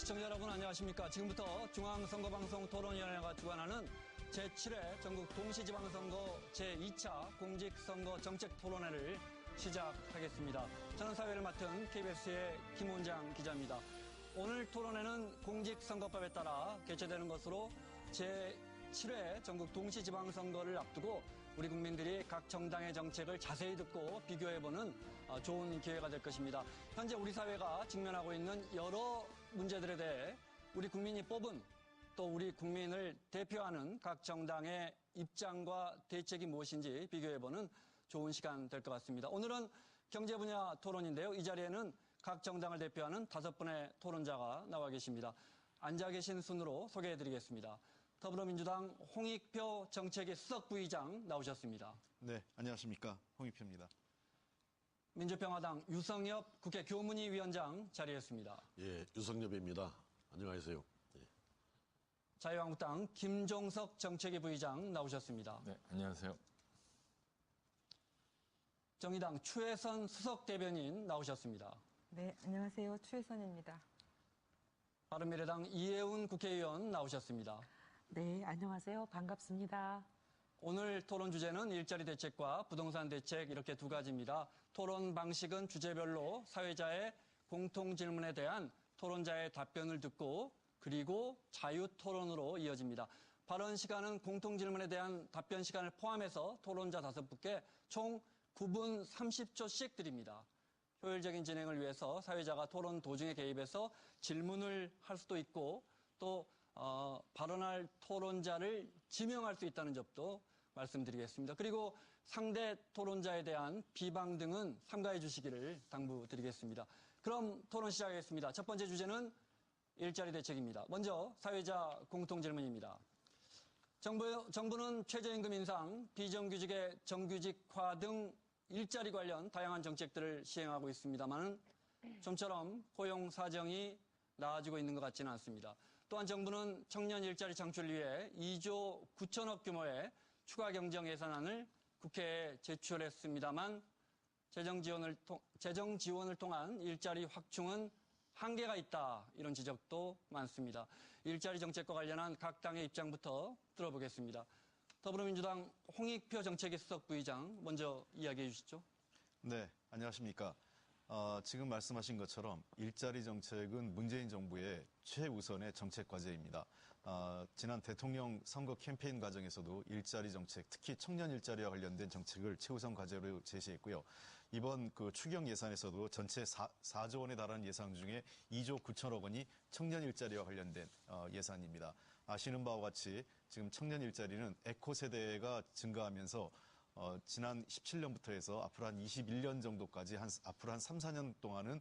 시청자 여러분 안녕하십니까. 지금부터 중앙선거방송 토론위원회가 주관하는 제7회 전국 동시지방선거 제2차 공직선거 정책토론회를 시작하겠습니다. 저는 사회를 맡은 KBS의 김원장 기자입니다. 오늘 토론회는 공직선거법에 따라 개최되는 것으로 제7회 전국 동시지방선거를 앞두고 우리 국민들이 각 정당의 정책을 자세히 듣고 비교해보는 좋은 기회가 될 것입니다. 현재 우리 사회가 직면하고 있는 여러 문제들에 대해 우리 국민이 뽑은 또 우리 국민을 대표하는 각 정당의 입장과 대책이 무엇인지 비교해보는 좋은 시간 될 것 같습니다. 오늘은 경제 분야 토론인데요. 이 자리에는 각 정당을 대표하는 5분의 토론자가 나와 계십니다. 앉아 계신 순으로 소개해드리겠습니다. 더불어민주당 홍익표 정책위 수석부의장 나오셨습니다. 네, 안녕하십니까. 홍익표입니다. 민주평화당 유성엽 국회 교문위 위원장 자리했습니다. 예, 유성엽입니다. 안녕하세요. 예. 자유한국당 김종석 정책위 부의장 나오셨습니다. 네, 안녕하세요. 정의당 추혜선 수석대변인 나오셨습니다. 네, 안녕하세요. 추혜선입니다. 바른미래당 이혜훈 국회의원 나오셨습니다. 네, 안녕하세요. 반갑습니다. 오늘 토론 주제는 일자리 대책과 부동산 대책 이렇게 두 가지입니다. 토론 방식은 주제별로 사회자의 공통 질문에 대한 토론자의 답변을 듣고 그리고 자유 토론으로 이어집니다. 발언 시간은 공통 질문에 대한 답변 시간을 포함해서 토론자 5분께 총 9분 30초씩 드립니다. 효율적인 진행을 위해서 사회자가 토론 도중에 개입해서 질문을 할 수도 있고 또 발언할 토론자를 지명할 수 있다는 점도 말씀드리겠습니다. 그리고 상대 토론자에 대한 비방 등은 삼가해 주시기를 당부드리겠습니다. 그럼 토론 시작하겠습니다. 첫 번째 주제는 일자리 대책입니다. 먼저 사회자 공통 질문입니다. 정부는 최저임금 인상, 비정규직의 정규직화 등 일자리 관련 다양한 정책들을 시행하고 있습니다만 좀처럼 고용 사정이 나아지고 있는 것 같지는 않습니다. 또한 정부는 청년 일자리 창출을 위해 2조 9천억 규모의 추가 경정 예산안을 국회에 제출했습니다만 재정 지원을 통한 일자리 확충은 한계가 있다. 이런 지적도 많습니다. 일자리 정책과 관련한 각 당의 입장부터 들어보겠습니다. 더불어민주당 홍익표 정책위 수석부의장 먼저 이야기해 주시죠. 네, 안녕하십니까. 지금 말씀하신 것처럼 일자리 정책은 문재인 정부의 최우선의 정책 과제입니다. 지난 대통령 선거 캠페인 과정에서도 일자리 정책, 특히 청년 일자리와 관련된 정책을 최우선 과제로 제시했고요. 이번 그 추경 예산에서도 전체 4조 원에 달하는 예산 중에 2조 9천억 원이 청년 일자리와 관련된 예산입니다. 아시는 바와 같이 지금 청년 일자리는 에코 세대가 증가하면서 지난 17년부터 해서 앞으로 한 21년 정도까지 앞으로 한 3, 4년 동안은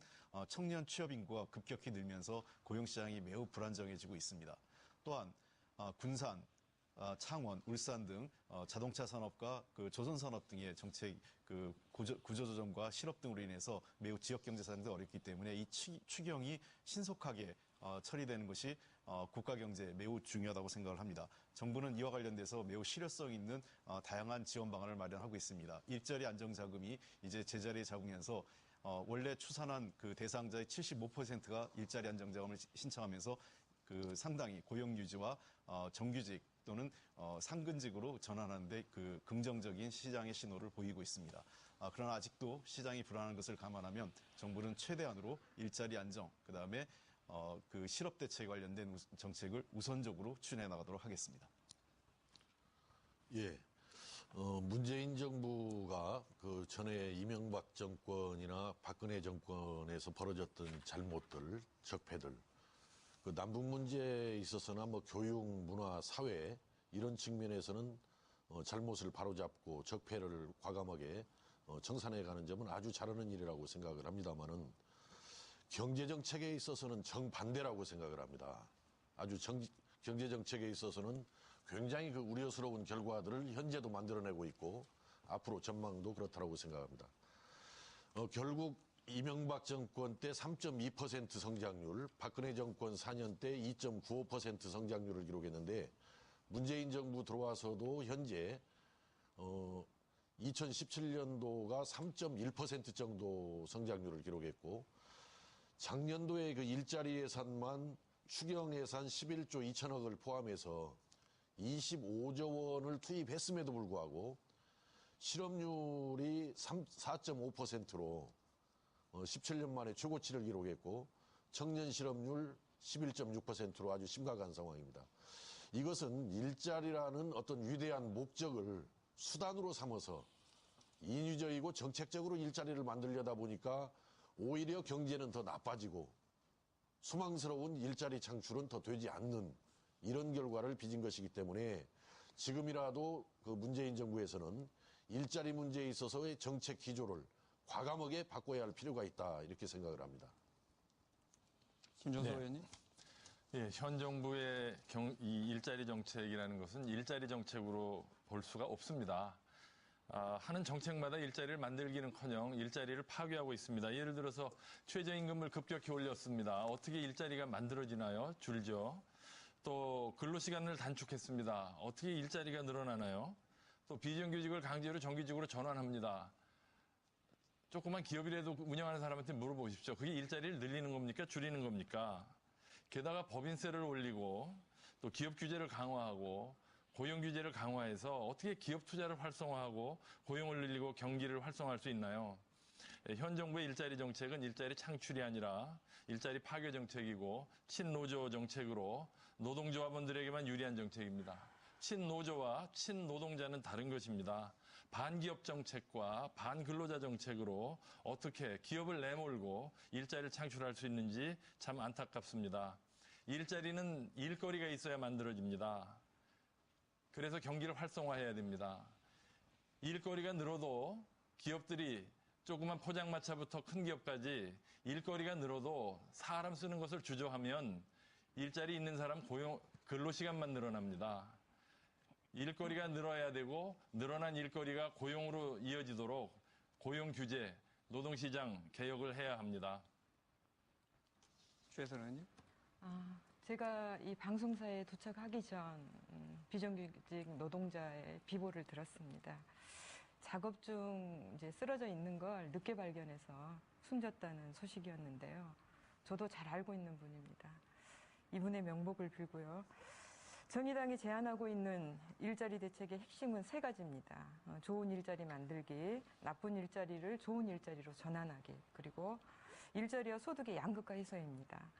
청년 취업 인구가 급격히 늘면서 고용시장이 매우 불안정해지고 있습니다. 또한 군산, 창원, 울산 등 자동차 산업과 그 조선 산업 등의 정책 그 구조조정과 실업 등으로 인해서 매우 지역 경제 사정도 어렵기 때문에 이 추경이 신속하게 처리되는 것이 국가 경제에 매우 중요하다고 생각을 합니다. 정부는 이와 관련돼서 매우 실효성 있는 다양한 지원 방안을 마련하고 있습니다. 일자리 안정자금이 이제 제자리에 잡으면서 원래 추산한 그 대상자의 75%가 일자리 안정자금을 신청하면서 그 상당히 고용 유지와 정규직 또는 상근직으로 전환하는데 그 긍정적인 시장의 신호를 보이고 있습니다. 그러나 아직도 시장이 불안한 것을 감안하면 정부는 최대한으로 일자리 안정, 그다음에 그 실업 대책에 관련된 정책을 우선적으로 추진해 나가도록 하겠습니다. 예. 문재인 정부가 그 전에 이명박 정권이나 박근혜 정권에서 벌어졌던 잘못들, 적폐들, 그 남북 문제에 있어서나 뭐 교육, 문화, 사회 이런 측면에서는 잘못을 바로잡고 적폐를 과감하게 청산해 가는 점은 아주 잘하는 일이라고 생각을 합니다만은 경제 정책에 있어서는 정반대라고 생각을 합니다. 아주 경제 정책에 있어서는 굉장히 그 우려스러운 결과들을 현재도 만들어내고 있고 앞으로 전망도 그렇다고 생각합니다. 결국 이명박 정권 때 3.2% 성장률, 박근혜 정권 4년 때 2.95% 성장률을 기록했는데 문재인 정부 들어와서도 현재 2017년도가 3.1% 정도 성장률을 기록했고 작년도에 그 일자리 예산만 추경 예산 11조 2천억을 포함해서 25조 원을 투입했음에도 불구하고 실업률이 4.5%로 17년 만에 최고치를 기록했고 청년 실업률 11.6%로 아주 심각한 상황입니다. 이것은 일자리라는 어떤 위대한 목적을 수단으로 삼아서 인위적이고 정책적으로 일자리를 만들려다 보니까 오히려 경제는 더 나빠지고 소망스러운 일자리 창출은 더 되지 않는 이런 결과를 빚은 것이기 때문에 지금이라도 그 문재인 정부에서는 일자리 문제에 있어서의 정책 기조를 과감하게 바꿔야 할 필요가 있다 이렇게 생각을 합니다. 김종서 네. 의원님. 예, 현 정부의 이 일자리 정책이라는 것은 일자리 정책으로 볼 수가 없습니다. 하는 정책마다 일자리를 만들기는커녕 일자리를 파괴하고 있습니다. 예를 들어서 최저임금을 급격히 올렸습니다. 어떻게 일자리가 만들어지나요? 줄죠. 또 근로시간을 단축했습니다. 어떻게 일자리가 늘어나나요? 또 비정규직을 강제로 정규직으로 전환합니다. 조그만 기업이라도 운영하는 사람한테 물어보십시오. 그게 일자리를 늘리는 겁니까? 줄이는 겁니까? 게다가 법인세를 올리고 또 기업 규제를 강화하고 고용 규제를 강화해서 어떻게 기업 투자를 활성화하고 고용을 늘리고 경기를 활성화할 수 있나요? 현 정부의 일자리 정책은 일자리 창출이 아니라 일자리 파괴 정책이고 친노조 정책으로 노동조합원들에게만 유리한 정책입니다. 친노조와 친노동자는 다른 것입니다. 반기업 정책과 반근로자 정책으로 어떻게 기업을 내몰고 일자리를 창출할 수 있는지 참 안타깝습니다. 일자리는 일거리가 있어야 만들어집니다. 그래서 경기를 활성화해야 됩니다. 일거리가 늘어도 기업들이 조그만 포장마차부터 큰 기업까지 일거리가 늘어도 사람 쓰는 것을 주저하면 일자리 있는 사람 근로시간만 늘어납니다. 일거리가 늘어야 되고 늘어난 일거리가 고용으로 이어지도록 고용 규제, 노동시장 개혁을 해야 합니다. 최혜선 의원님. 제가 이 방송사에 도착하기 전 비정규직 노동자의 비보를 들었습니다. 작업 중 이제 쓰러져 있는 걸 늦게 발견해서 숨졌다는 소식이었는데요. 저도 잘 알고 있는 분입니다. 이분의 명복을 빌고요. 정의당이 제안하고 있는 일자리 대책의 핵심은 세 가지입니다. 좋은 일자리 만들기, 나쁜 일자리를 좋은 일자리로 전환하기, 그리고 일자리와 소득의 양극화 해소입니다.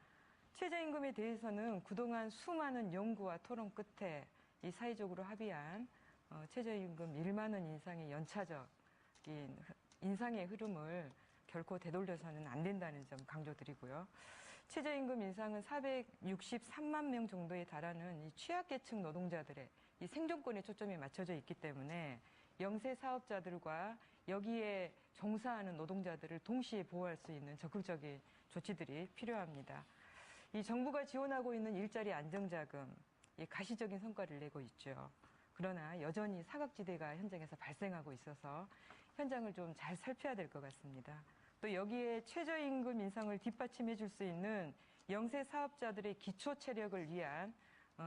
최저임금에 대해서는 그동안 수많은 연구와 토론 끝에 이 사회적으로 합의한 최저임금 1만 원 인상의 연차적인 인상의 흐름을 결코 되돌려서는 안 된다는 점 강조드리고요. 최저임금 인상은 463만 명 정도에 달하는 이 취약계층 노동자들의 이 생존권에 초점이 맞춰져 있기 때문에 영세 사업자들과 여기에 종사하는 노동자들을 동시에 보호할 수 있는 적극적인 조치들이 필요합니다. 이 정부가 지원하고 있는 일자리 안정자금, 이 가시적인 성과를 내고 있죠. 그러나 여전히 사각지대가 현장에서 발생하고 있어서 현장을 좀 잘 살펴야 될 것 같습니다. 또 여기에 최저임금 인상을 뒷받침해 줄 수 있는 영세 사업자들의 기초 체력을 위한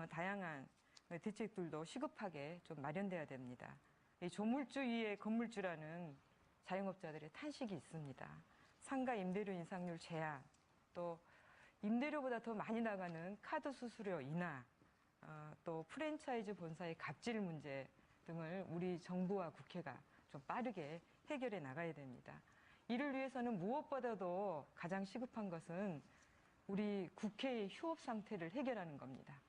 다양한 대책들도 시급하게 좀 마련돼야 됩니다. 이 조물주 위에 건물주라는 자영업자들의 탄식이 있습니다. 상가 임대료 인상률 제한, 또 임대료보다 더 많이 나가는 카드 수수료 인하, 또 프랜차이즈 본사의 갑질 문제 등을 우리 정부와 국회가 좀 빠르게 해결해 나가야 됩니다. 이를 위해서는 무엇보다도 가장 시급한 것은 우리 국회의 휴업 상태를 해결하는 겁니다.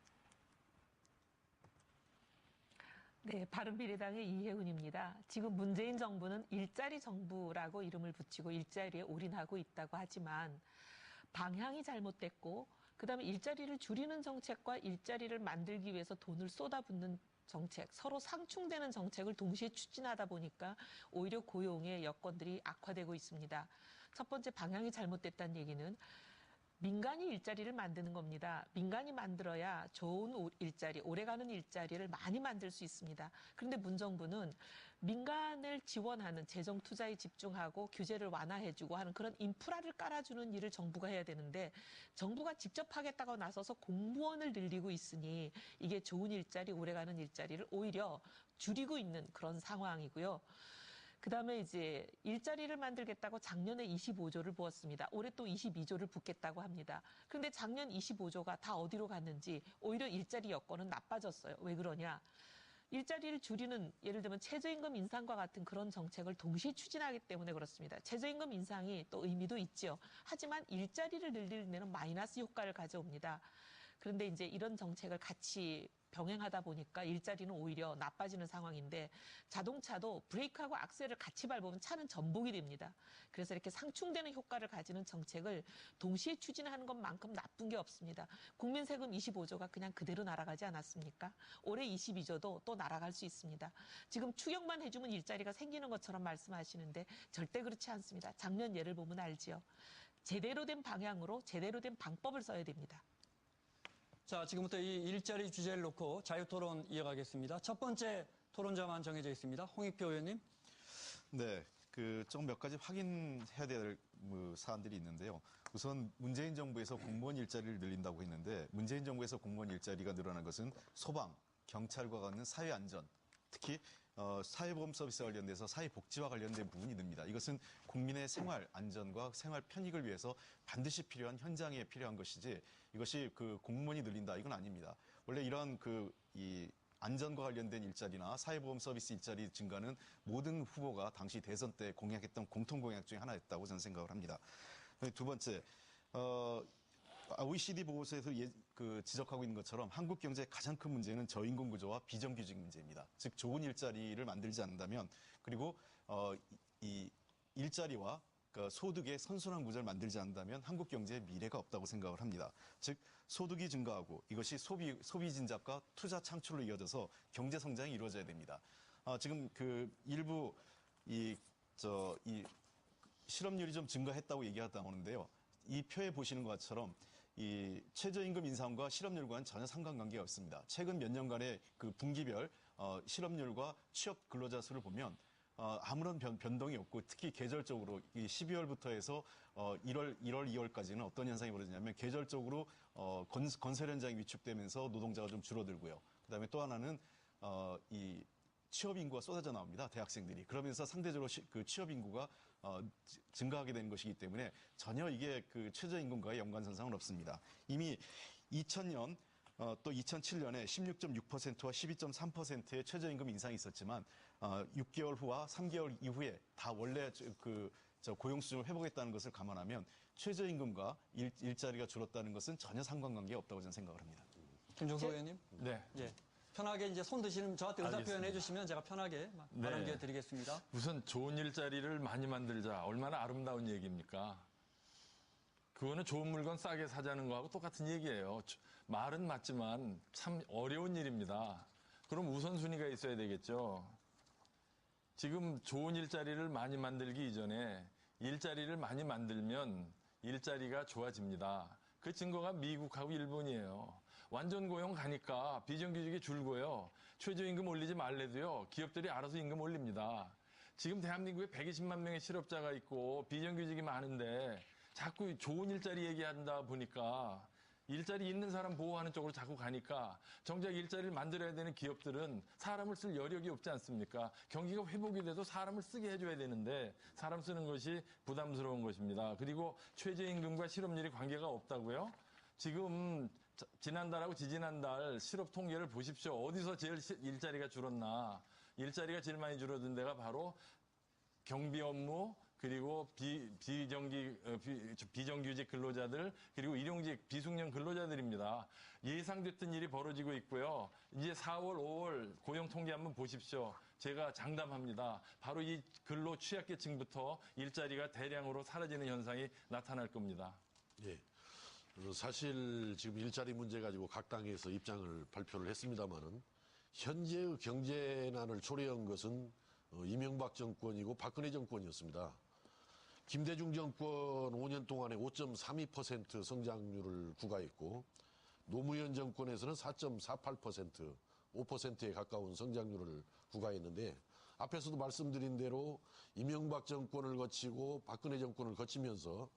네, 바른미래당의 이혜은입니다. 지금 문재인 정부는 일자리 정부라고 이름을 붙이고 일자리에 올인하고 있다고 하지만 방향이 잘못됐고 그다음에 일자리를 줄이는 정책과 일자리를 만들기 위해서 돈을 쏟아붓는 정책, 서로 상충되는 정책을 동시에 추진하다 보니까 오히려 고용의 여건들이 악화되고 있습니다. 첫 번째 방향이 잘못됐다는 얘기는 민간이 일자리를 만드는 겁니다. 민간이 만들어야 좋은 일자리, 오래가는 일자리를 많이 만들 수 있습니다. 그런데 문정부는 민간을 지원하는 재정 투자에 집중하고 규제를 완화해주고 하는 그런 인프라를 깔아주는 일을 정부가 해야 되는데 정부가 직접 하겠다고 나서서 공무원을 늘리고 있으니 이게 좋은 일자리, 오래가는 일자리를 오히려 줄이고 있는 그런 상황이고요. 그다음에 이제 일자리를 만들겠다고 작년에 25조를 부었습니다. 올해 또 22조를 붓겠다고 합니다. 그런데 작년 25조가 다 어디로 갔는지 오히려 일자리 여건은 나빠졌어요. 왜 그러냐? 일자리를 줄이는 예를 들면 최저임금 인상과 같은 그런 정책을 동시에 추진하기 때문에 그렇습니다. 최저임금 인상이 또 의미도 있죠. 하지만 일자리를 늘리는 데는 마이너스 효과를 가져옵니다. 그런데 이제 이런 정책을 같이 병행하다 보니까 일자리는 오히려 나빠지는 상황인데 자동차도 브레이크하고 악셀을 같이 밟으면 차는 전복이 됩니다. 그래서 이렇게 상충되는 효과를 가지는 정책을 동시에 추진하는 것만큼 나쁜 게 없습니다. 국민 세금 25조가 그냥 그대로 날아가지 않았습니까? 올해 22조도 또 날아갈 수 있습니다. 지금 추경만 해주면 일자리가 생기는 것처럼 말씀하시는데 절대 그렇지 않습니다. 작년 예를 보면 알지요. 제대로 된 방향으로 제대로 된 방법을 써야 됩니다. 자, 지금부터 이 일자리 주제를 놓고 자유토론 이어가겠습니다. 첫 번째 토론자만 정해져 있습니다. 홍익표 의원님. 네, 좀 몇 가지 확인해야 될 사안들이 있는데요. 우선 문재인 정부에서 공무원 일자리를 늘린다고 했는데 문재인 정부에서 공무원 일자리가 늘어난 것은 소방, 경찰과 같은 사회안전, 특히 사회보험 서비스와 관련돼서 사회복지와 관련된 부분이 듭니다. 이것은 국민의 생활 안전과 생활 편익을 위해서 반드시 필요한 현장에 필요한 것이지 이것이 공무원이 늘린다 이건 아닙니다. 원래 이런 이 안전과 관련된 일자리나 사회보험 서비스 일자리 증가는 모든 후보가 당시 대선 때 공약했던 공통 공약 중에 하나였다고 저는 생각을 합니다. 두 번째, OECD 보고서에서 지적하고 있는 것처럼 한국 경제의 가장 큰 문제는 저임금 구조와 비정규직 문제입니다. 즉 좋은 일자리를 만들지 않는다면 그리고 이 일자리와 소득의 선순환 구조를 만들지 않는다면 한국 경제에 미래가 없다고 생각을 합니다. 즉 소득이 증가하고 이것이 소비 진작과 투자 창출로 이어져서 경제 성장이 이루어져야 됩니다. 지금 일부 이 실업률이 좀 증가했다고 얘기하다 오는데요. 이 표에 보시는 것처럼 이 최저임금 인상과 실업률과는 전혀 상관관계가 없습니다. 최근 몇 년간의 분기별 실업률과 취업 근로자 수를 보면 아무런 변동이 없고 특히 계절적으로 이 12월부터 해서 1월, 2월까지는 어떤 현상이 벌어지냐면 계절적으로 건설 현장이 위축되면서 노동자가 좀 줄어들고요. 그다음에 또 하나는 이 취업 인구가 쏟아져 나옵니다. 대학생들이. 그러면서 상대적으로 취업 인구가 증가하게 되는 것이기 때문에 전혀 이게 최저임금과의 연관선상은 없습니다. 이미 2000년 또 2007년에 16.6%와 12.3%의 최저임금 인상이 있었지만 6개월 후와 3개월 이후에 다 원래 고용 수준을 회복했다는 것을 감안하면 최저임금과 일자리가 줄었다는 것은 전혀 상관관계가 없다고 저는 생각을 합니다. 김종석 의원님. 네. 예. 편하게 이제 손 드시는 저한테 의사 알겠습니다. 표현해 주시면 제가 편하게 발언 기회 드리겠습니다. 우선 좋은 일자리를 많이 만들자. 얼마나 아름다운 얘기입니까? 그거는 좋은 물건 싸게 사자는 거하고 똑같은 얘기예요. 말은 맞지만 참 어려운 일입니다. 그럼 우선순위가 있어야 되겠죠. 지금 좋은 일자리를 많이 만들기 이전에 일자리를 많이 만들면 일자리가 좋아집니다. 그 증거가 미국하고 일본이에요. 완전 고용 가니까 비정규직이 줄고요. 최저임금 올리지 말래도요. 기업들이 알아서 임금 올립니다. 지금 대한민국에 120만 명의 실업자가 있고 비정규직이 많은데 자꾸 좋은 일자리 얘기한다 보니까 일자리 있는 사람 보호하는 쪽으로 자꾸 가니까 정작 일자리를 만들어야 되는 기업들은 사람을 쓸 여력이 없지 않습니까? 경기가 회복이 돼도 사람을 쓰게 해줘야 되는데 사람 쓰는 것이 부담스러운 것입니다. 그리고 최저임금과 실업률이 관계가 없다고요? 지금 지난달하고 지지난달 실업 통계를 보십시오. 어디서 제일 일자리가 줄었나? 일자리가 제일 많이 줄어든 데가 바로 경비 업무, 그리고 비정규직 근로자들, 그리고 일용직 비숙련 근로자들입니다. 예상됐던 일이 벌어지고 있고요. 이제 4월, 5월 고용 통계 한번 보십시오. 제가 장담합니다. 바로 이 근로 취약계층부터 일자리가 대량으로 사라지는 현상이 나타날 겁니다. 예. 사실 지금 일자리 문제 가지고 각 당에서 입장을 발표를 했습니다마는 현재의 경제난을 초래한 것은 이명박 정권이고 박근혜 정권이었습니다. 김대중 정권 5년 동안에 5.32% 성장률을 구가했고 노무현 정권에서는 4.48%, 5%에 가까운 성장률을 구가했는데 앞에서도 말씀드린 대로 이명박 정권을 거치고 박근혜 정권을 거치면서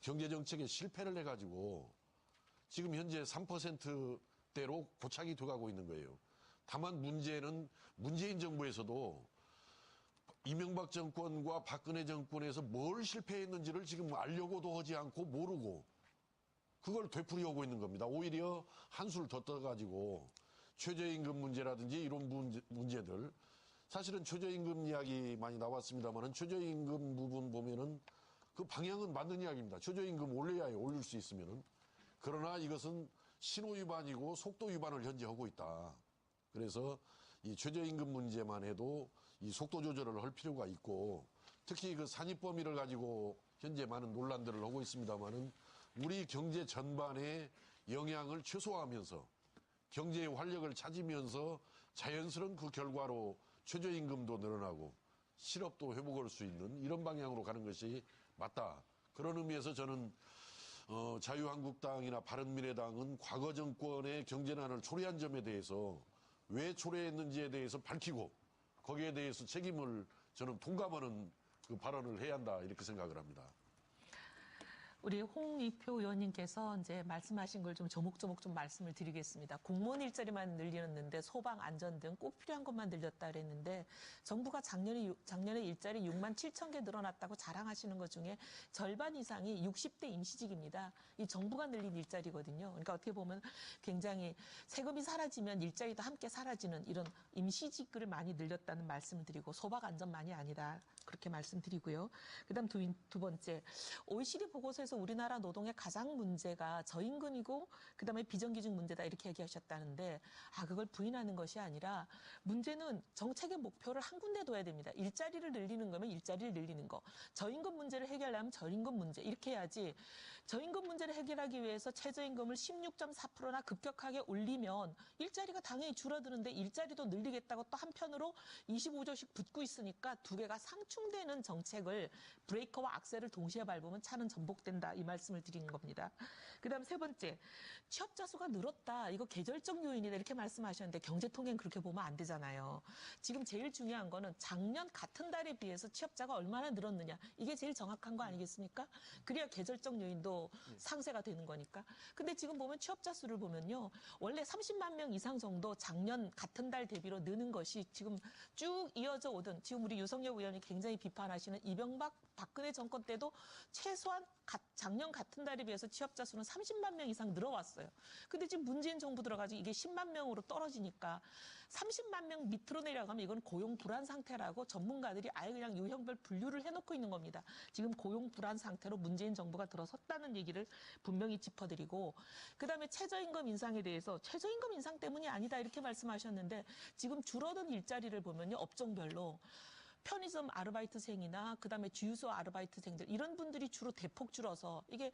경제정책에 실패를 해가지고 지금 현재 3%대로 고착이 돼가고 있는 거예요. 다만 문제는 문재인 정부에서도 이명박 정권과 박근혜 정권에서 뭘 실패했는지를 지금 알려고도 하지 않고 모르고 그걸 되풀이하고 있는 겁니다. 오히려 한술 더 떠가지고 최저임금 문제라든지 이런 문제들 사실은 최저임금 이야기 많이 나왔습니다만 최저임금 부분 보면은 그 방향은 맞는 이야기입니다. 최저임금 올려야 해요. 올릴 수 있으면은. 그러나 이것은 신호 위반이고 속도 위반을 현재 하고 있다. 그래서 이 최저임금 문제만 해도 이 속도 조절을 할 필요가 있고 특히 그 산입 범위를 가지고 현재 많은 논란들을 하고 있습니다만은 우리 경제 전반에 영향을 최소화하면서 경제의 활력을 찾으면서 자연스러운 그 결과로 최저임금도 늘어나고 실업도 회복할 수 있는 이런 방향으로 가는 것이 맞다. 그런 의미에서 저는 자유한국당이나 바른미래당은 과거 정권의 경제난을 초래한 점에 대해서 왜 초래했는지에 대해서 밝히고 거기에 대해서 책임을 저는 통감하는 그 발언을 해야 한다 이렇게 생각을 합니다. 우리 홍익표 의원님께서 이제 말씀하신 걸 좀 조목조목 좀 말씀을 드리겠습니다. 공무원 일자리만 늘리는데 소방, 안전 등 꼭 필요한 것만 늘렸다 그랬는데 정부가 작년에 일자리 6만 7천 개 늘어났다고 자랑하시는 것 중에 절반 이상이 60대 임시직입니다. 이 정부가 늘린 일자리거든요. 그러니까 어떻게 보면 굉장히 세금이 사라지면 일자리도 함께 사라지는 이런 임시직을 많이 늘렸다는 말씀을 드리고 소방 안전만이 아니다. 그렇게 말씀드리고요. 그다음 두 번째, OECD 보고서에서 우리나라 노동의 가장 문제가 저임금이고 그다음에 비정규직 문제다 이렇게 얘기하셨다는데 그걸 부인하는 것이 아니라 문제는 정책의 목표를 한 군데 둬야 됩니다. 일자리를 늘리는 거면 일자리를 늘리는 거. 저임금 문제를 해결하면 저임금 문제 이렇게 해야지 저임금 문제를 해결하기 위해서 최저임금을 16.4%나 급격하게 올리면 일자리가 당연히 줄어드는데 일자리도 늘리겠다고 또 한편으로 25조씩 붙고 있으니까 두 개가 상충되는 정책을 브레이커와 악셀을 동시에 밟으면 차는 전복된다. 이 말씀을 드리는 겁니다. 그다음 세 번째, 취업자 수가 늘었다. 이거 계절적 요인이다. 이렇게 말씀하셨는데 경제통계는 그렇게 보면 안 되잖아요. 지금 제일 중요한 거는 작년 같은 달에 비해서 취업자가 얼마나 늘었느냐. 이게 제일 정확한 거 아니겠습니까? 그래야 계절적 요인도 상쇄가 되는 거니까. 근데 지금 보면 취업자 수를 보면요. 원래 30만 명 이상 정도 작년 같은 달 대비로 느는 것이 지금 쭉 이어져 오던 지금 우리 유석열 의원이 굉장히 비판하시는 이명박 박근혜 정권 때도 최소한 작년 같은 달에 비해서 취업자 수는 30만 명 이상 늘어왔어요. 근데 지금 문재인 정부 들어가지고 이게 10만 명으로 떨어지니까 30만 명 밑으로 내려가면 이건 고용 불안 상태라고 전문가들이 아예 그냥 유형별 분류를 해놓고 있는 겁니다. 지금 고용 불안 상태로 문재인 정부가 들어섰다는 얘기를 분명히 짚어드리고 그다음에 최저임금 인상에 대해서 최저임금 인상 때문이 아니다 이렇게 말씀하셨는데 지금 줄어든 일자리를 보면요. 업종별로 편의점 아르바이트생이나 그다음에 주유소 아르바이트생들 이런 분들이 주로 대폭 줄어서 이게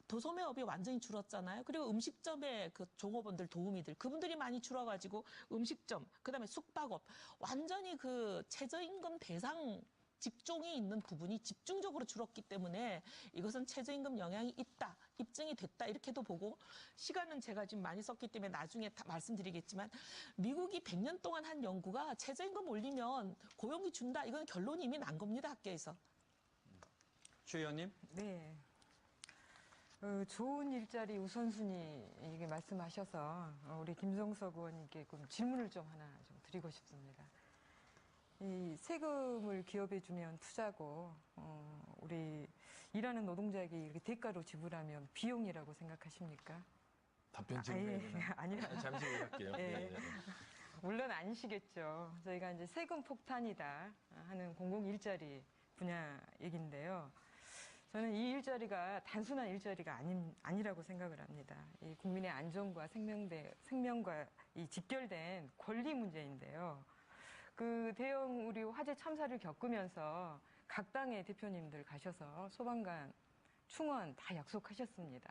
도소매업이 완전히 줄었잖아요. 그리고 음식점의 그 종업원들 도우미들 그분들이 많이 줄어가지고 음식점 그다음에 숙박업 완전히 그 최저임금 대상 직종이 있는 부분이 집중적으로 줄었기 때문에 이것은 최저임금 영향이 있다, 입증이 됐다 이렇게도 보고 시간은 제가 지금 많이 썼기 때문에 나중에 다 말씀드리겠지만 미국이 100년 동안 한 연구가 최저임금 올리면 고용이 준다. 이건 결론이 이미 난 겁니다. 학계에서. 추 의원님. 네. 좋은 일자리 우선순위 이게 말씀하셔서 우리 김성석 의원님께 그럼 질문을 좀 하나 좀 드리고 싶습니다. 이 세금을 기업에 주면 투자고 우리 일하는 노동자에게 이렇게 대가로 지불하면 비용이라고 생각하십니까? 답변 질문해야 되나? 아니요. 잠시 후에 할게요. 네. 물론 아니시겠죠. 저희가 이제 세금 폭탄이다 하는 공공 일자리 분야 얘기인데요. 저는 이 일자리가 단순한 일자리가 아니라고 생각을 합니다. 이 국민의 안전과 생명과 이 직결된 권리 문제인데요. 그 대형 우리 화재 참사를 겪으면서 각 당의 대표님들 가셔서 소방관, 충원 다 약속하셨습니다.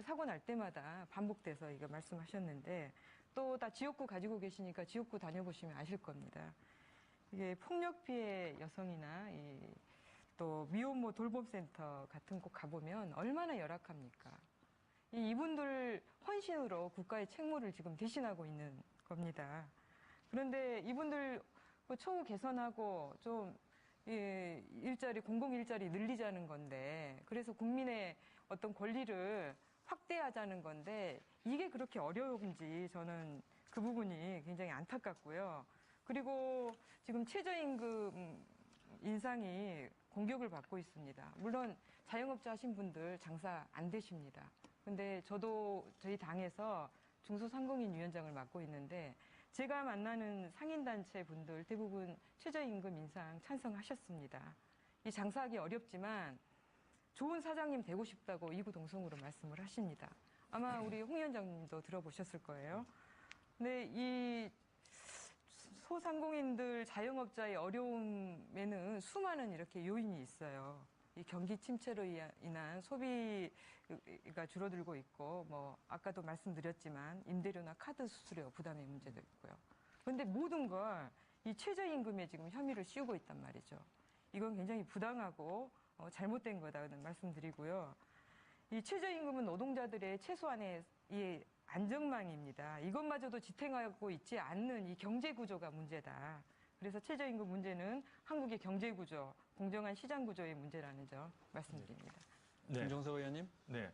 사고 날 때마다 반복돼서 이거 말씀하셨는데 또 다 지역구 가지고 계시니까 지역구 다녀보시면 아실 겁니다. 이게 폭력 피해 여성이나 또 미혼모 돌봄센터 같은 곳 가보면 얼마나 열악합니까? 이분들 헌신으로 국가의 책무를 지금 대신하고 있는 겁니다. 그런데 이분들 처우 개선하고 좀 공공 일자리 늘리자는 건데 그래서 국민의 어떤 권리를 확대하자는 건데 이게 그렇게 어려운지 저는 그 부분이 굉장히 안타깝고요. 그리고 지금 최저임금 인상이 공격을 받고 있습니다. 물론 자영업자 하신 분들 장사 안 되십니다. 근데 저도 저희 당에서 중소상공인 위원장을 맡고 있는데 제가 만나는 상인단체 분들 대부분 최저임금 인상 찬성하셨습니다. 이 장사하기 어렵지만 좋은 사장님 되고 싶다고 이구동성으로 말씀을 하십니다. 아마 우리 홍 위원장님도 들어보셨을 거예요. 근데 이 소상공인들 자영업자의 어려움에는 수많은 이렇게 요인이 있어요. 이 경기 침체로 인한 소비가 줄어들고 있고, 뭐 아까도 말씀드렸지만 임대료나 카드 수수료 부담의 문제도 있고요. 그런데 모든 걸 이 최저임금에 지금 혐의를 씌우고 있단 말이죠. 이건 굉장히 부당하고 잘못된 거다는 말씀드리고요. 이 최저임금은 노동자들의 최소한의 이 안전망입니다. 이것마저도 지탱하고 있지 않는 이 경제구조가 문제다. 그래서 최저임금 문제는 한국의 경제구조, 공정한 시장구조의 문제라는 점 말씀드립니다. 네. 김종석 의원님. 네.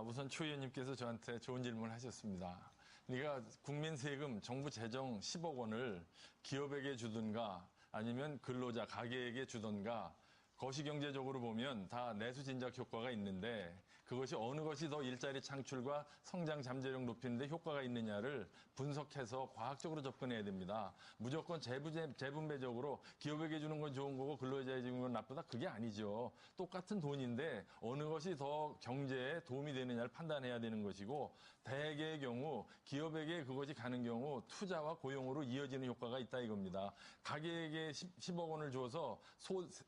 우선 최 의원님께서 저한테 좋은 질문을 하셨습니다. 그러니까 국민 세금, 정부 재정 10억 원을 기업에게 주든가 아니면 근로자, 가게에게 주든가 거시경제적으로 보면 다 내수 진작 효과가 있는데 그것이 어느 것이 더 일자리 창출과 성장 잠재력 높이는데 효과가 있느냐를 분석해서 과학적으로 접근해야 됩니다. 무조건 재분배적으로 기업에게 주는 건 좋은 거고 근로자에게 주는 건 나쁘다? 그게 아니죠. 똑같은 돈인데 어느 것이 더 경제에 도움이 되느냐를 판단해야 되는 것이고 대개의 경우 기업에게 그것이 가는 경우 투자와 고용으로 이어지는 효과가 있다 이겁니다. 가게에게 10억 원을 줘서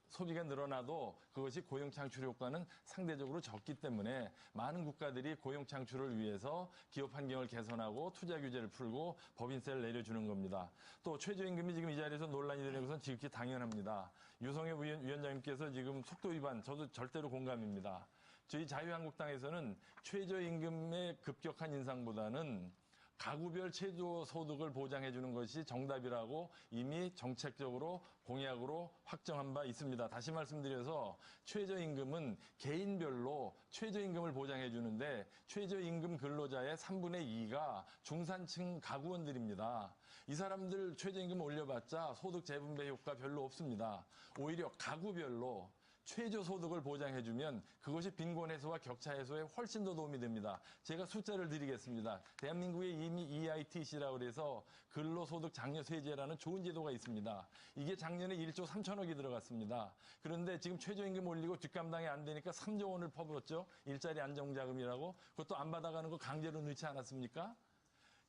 소비가 늘어나도 그것이 고용 창출 효과는 상대적으로 적기 때문에 많은 국가들이 고용 창출을 위해서 기업 환경을 개선하고 투자 규제를 풀고 법인세를 내려주는 겁니다. 또 최저임금이 지금 이 자리에서 논란이 되는 것은 지극히 당연합니다. 유성엽 위원장님께서 지금 속도 위반, 저도 절대로 공감입니다. 저희 자유한국당에서는 최저임금의 급격한 인상보다는 가구별 최저소득을 보장해주는 것이 정답이라고 이미 정책적으로 공약으로 확정한 바 있습니다. 다시 말씀드려서 최저임금은 개인별로 최저임금을 보장해주는데 최저임금 근로자의 3분의 2가 중산층 가구원들입니다. 이 사람들 최저임금 올려봤자 소득 재분배 효과 별로 없습니다. 오히려 가구별로 최저소득을 보장해주면 그것이 빈곤 해소와 격차 해소에 훨씬 더 도움이 됩니다. 제가 숫자를 드리겠습니다. 대한민국에 이미 EITC라고 해서 근로소득 장려세제라는 좋은 제도가 있습니다. 이게 작년에 1조 3천억이 들어갔습니다. 그런데 지금 최저임금 올리고 뒷감당이 안 되니까 3조 원을 퍼부었죠. 일자리 안정자금이라고. 그것도 안 받아가는 거 강제로 넣지 않았습니까?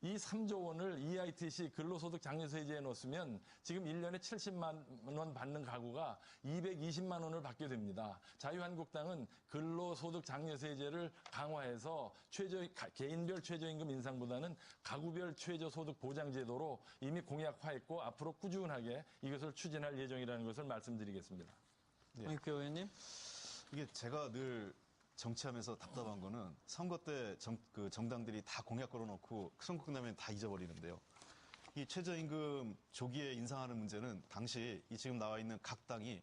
이 3조 원을 EITC 근로소득 장려세제에 넣었으면 지금 1년에 70만 원 받는 가구가 220만 원을 받게 됩니다. 자유한국당은 근로소득 장려세제를 강화해서 개인별 최저임금 인상보다는 가구별 최저소득 보장제도로 이미 공약화했고 앞으로 꾸준하게 이것을 추진할 예정이라는 것을 말씀드리겠습니다. 황익표 의원님. 이게 제가 늘 정치하면서 답답한 거는 선거 때 정당들이 다 공약 걸어놓고 선거 끝나면 다 잊어버리는데요. 이 최저임금 조기에 인상하는 문제는 당시 이 지금 나와 있는 각 당이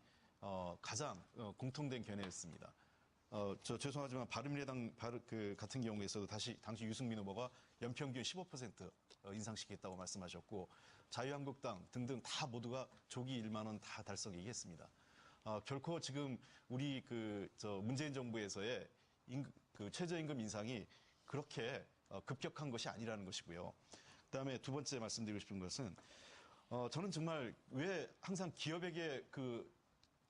가장 공통된 견해였습니다. 저 죄송하지만 바른미래당 같은 경우에서도 당시 유승민 후보가 연평균 15% 인상시키겠다고 말씀하셨고 자유한국당 등등 다 모두가 조기 1만 원 다 달성 얘기했습니다. 결코 지금 우리 문재인 정부에서의 최저임금 인상이 그렇게 급격한 것이 아니라는 것이고요. 그다음에 두 번째 말씀드리고 싶은 것은 저는 정말 왜 항상 기업에게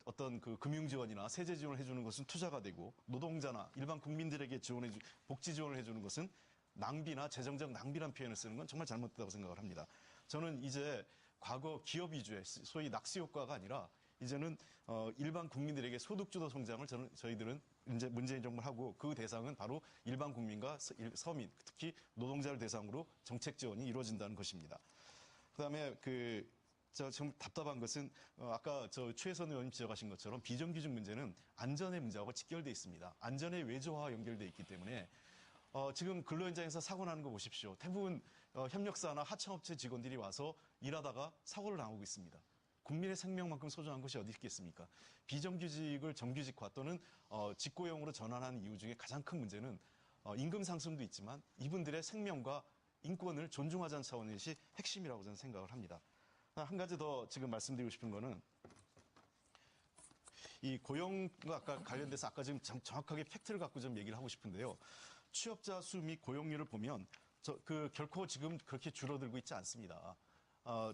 어떤 금융 지원이나 세제 지원을 해주는 것은 투자가 되고 노동자나 일반 국민들에게 복지 지원을 해주는 것은 낭비나 재정적 낭비란 표현을 쓰는 건 정말 잘못됐다고 생각을 합니다. 저는 이제 과거 기업 위주의 소위 낙수 효과가 아니라 이제는 일반 국민들에게 소득주도 성장을 저희들은 이제 문재인 정부를 하고 그 대상은 바로 일반 국민과 서민, 특히 노동자를 대상으로 정책 지원이 이루어진다는 것입니다. 그다음에 지금 답답한 것은 아까 최혜선 의원님 지적하신 것처럼 비정규직 문제는 안전의 문제하고 직결돼 있습니다. 안전의 외조화와 연결돼 있기 때문에 지금 근로 현장에서 사고 나는 거 보십시오. 대부분 협력사나 하청업체 직원들이 와서 일하다가 사고를 당하고 있습니다. 국민의 생명만큼 소중한 것이 어디 있겠습니까? 비정규직을 정규직화 또는 직고용으로 전환하는 이유 중에 가장 큰 문제는 임금 상승도 있지만 이분들의 생명과 인권을 존중하자는 차원의 것이 핵심이라고 저는 생각을 합니다. 한 가지 더 지금 말씀드리고 싶은 거는 이 고용과 아까 관련돼서 아까 지금 정확하게 팩트를 갖고 좀 얘기를 하고 싶은데요. 취업자 수 및 고용률을 보면 결코 지금 그렇게 줄어들고 있지 않습니다.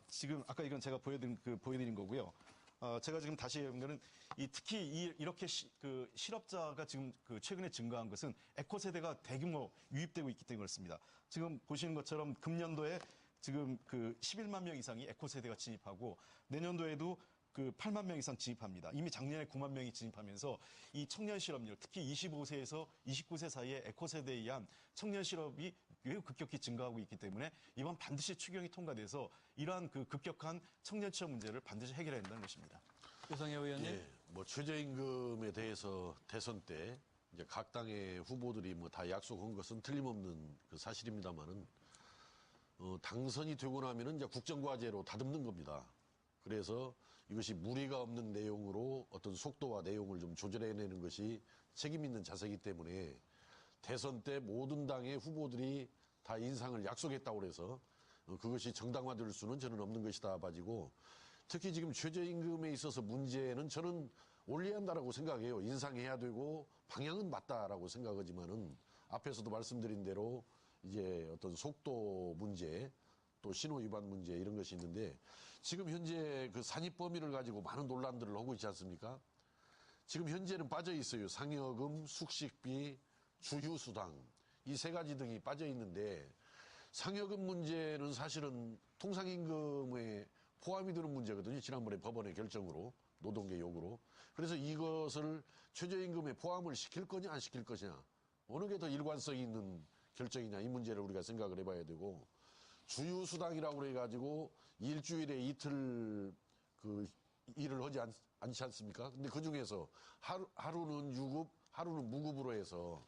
지금 아까 이건 제가 보여드린 거고요. 제가 지금 다시 얘기하면 특히 이렇게 실업자가 지금 최근에 증가한 것은 에코 세대가 대규모 유입되고 있기 때문에 그렇습니다. 지금 보시는 것처럼 금년도에 지금 11만 명 이상이 에코 세대가 진입하고 내년도에도 8만 명 이상 진입합니다. 이미 작년에 9만 명이 진입하면서 이 청년 실업률, 특히 25세에서 29세 사이의 에코 세대에 의한 청년 실업이 매우 급격히 증가하고 있기 때문에 이번 반드시 추경이 통과돼서 이러한 급격한 청년 취업 문제를 반드시 해결해야 된다는 것입니다. 유성애 의원님. 예, 최저임금에 대해서 대선 때 이제 각 당의 후보들이 다 약속한 것은 틀림없는 사실입니다만은 당선이 되고 나면은 이제 국정과제로 다듬는 겁니다. 그래서 이것이 무리가 없는 내용으로 어떤 속도와 내용을 좀 조절해내는 것이 책임 있는 자세이기 때문에 대선 때 모든 당의 후보들이 다 인상을 약속했다고 해서 그것이 정당화될 수는 저는 없는 것이다 봐지고 특히 지금 최저임금에 있어서 문제는 저는 올려야 한다라고 생각해요. 인상해야 되고 방향은 맞다라고 생각하지만은 앞에서도 말씀드린 대로 이제 어떤 속도 문제 또 신호 위반 문제 이런 것이 있는데 지금 현재 산입 범위를 가지고 많은 논란들을 하고 있지 않습니까? 지금 현재는 빠져 있어요. 상여금, 숙식비, 주휴수당 이 세 가지 등이 빠져 있는데 상여금 문제는 사실은 통상임금에 포함이 되는 문제거든요. 지난번에 법원의 결정으로 노동계 요구로. 그래서 이것을 최저임금에 포함을 시킬 거냐 안 시킬 것이냐 어느 게 더 일관성이 있는 결정이냐 이 문제를 우리가 생각을 해봐야 되고 주휴수당이라고 해가지고 일주일에 이틀 일을 하지 않지 않습니까? 근데 그 중에서 하루는 유급, 하루는 무급으로 해서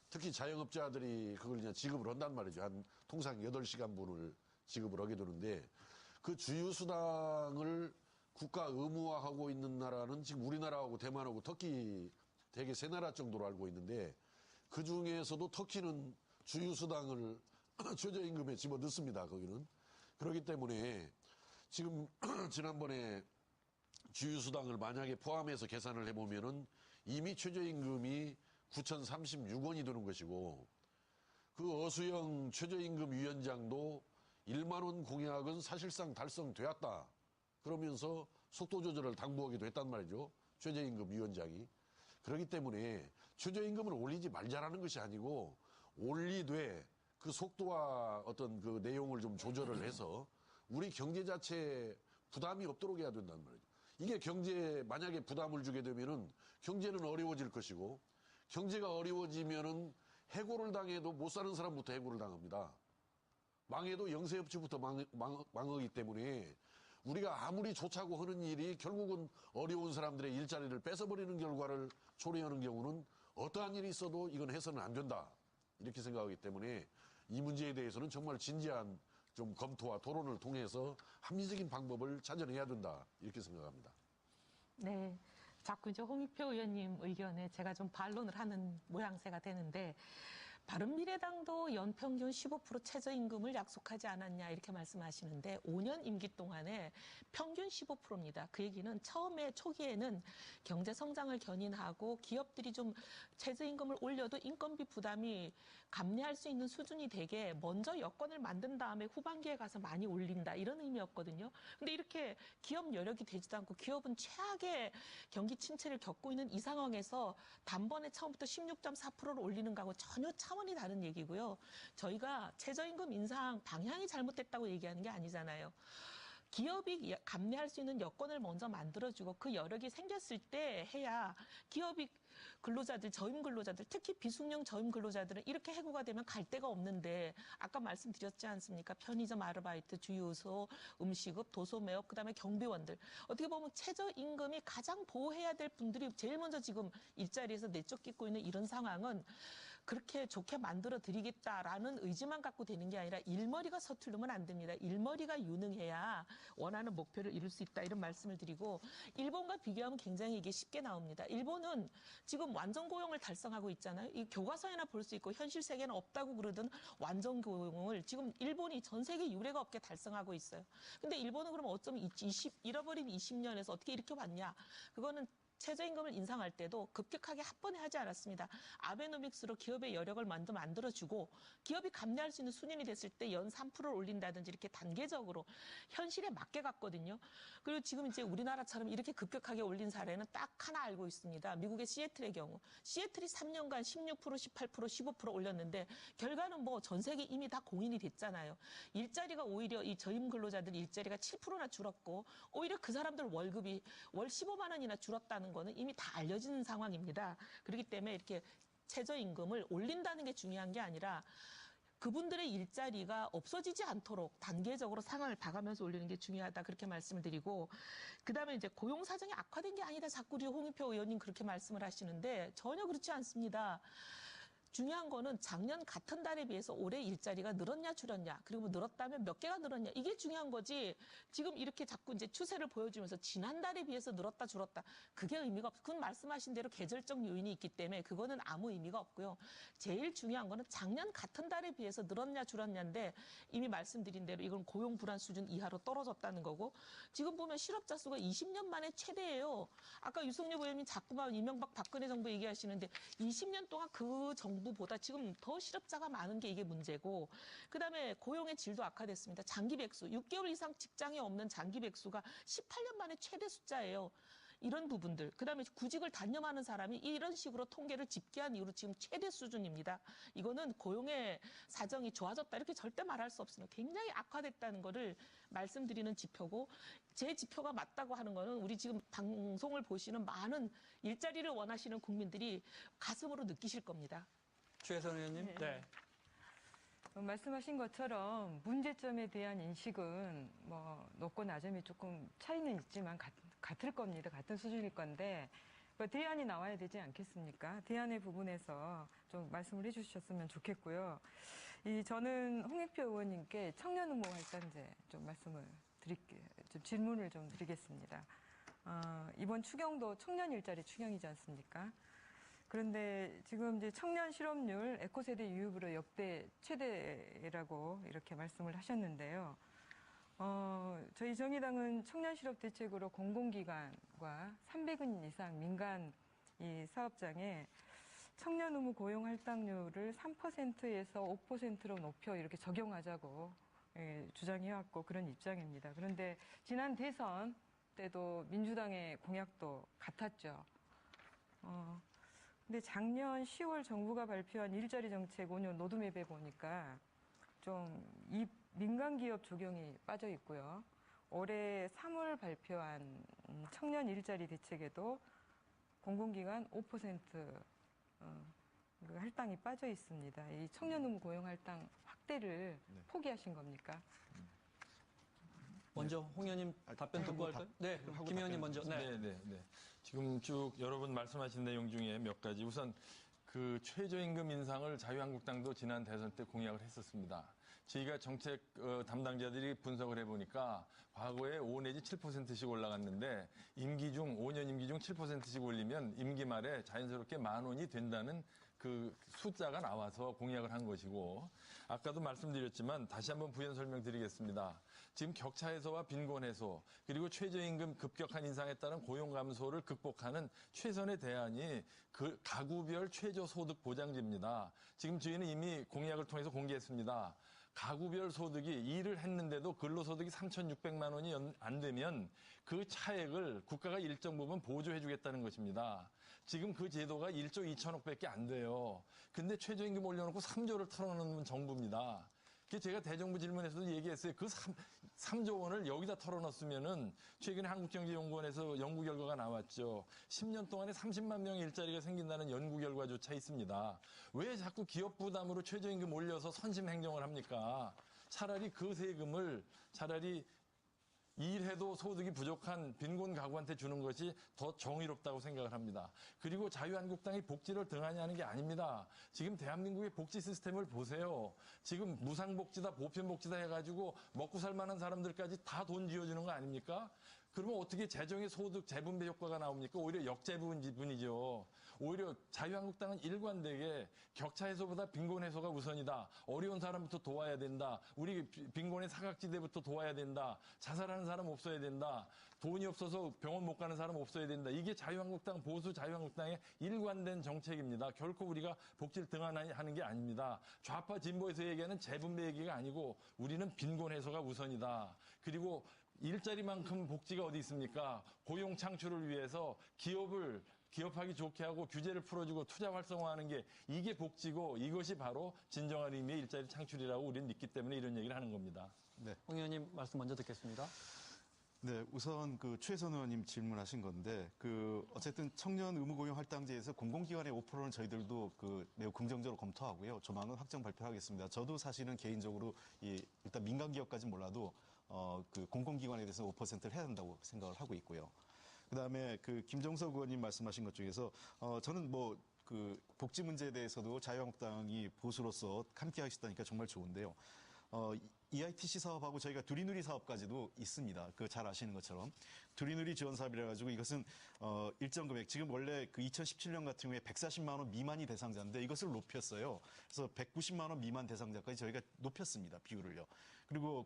특히 자영업자들이 그걸 그냥 지급을 한단 말이죠. 한 통상 8시간 분을 지급을 하게 되는데 그 주휴수당을 국가 의무화하고 있는 나라는 지금 우리나라하고 대만하고 터키 대개 세 나라 정도로 알고 있는데 그 중에서도 터키는 주휴수당을 최저임금에 집어넣습니다. 거기는. 그렇기 때문에 지금 지난번에 주휴수당을 만약에 포함해서 계산을 해보면은 이미 최저임금이 9,036원이 되는 것이고 그 어수영 최저임금 위원장도 1만 원 공약은 사실상 달성되었다. 그러면서 속도 조절을 당부하기도 했단 말이죠. 최저임금 위원장이. 그렇기 때문에 최저임금을 올리지 말자라는 것이 아니고 올리되 그 속도와 어떤 그 내용을 좀 조절을 해서 우리 경제 자체에 부담이 없도록 해야 된단 말이죠. 이게 경제에 만약에 부담을 주게 되면은 경제는 어려워질 것이고 경제가 어려워지면은 해고를 당해도 못 사는 사람부터 해고를 당합니다. 망해도 영세업체부터 망하기 때문에 우리가 아무리 좋자고 하는 일이 결국은 어려운 사람들의 일자리를 뺏어버리는 결과를 초래하는 경우는 어떠한 일이 있어도 이건 해서는 안 된다. 이렇게 생각하기 때문에 이 문제에 대해서는 정말 진지한 좀 검토와 토론을 통해서 합리적인 방법을 찾아내야 된다. 이렇게 생각합니다. 네. 자꾸 이제 홍익표 의원님 의견에 제가 좀 반론을 하는 모양새가 되는데 바른미래당도 연평균 15% 최저임금을 약속하지 않았냐 이렇게 말씀하시는데 5년 임기 동안에 평균 15%입니다. 그 얘기는 처음에 초기에는 경제 성장을 견인하고 기업들이 좀 최저임금을 올려도 인건비 부담이 감내할 수 있는 수준이 되게 먼저 여건을 만든 다음에 후반기에 가서 많이 올린다 이런 의미였거든요. 근데 이렇게 기업 여력이 되지도 않고 기업은 최악의 경기 침체를 겪고 있는 이 상황에서 단번에 처음부터 16.4%를 올리는 거하고 전혀 차원이 다른 얘기고요. 저희가 최저임금 인상 방향이 잘못됐다고 얘기하는 게 아니잖아요. 기업이 감내할 수 있는 여건을 먼저 만들어주고 그 여력이 생겼을 때 해야 기업이 근로자들, 저임 근로자들, 특히 비숙련 저임 근로자들은 이렇게 해고가 되면 갈 데가 없는데 아까 말씀드렸지 않습니까? 편의점 아르바이트, 주유소, 음식업, 도소 매업, 그다음에 경비원들. 어떻게 보면 최저임금이 가장 보호해야 될 분들이 제일 먼저 지금 일자리에서 내쫓기고 있는 이런 상황은 그렇게 좋게 만들어 드리겠다라는 의지만 갖고 되는 게 아니라 일머리가 서투르면 안 됩니다. 일머리가 유능해야 원하는 목표를 이룰 수 있다 이런 말씀을 드리고 일본과 비교하면 굉장히 이게 쉽게 나옵니다. 일본은 지금 완전 고용을 달성하고 있잖아요. 이 교과서에나 볼 수 있고 현실 세계는 없다고 그러던 완전 고용을 지금 일본이 전 세계 유례가 없게 달성하고 있어요. 근데 일본은 그럼 어쩌면 잃어버린 20년에서 어떻게 이렇게 왔냐? 그거는 최저임금을 인상할 때도 급격하게 한 번에 하지 않았습니다. 아베노믹스로 기업의 여력을 만들어주고 기업이 감내할 수 있는 수준이 됐을 때 연 3%를 올린다든지 이렇게 단계적으로 현실에 맞게 갔거든요. 그리고 지금 이제 우리나라처럼 이렇게 급격하게 올린 사례는 딱 하나 알고 있습니다. 미국의 시애틀의 경우. 시애틀이 3년간 16%, 18%, 15% 올렸는데 결과는 뭐 전 세계 이미 다 공인이 됐잖아요. 일자리가 오히려 이 저임 근로자들 일자리가 7%나 줄었고 오히려 그 사람들 월급이 월 15만 원이나 줄었다는 거는 이미 다 알려진 상황입니다. 그렇기 때문에 이렇게 최저임금을 올린다는 게 중요한 게 아니라 그분들의 일자리가 없어지지 않도록 단계적으로 상황을 봐가면서 올리는 게 중요하다 그렇게 말씀을 드리고 그다음에 이제 고용 사정이 악화된 게 아니다 자꾸 우리 홍익표 의원님 그렇게 말씀을 하시는데 전혀 그렇지 않습니다. 중요한 거는 작년 같은 달에 비해서 올해 일자리가 늘었냐 줄었냐 그리고 늘었다면 몇 개가 늘었냐 이게 중요한 거지 지금 이렇게 자꾸 이제 추세를 보여주면서 지난달에 비해서 늘었다 줄었다 그게 의미가 없고 그건 말씀하신 대로 계절적 요인이 있기 때문에 그거는 아무 의미가 없고요. 제일 중요한 거는 작년 같은 달에 비해서 늘었냐 줄었냐인데 이미 말씀드린 대로 이건 고용 불안 수준 이하로 떨어졌다는 거고 지금 보면 실업자 수가 20년 만에 최대예요. 아까 유승엽 의원님 자꾸만 이명박 박근혜 정부 얘기하시는데 20년 동안 그 정부보다 지금 더 실업자가 많은 게 이게 문제고 그다음에 고용의 질도 악화됐습니다. 장기 백수 6개월 이상 직장에 없는 장기 백수가 18년 만에 최대 숫자예요. 이런 부분들. 그다음에 구직을 단념하는 사람이 이런 식으로 통계를 집계한 이후로 지금 최대 수준입니다. 이거는 고용의 사정이 좋아졌다 이렇게 절대 말할 수 없습니다. 굉장히 악화됐다는 거를 말씀드리는 지표고 제 지표가 맞다고 하는 거는 우리 지금 방송을 보시는 많은 일자리를 원하시는 국민들이 가슴으로 느끼실 겁니다. 최혜선 의원님. 네. 말씀하신 것처럼 문제점에 대한 인식은 뭐 높고 낮음이 조금 차이는 있지만 같을 겁니다. 같은 수준일 건데 대안이 나와야 되지 않겠습니까? 대안의 부분에서 좀 말씀을 해주셨으면 좋겠고요. 저는 홍익표 의원님께 청년 의무 할당제 좀 좀 질문을 좀 드리겠습니다. 이번 추경도 청년 일자리 추경이지 않습니까? 그런데 지금 이제 청년 실업률 에코세대 유입으로 역대 최대라고 이렇게 말씀을 하셨는데요. 저희 정의당은 청년 실업 대책으로 공공기관과 300인 이상 민간 이 사업장에 청년 의무 고용 할당률을 3%에서 5%로 높여 이렇게 적용하자고 주장해왔고 그런 입장입니다. 그런데 지난 대선 때도 민주당의 공약도 같았죠. 근데 작년 10월 정부가 발표한 일자리 정책 5년 로드맵에 보니까 좀 이 민간 기업 적용이 빠져 있고요. 올해 3월 발표한 청년 일자리 대책에도 공공기관 5% 할당이 빠져 있습니다. 이 청년 의무 고용 할당 확대를 포기하신 겁니까? 먼저 홍 의원님 답변 듣고 할까요? 네, 김 의원님 먼저. 네. 지금 쭉 여러분 말씀하신 내용 중에 몇 가지 우선 그 최저임금 인상을 자유한국당도 지난 대선 때 공약을 했었습니다. 저희가 정책 담당자들이 분석을 해보니까 과거에 5 내지 7%씩 올라갔는데 5년 임기 중 7%씩 올리면 임기 말에 자연스럽게 10,000원이 된다는 그 숫자가 나와서 공약을 한 것이고 아까도 말씀드렸지만 다시 한번 부연 설명드리겠습니다. 지금 격차 해소와 빈곤 해소 그리고 최저임금 급격한 인상에 따른 고용 감소를 극복하는 최선의 대안이 그 가구별 최저소득 보장제입니다. 지금 저희는 이미 공약을 통해서 공개했습니다. 가구별 소득이 일을 했는데도 근로소득이 3,600만 원이 안 되면 그 차액을 국가가 일정 부분 보조해 주겠다는 것입니다. 지금 그 제도가 1조 2천억밖에 안 돼요. 근데 최저임금 올려놓고 3조를 털어놓는 정부입니다. 제가 대정부 질문에서도 얘기했어요. 그 3조 원을 여기다 털어넣었으면은 최근에 한국경제연구원에서 연구 결과가 나왔죠. 10년 동안에 30만 명의 일자리가 생긴다는 연구 결과조차 있습니다. 왜 자꾸 기업 부담으로 최저임금 올려서 선심 행정을 합니까? 차라리 그 세금을 일해도 소득이 부족한 빈곤 가구한테 주는 것이 더 정의롭다고 생각을 합니다. 그리고 자유한국당이 복지를 등한히 하는 게 아닙니다. 지금 대한민국의 복지 시스템을 보세요. 지금 무상복지다 보편복지다 해가지고 먹고 살 만한 사람들까지 다 돈 쥐어주는 거 아닙니까? 그러면 어떻게 재정의 소득 재분배 효과가 나옵니까? 오히려 역재분이죠. 오히려 자유한국당은 일관되게 격차 해소보다 빈곤 해소가 우선이다. 어려운 사람부터 도와야 된다. 우리 빈곤의 사각지대부터 도와야 된다. 자살하는 사람 없어야 된다. 돈이 없어서 병원 못 가는 사람 없어야 된다. 이게 자유한국당, 보수 자유한국당의 일관된 정책입니다. 결코 우리가 복지를 등한하는 게 아닙니다. 좌파 진보에서 얘기하는 재분배 얘기가 아니고 우리는 빈곤 해소가 우선이다. 그리고 일자리만큼 복지가 어디 있습니까? 고용 창출을 위해서 기업하기 좋게 하고 규제를 풀어주고 투자 활성화하는 게 이게 복지고 이것이 바로 진정한 의미의 일자리 창출이라고 우리는 믿기 때문에 이런 얘기를 하는 겁니다. 네. 홍 의원님 말씀 먼저 듣겠습니다. 네, 우선 최선 의원님 질문하신 건데 어쨌든 청년 의무 고용 할당제에서 공공기관의 5%는 저희들도 매우 긍정적으로 검토하고요. 조만간 확정 발표하겠습니다. 저도 사실은 개인적으로 일단 민간 기업까지는 몰라도 공공기관에 대해서 5%를 해야 한다고 생각을 하고 있고요. 그다음에 김종석 의원님 말씀하신 것 중에서 저는 복지 문제에 대해서도 자유한국당이 보수로서 함께 하시다니까 정말 좋은데요. EITC 사업하고 저희가 두리누리 사업까지도 있습니다. 잘 아시는 것처럼. 두리누리 지원 사업이라 가지고 이것은 일정 금액, 지금 원래 2017년 같은 경우에 140만 원 미만이 대상자인데 이것을 높였어요. 그래서 190만 원 미만 대상자까지 저희가 높였습니다. 비율을요. 그리고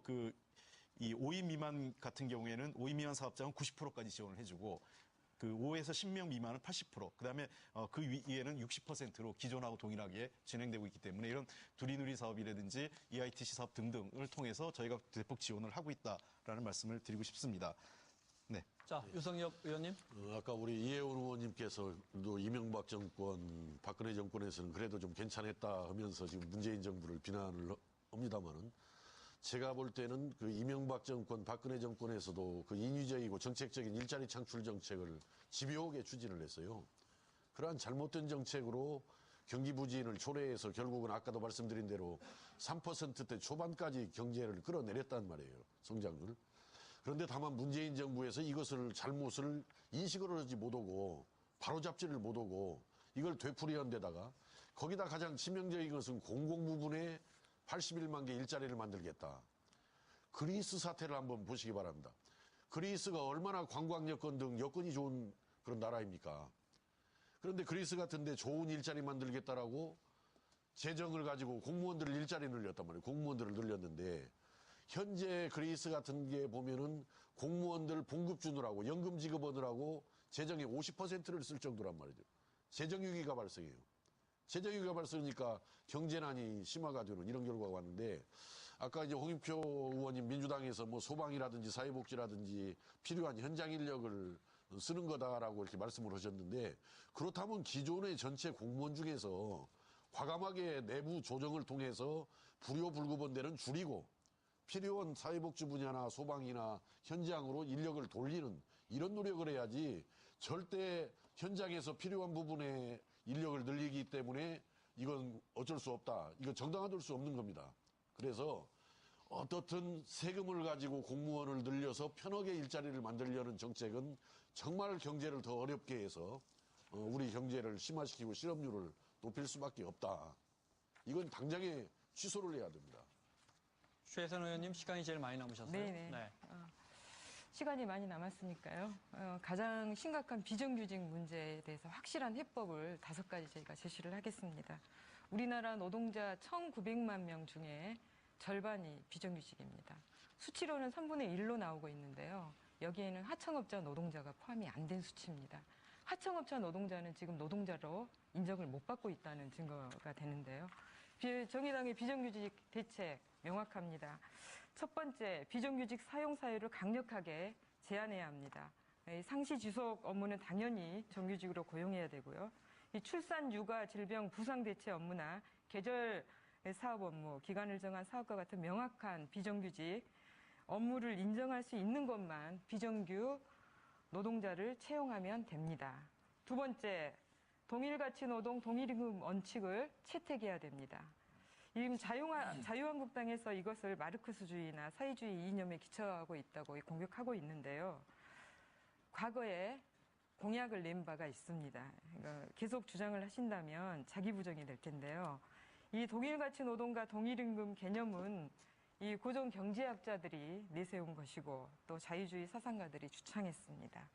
이 5인 미만 같은 경우에는 5인 미만 사업장은 90%까지 지원을 해주고 5에서 10명 미만은 80%, 그다음에 그 위에는 60%로 기존하고 동일하게 진행되고 있기 때문에 이런 두리누리 사업이라든지 EITC 사업 등등을 통해서 저희가 대폭 지원을 하고 있다라는 말씀을 드리고 싶습니다. 네. 자, 유성엽 의원님. 아까 우리 이혜원 의원님께서도 이명박 정권, 박근혜 정권에서는 그래도 좀 괜찮았다 하면서 지금 문재인 정부를 비난을 합니다만은 제가 볼 때는 이명박 정권, 박근혜 정권에서도 인위적이고 정책적인 일자리 창출 정책을 집요하게 추진을 했어요. 그러한 잘못된 정책으로 경기 부진을 초래해서 결국은 아까도 말씀드린 대로 3%대 초반까지 경제를 끌어내렸단 말이에요. 성장률. 그런데 다만 문재인 정부에서 이것을 잘못을 인식을 하지 못하고 바로잡지를 못하고 이걸 되풀이한 데다가 거기다 가장 치명적인 것은 공공 부분에 81만 개 일자리를 만들겠다. 그리스 사태를 한번 보시기 바랍니다. 그리스가 얼마나 관광 여건 등 여건이 좋은 그런 나라입니까? 그런데 그리스 같은데 좋은 일자리 만들겠다라고 재정을 가지고 공무원들을 일자리 늘렸단 말이에요. 공무원들을 늘렸는데 현재 그리스 같은 게 보면은 공무원들 봉급 주느라고 연금 지급하느라고 재정의 50%를 쓸 정도란 말이죠. 재정위기가 발생해요. 재정위기가 발생하니까 경제난이 심화가 되는 이런 결과가 왔는데 아까 이제 홍익표 의원님 민주당에서 소방이라든지 사회복지라든지 필요한 현장 인력을 쓰는 거다라고 이렇게 말씀을 하셨는데 그렇다면 기존의 전체 공무원 중에서 과감하게 내부 조정을 통해서 불효불급한 데는 줄이고 필요한 사회복지 분야나 소방이나 현장으로 인력을 돌리는 이런 노력을 해야지 절대 현장에서 필요한 부분에 인력을 늘리기 때문에 이건 어쩔 수 없다. 이건 정당화될 수 없는 겁니다. 그래서 어떻든 세금을 가지고 공무원을 늘려서 편하게 일자리를 만들려는 정책은 정말 경제를 더 어렵게 해서 우리 경제를 심화시키고 실업률을 높일 수밖에 없다. 이건 당장에 취소를 해야 됩니다. 최선 의원님 시간이 제일 많이 남으셨어요. 네네. 네. 시간이 많이 남았으니까요. 가장 심각한 비정규직 문제에 대해서 확실한 해법을 5가지 저희가 제시를 하겠습니다. 우리나라 노동자 1,900만 명 중에 절반이 비정규직입니다. 수치로는 3분의 1로 나오고 있는데요. 여기에는 하청업자 노동자가 포함이 안 된 수치입니다. 하청업자 노동자는 지금 노동자로 인정을 못 받고 있다는 증거가 되는데요. 정의당의 비정규직 대책 명확합니다. 첫 번째, 비정규직 사용 사유를 강력하게 제한해야 합니다. 상시 지속 업무는 당연히 정규직으로 고용해야 되고요. 이 출산, 육아, 질병, 부상 대체 업무나 계절 사업 업무, 기간을 정한 사업과 같은 명확한 비정규직 업무를 인정할 수 있는 것만 비정규 노동자를 채용하면 됩니다. 두 번째, 동일가치 노동, 동일임금 원칙을 채택해야 됩니다. 지금 자유한국당에서 이것을 마르크스주의나 사회주의 이념에 기초하고 있다고 공격하고 있는데요. 과거에 공약을 낸 바가 있습니다. 계속 주장을 하신다면 자기 부정이 될 텐데요. 이 동일가치 노동과 동일임금 개념은 이 고종 경제학자들이 내세운 것이고 또 자유주의 사상가들이 주창했습니다.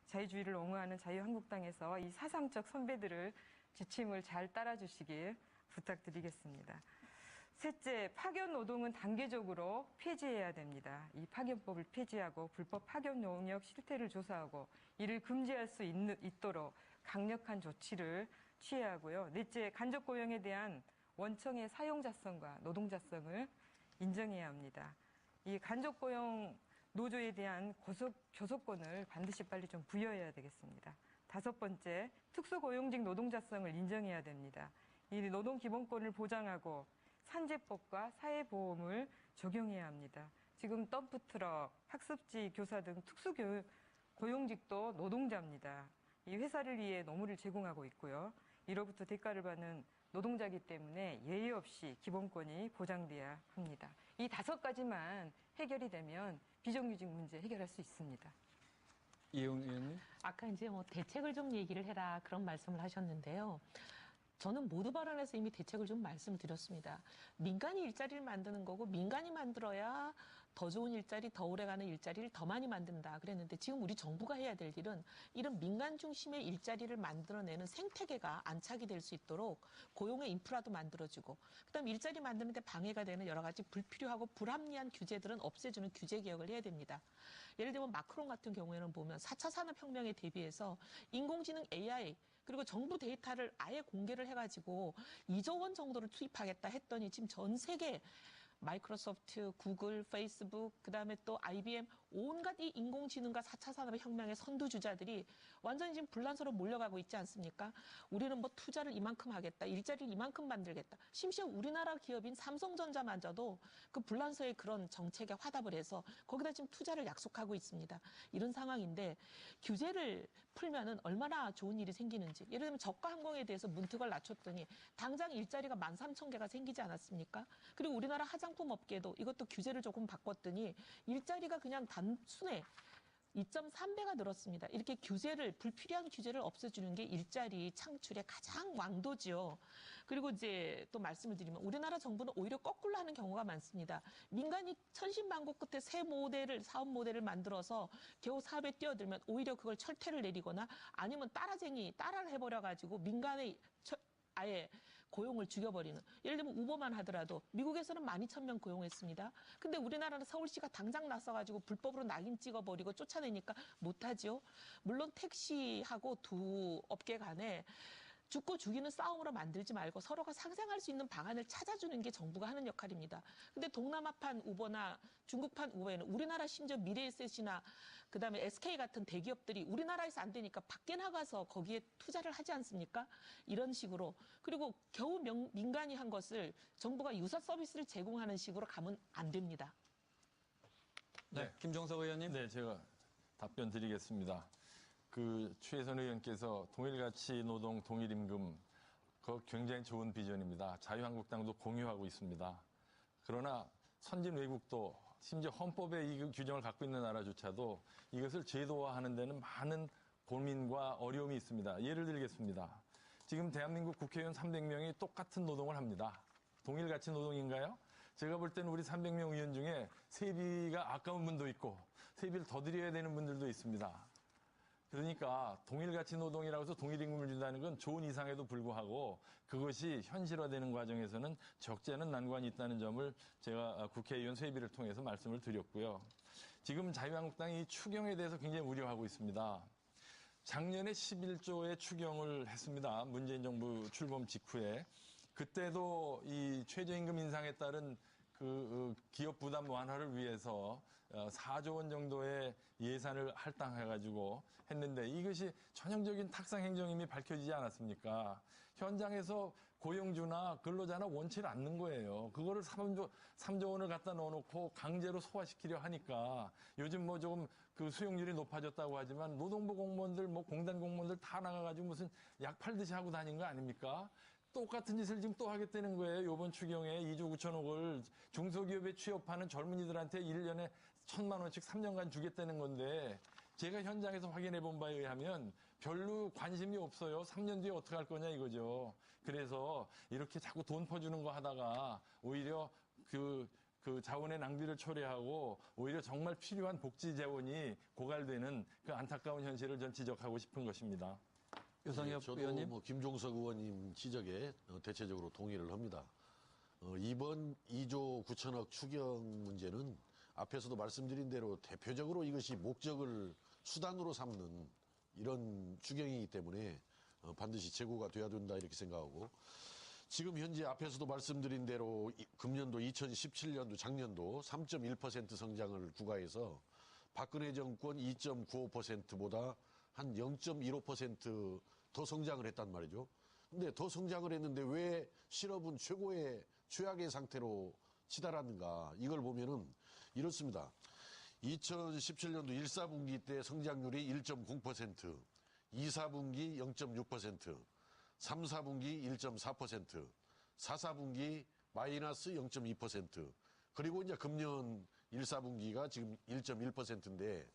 자유주의를 옹호하는 자유한국당에서 이 사상적 선배들을 지침을 잘 따라주시길 부탁드리겠습니다. 셋째, 파견 노동은 단계적으로 폐지해야 됩니다. 이 파견법을 폐지하고 불법 파견 용역 실태를 조사하고 이를 금지할 수 있도록 강력한 조치를 취해야 하고요. 넷째, 간접 고용에 대한 원청의 사용자성과 노동자성을 인정해야 합니다. 이 간접 고용 노조에 대한 교섭권을 반드시 빨리 좀 부여해야 되겠습니다. 다섯 번째, 특수고용직 노동자성을 인정해야 됩니다. 이 노동기본권을 보장하고 산재법과 사회보험을 적용해야 합니다. 지금 덤프트럭, 학습지 교사 등 특수고용직도 노동자입니다. 이 회사를 위해 노무를 제공하고 있고요. 이로부터 대가를 받는 노동자이기 때문에 예의 없이 기본권이 보장돼야 합니다. 이 5가지만 해결이 되면 비정규직 문제 해결할 수 있습니다. 이용 의원님. 아까 이제 뭐 대책을 좀 얘기를 해라 그런 말씀을 하셨는데요. 저는 모두 발언에서 이미 대책을 좀 말씀드렸습니다. 민간이 일자리를 만드는 거고 민간이 만들어야 더 좋은 일자리, 더 오래가는 일자리를 더 많이 만든다 그랬는데 지금 우리 정부가 해야 될 일은 이런 민간 중심의 일자리를 만들어내는 생태계가 안착이 될 수 있도록 고용의 인프라도 만들어주고 그다음 일자리 만드는데 방해가 되는 여러 가지 불필요하고 불합리한 규제들은 없애주는 규제 개혁을 해야 됩니다. 예를 들면 마크롱 같은 경우에는 보면 4차 산업혁명에 대비해서 인공지능 AI 그리고 정부 데이터를 아예 공개를 해가지고 2조 원 정도를 투입하겠다 했더니 지금 전 세계 마이크로소프트, 구글, 페이스북, 그다음에 또 IBM 온갖 이 인공지능과 4차 산업혁명의 선두주자들이 완전히 지금 불란서로 몰려가고 있지 않습니까? 우리는 뭐 투자를 이만큼 하겠다, 일자리를 이만큼 만들겠다. 심지어 우리나라 기업인 삼성전자마저도 그 불란서의 그런 정책에 화답을 해서 거기다 지금 투자를 약속하고 있습니다. 이런 상황인데 규제를 풀면은 얼마나 좋은 일이 생기는지. 예를 들면 저가 항공에 대해서 문턱을 낮췄더니 당장 일자리가 13,000개가 생기지 않았습니까? 그리고 우리나라 화장품 업계도 이것도 규제를 조금 바꿨더니 일자리가 그냥 단순에 2.3배가 늘었습니다. 이렇게 규제를, 불필요한 규제를 없애주는 게 일자리 창출의 가장 왕도지요. 그리고 이제 또 말씀을 드리면 우리나라 정부는 오히려 거꾸로 하는 경우가 많습니다. 민간이 천신만고 끝에 새 모델을, 사업 모델을 만들어서 겨우 사업에 뛰어들면 오히려 그걸 철퇴를 내리거나 아니면 따라를 해버려가지고 민간의 아예 고용을 죽여버리는. 예를 들면 우버만 하더라도 미국에서는 12,000명 고용했습니다. 근데 우리나라는 서울시가 당장 나서가지고 불법으로 낙인 찍어버리고 쫓아내니까 못하죠. 물론 택시하고 두 업계 간에 죽고 죽이는 싸움으로 만들지 말고 서로가 상생할 수 있는 방안을 찾아주는 게 정부가 하는 역할입니다. 근데 동남아판 우버나 중국판 우버에는 우리나라 심지어 미래에셋이나 그다음에 SK 같은 대기업들이 우리나라에서 안 되니까 밖에 나가서 거기에 투자를 하지 않습니까? 이런 식으로. 그리고 겨우 민간이 한 것을 정부가 유사 서비스를 제공하는 식으로 가면 안 됩니다. 네, 김종석 의원님. 네, 제가 답변 드리겠습니다. 최혜선 의원께서 동일가치 노동 동일임금, 그거 굉장히 좋은 비전입니다. 자유한국당도 공유하고 있습니다. 그러나 선진 외국도 심지어 헌법에 이 규정을 갖고 있는 나라조차도 이것을 제도화하는 데는 많은 고민과 어려움이 있습니다. 예를 들겠습니다. 지금 대한민국 국회의원 300명이 똑같은 노동을 합니다. 동일가치 노동인가요? 제가 볼 때는 우리 300명 의원 중에 세비가 아까운 분도 있고 세비를 더 드려야 되는 분들도 있습니다. 그러니까 동일가치 노동이라고 해서 동일임금을 준다는 건 좋은 이상에도 불구하고 그것이 현실화되는 과정에서는 적잖은 난관이 있다는 점을 제가 국회의원 회비를 통해서 말씀을 드렸고요. 지금 자유한국당이 이 추경에 대해서 굉장히 우려하고 있습니다. 작년에 11조의 추경을 했습니다. 문재인 정부 출범 직후에. 그때도 이 최저임금 인상에 따른 기업 부담 완화를 위해서 4조 원 정도의 예산을 할당해가지고 했는데 이것이 전형적인 탁상 행정임이 밝혀지지 않았습니까? 현장에서 고용주나 근로자나 원치를 않는 거예요. 그거를 3조 원을 갖다 넣어놓고 강제로 소화시키려 하니까 요즘 뭐 조금 수용률이 높아졌다고 하지만 노동부 공무원들, 공단 공무원들 다 나가가지고 무슨 약 팔듯이 하고 다닌 거 아닙니까? 똑같은 짓을 지금 또 하겠다는 거예요. 이번 추경에 2조 9천억을 중소기업에 취업하는 젊은이들한테 1년에 1,000만 원씩 3년간 주겠다는 건데 제가 현장에서 확인해 본 바에 의하면 별로 관심이 없어요. 3년 뒤에 어떻게 할 거냐 이거죠. 그래서 이렇게 자꾸 돈 퍼주는 거 하다가 오히려 그 자원의 낭비를 초래하고 오히려 정말 필요한 복지 재원이 고갈되는 그 안타까운 현실을 전 지적하고 싶은 것입니다. 유성엽 저도 의원님. 뭐 김종석 의원님 지적에 대체적으로 동의를 합니다. 이번 2조 9천억 추경 문제는 앞에서도 말씀드린 대로 대표적으로 이것이 목적을 수단으로 삼는 이런 추경이기 때문에 반드시 재고가 돼야 된다 이렇게 생각하고, 지금 현재 앞에서도 말씀드린 대로 금년도 2017년도 작년도 3.1% 성장을 구가해서 박근혜 정권 2.95%보다 한 0.15% 더 성장을 했단 말이죠. 근데 더 성장을 했는데 왜 실업은 최악의 상태로 치달았는가? 이걸 보면은 이렇습니다. 2017년도 1, 4분기 때 성장률이 1.0%, 2, 4분기 0.6%, 3, 4분기 1.4%, 4, 4분기 마이너스 0.2%, 그리고 이제 금년 1, 4분기가 지금 1.1%인데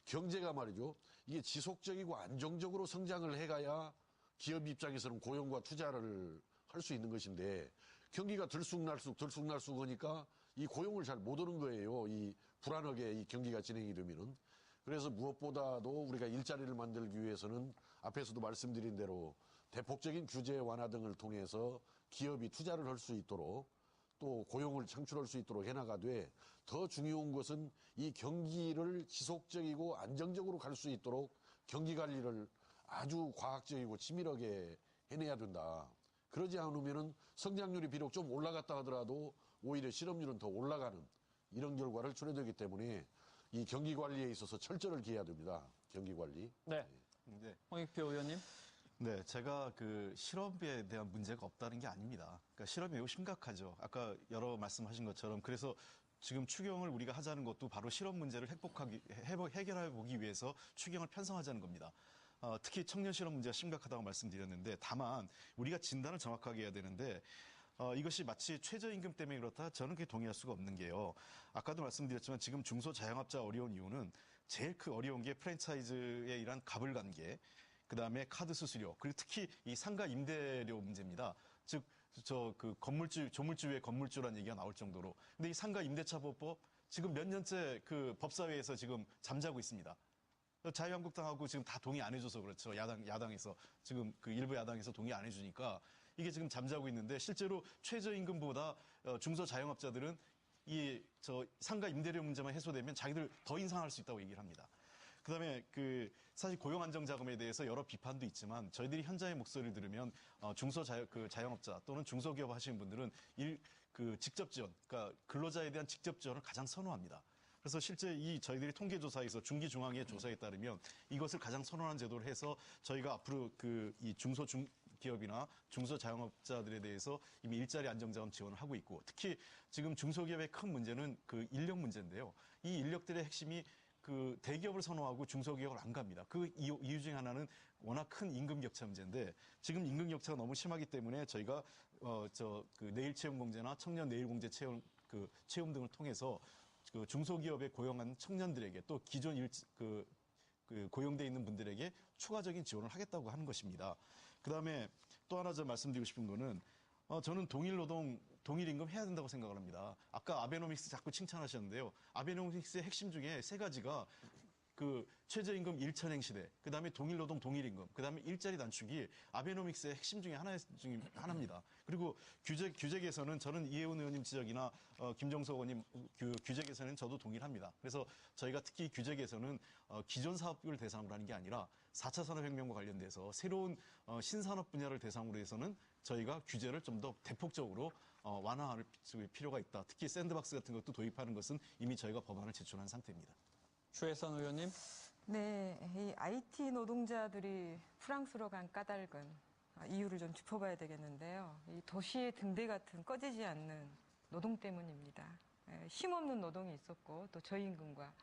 경제가 말이죠. 이게 지속적이고 안정적으로 성장을 해가야 기업 입장에서는 고용과 투자를 할 수 있는 것인데 경기가 들쑥날쑥 하니까 이 고용을 잘 못 오는 거예요. 이 불안하게 이 경기가 진행이 되면은. 그래서 무엇보다도 우리가 일자리를 만들기 위해서는 앞에서도 말씀드린 대로 대폭적인 규제 완화 등을 통해서 기업이 투자를 할 수 있도록 또 고용을 창출할 수 있도록 해나가되, 더 중요한 것은 이 경기를 지속적이고 안정적으로 갈 수 있도록 경기 관리를 아주 과학적이고 치밀하게 해내야 된다. 그러지 않으면은 성장률이 비록 좀 올라갔다 하더라도 오히려 실업률은 더 올라가는 이런 결과를 초래되기 때문에 이 경기 관리에 있어서 철저를 기해야 됩니다. 경기 관리. 네. 네. 홍익표 의원님. 네, 제가 그 실업에 대한 문제가 없다는 게 아닙니다. 그러니까 실업이 매우 심각하죠. 아까 여러 말씀하신 것처럼. 그래서 지금 추경을 우리가 하자는 것도 바로 실업 문제를 해결해 보기 위해서 추경을 편성하자는 겁니다. 특히 청년 실업 문제가 심각하다고 말씀드렸는데, 다만 우리가 진단을 정확하게 해야 되는데, 이것이 마치 최저임금 때문에 그렇다, 저는 그게 동의할 수가 없는 게요. 아까도 말씀드렸지만 지금 중소자영업자 어려운 이유는 제일 어려운 게 프랜차이즈에 의한 가불관계, 그다음에 카드 수수료, 그리고 특히 이 상가 임대료 문제입니다. 즉, 건물주, 조물주 위에 건물주라는 얘기가 나올 정도로. 근데 이 상가 임대차 보호법 지금 몇 년째 그 법사위에서 지금 잠자고 있습니다. 자유한국당하고 지금 다 동의 안 해줘서 그렇죠. 야당에서 지금 그 일부 야당에서 동의 안 해주니까 이게 지금 잠자고 있는데, 실제로 최저임금보다 중소자영업자들은 상가 임대료 문제만 해소되면 자기들 더 인상할 수 있다고 얘기를 합니다. 그다음에 사실 고용안정자금에 대해서 여러 비판도 있지만 저희들이 현장의 목소리를 들으면 자영업자 또는 중소기업 하시는 분들은 직접 지원, 그러니까 근로자에 대한 직접 지원을 가장 선호합니다. 그래서 실제 저희들이 통계조사에서 중기중앙회 조사에 따르면 이것을 가장 선호하는 제도를 해서 저희가 앞으로 이 중소기업이나 중소자영업자들에 대해서 이미 일자리 안정자금 지원을 하고 있고, 특히 지금 중소기업의 큰 문제는 그 인력 문제인데요. 이 인력들의 핵심이 대기업을 선호하고 중소기업을 안 갑니다. 그 이유 중에 하나는 워낙 큰 임금 격차 문제인데, 지금 임금 격차가 너무 심하기 때문에 저희가 내일 채용 공제나 청년 내일 공제 채용 등을 통해서 중소기업에 고용한 청년들에게 또 기존 고용돼 있는 분들에게 추가적인 지원을 하겠다고 하는 것입니다. 그다음에 또 하나 말씀드리고 싶은 거는 저는 동일임금 해야 된다고 생각을 합니다. 아까 아베노믹스 자꾸 칭찬하셨는데요. 아베노믹스의 핵심 중에 세 가지가 최저임금 1천행 시대, 그다음에 동일노동 동일임금, 그다음에 일자리 단축이 아베노믹스의 핵심 중에 하나입니다. 그리고 규제 개선은 저는 이혜훈 의원님 지적이나 김종석 의원님 규제 개선은 저도 동의를 합니다. 그래서 저희가 특히 규제 개선은 기존 사업을 대상으로 하는 게 아니라 4차 산업혁명과 관련돼서 새로운 신산업 분야를 대상으로 해서는 저희가 규제를 좀 더 대폭적으로 완화할 필요가 있다. 특히 샌드박스 같은 것도 도입하는 것은 이미 저희가 법안을 제출한 상태입니다. 추혜선 의원님. 네, 이 IT 노동자들이 프랑스로 간 까닭은 이유를 좀 짚어봐야 되겠는데요. 이 도시의 등대 같은 꺼지지 않는 노동 때문입니다. 힘없는 노동이 있었고 또 저임금과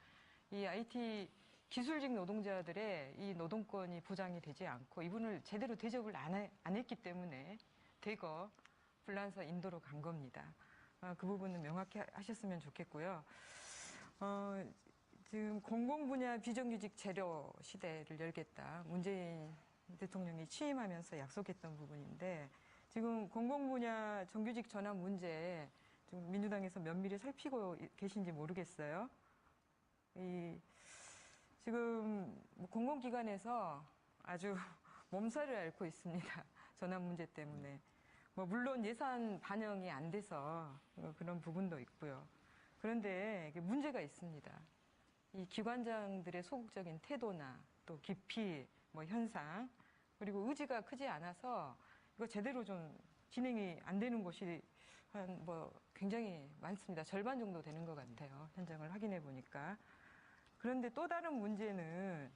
이 IT 기술직 노동자들의 이 노동권이 보장이 되지 않고 이분을 제대로 대접을 안 했기 때문에 대거 불란서 인도로 간 겁니다. 그 부분은 명확히 하셨으면 좋겠고요. 지금 공공분야 비정규직 재료 시대를 열겠다. 문재인 대통령이 취임하면서 약속했던 부분인데, 지금 공공분야 정규직 전환 문제에 지금 민주당에서 면밀히 살피고 계신지 모르겠어요. 지금 뭐 공공기관에서 아주 몸살을 앓고 있습니다. 전환 문제 때문에. 뭐 물론 예산 반영이 안 돼서 그런 부분도 있고요. 그런데 이게 문제가 있습니다. 이 기관장들의 소극적인 태도나 또 기피, 뭐 현상, 그리고 의지가 크지 않아서 이거 제대로 좀 진행이 안 되는 곳이 한 뭐 굉장히 많습니다. 절반 정도 되는 것 같아요. 현장을 확인해 보니까. 그런데 또 다른 문제는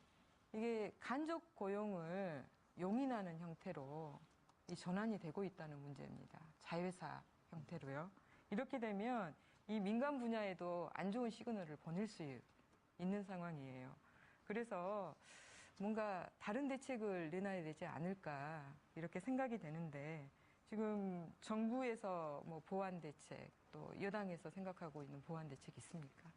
이게 간접 고용을 용인하는 형태로 이 전환이 되고 있다는 문제입니다. 자회사 형태로요. 이렇게 되면 이 민간 분야에도 안 좋은 시그널을 보낼 수 있는 상황이에요. 그래서 뭔가 다른 대책을 내놔야 되지 않을까 이렇게 생각이 되는데 지금 정부에서 뭐 보완 대책 또 여당에서 생각하고 있는 보완 대책 있습니까?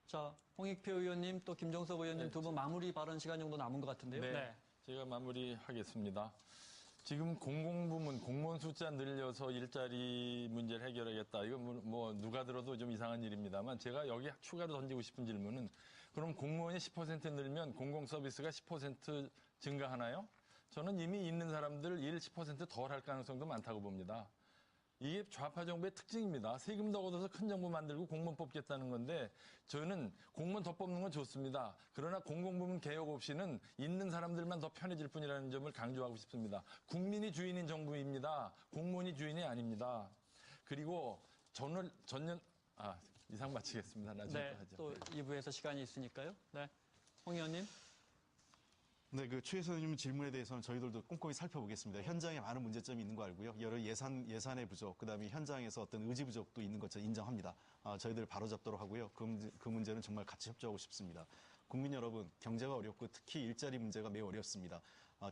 자, 홍익표 의원님 또 김종석 의원님 네. 두 분 마무리 발언 시간 정도 남은 것 같은데요. 네. 제가 마무리하겠습니다. 지금 공공부문 공무원 숫자 늘려서 일자리 문제를 해결하겠다. 이건 뭐 누가 들어도 좀 이상한 일입니다만 제가 여기 추가로 던지고 싶은 질문은 그럼 공무원이 10% 늘면 공공 서비스가 10% 증가하나요? 저는 이미 있는 사람들 일 10% 덜 할 가능성도 많다고 봅니다. 이게 좌파 정부의 특징입니다. 세금 더 걷어서 큰 정부 만들고 공무원 뽑겠다는 건데 저는 공무원 더 뽑는 건 좋습니다. 그러나 공공부문 개혁 없이는 있는 사람들만 더 편해질 뿐이라는 점을 강조하고 싶습니다. 국민이 주인인 정부입니다. 공무원이 주인이 아닙니다. 그리고 이상 마치겠습니다. 나중에 네, 하죠. 또 2부에서 시간이 있으니까요. 네, 홍 의원님. 네, 그 최 의원님 질문에 대해서는 저희들도 꼼꼼히 살펴보겠습니다. 현장에 많은 문제점이 있는 거 알고요. 여러 예산의 부족, 그다음에 현장에서 어떤 의지 부족도 있는 것 인정합니다. 저희들 바로잡도록 하고요. 그 문제는 정말 같이 협조하고 싶습니다. 국민 여러분, 경제가 어렵고 특히 일자리 문제가 매우 어렵습니다.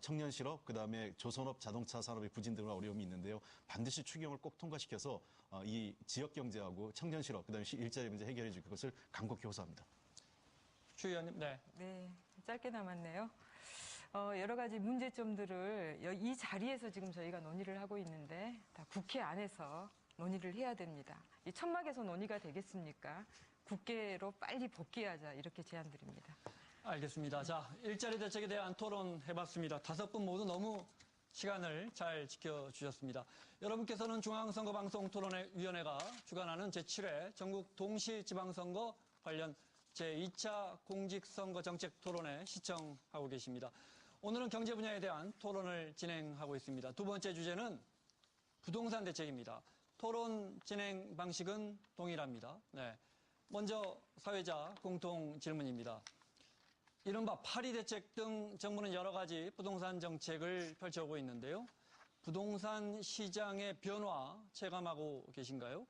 청년 실업, 그다음에 조선업, 자동차 산업의 부진 등의 어려움이 있는데요. 반드시 추경을 꼭 통과시켜서 이 지역 경제하고 청년 실업, 그다음에 일자리 문제 해결해 줄 것을 간곡히 호소합니다. 추 의원님. 네. 네, 짧게 남았네요. 여러 가지 문제점들을 이 자리에서 지금 저희가 논의를 하고 있는데 다 국회 안에서 논의를 해야 됩니다. 이 천막에서 논의가 되겠습니까? 국회로 빨리 복귀하자 이렇게 제안드립니다. 알겠습니다. 자, 일자리 대책에 대한 토론 해봤습니다. 5분 모두 너무 시간을 잘 지켜주셨습니다. 여러분께서는 중앙선거방송토론위원회가 주관하는 제7회 전국 동시지방선거 관련 제2차 공직선거 정책 토론회 시청하고 계십니다. 오늘은 경제 분야에 대한 토론을 진행하고 있습니다. 두 번째 주제는 부동산 대책입니다. 토론 진행 방식은 동일합니다. 네. 먼저 사회자 공통 질문입니다. 이른바 파리 대책 등 정부는 여러 가지 부동산 정책을 펼쳐오고 있는데요. 부동산 시장의 변화 체감하고 계신가요?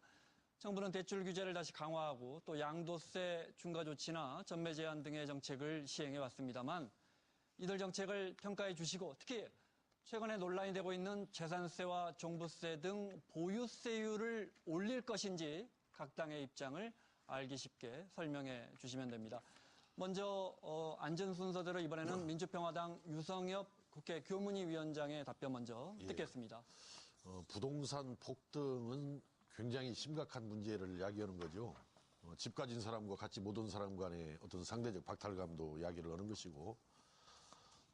정부는 대출 규제를 다시 강화하고 또 양도세 중과 조치나 전매 제한 등의 정책을 시행해 왔습니다만 이들 정책을 평가해 주시고 특히 최근에 논란이 되고 있는 재산세와 종부세 등 보유세율을 올릴 것인지 각 당의 입장을 알기 쉽게 설명해 주시면 됩니다. 먼저 앉은 순서대로 이번에는 민주평화당 유성엽 국회 교문위위원장의 답변 먼저 듣겠습니다. 부동산 폭등은 굉장히 심각한 문제를 야기하는 거죠. 집 가진 사람과 같이 못 온 사람 간의 어떤 상대적 박탈감도 야기를 하는 것이고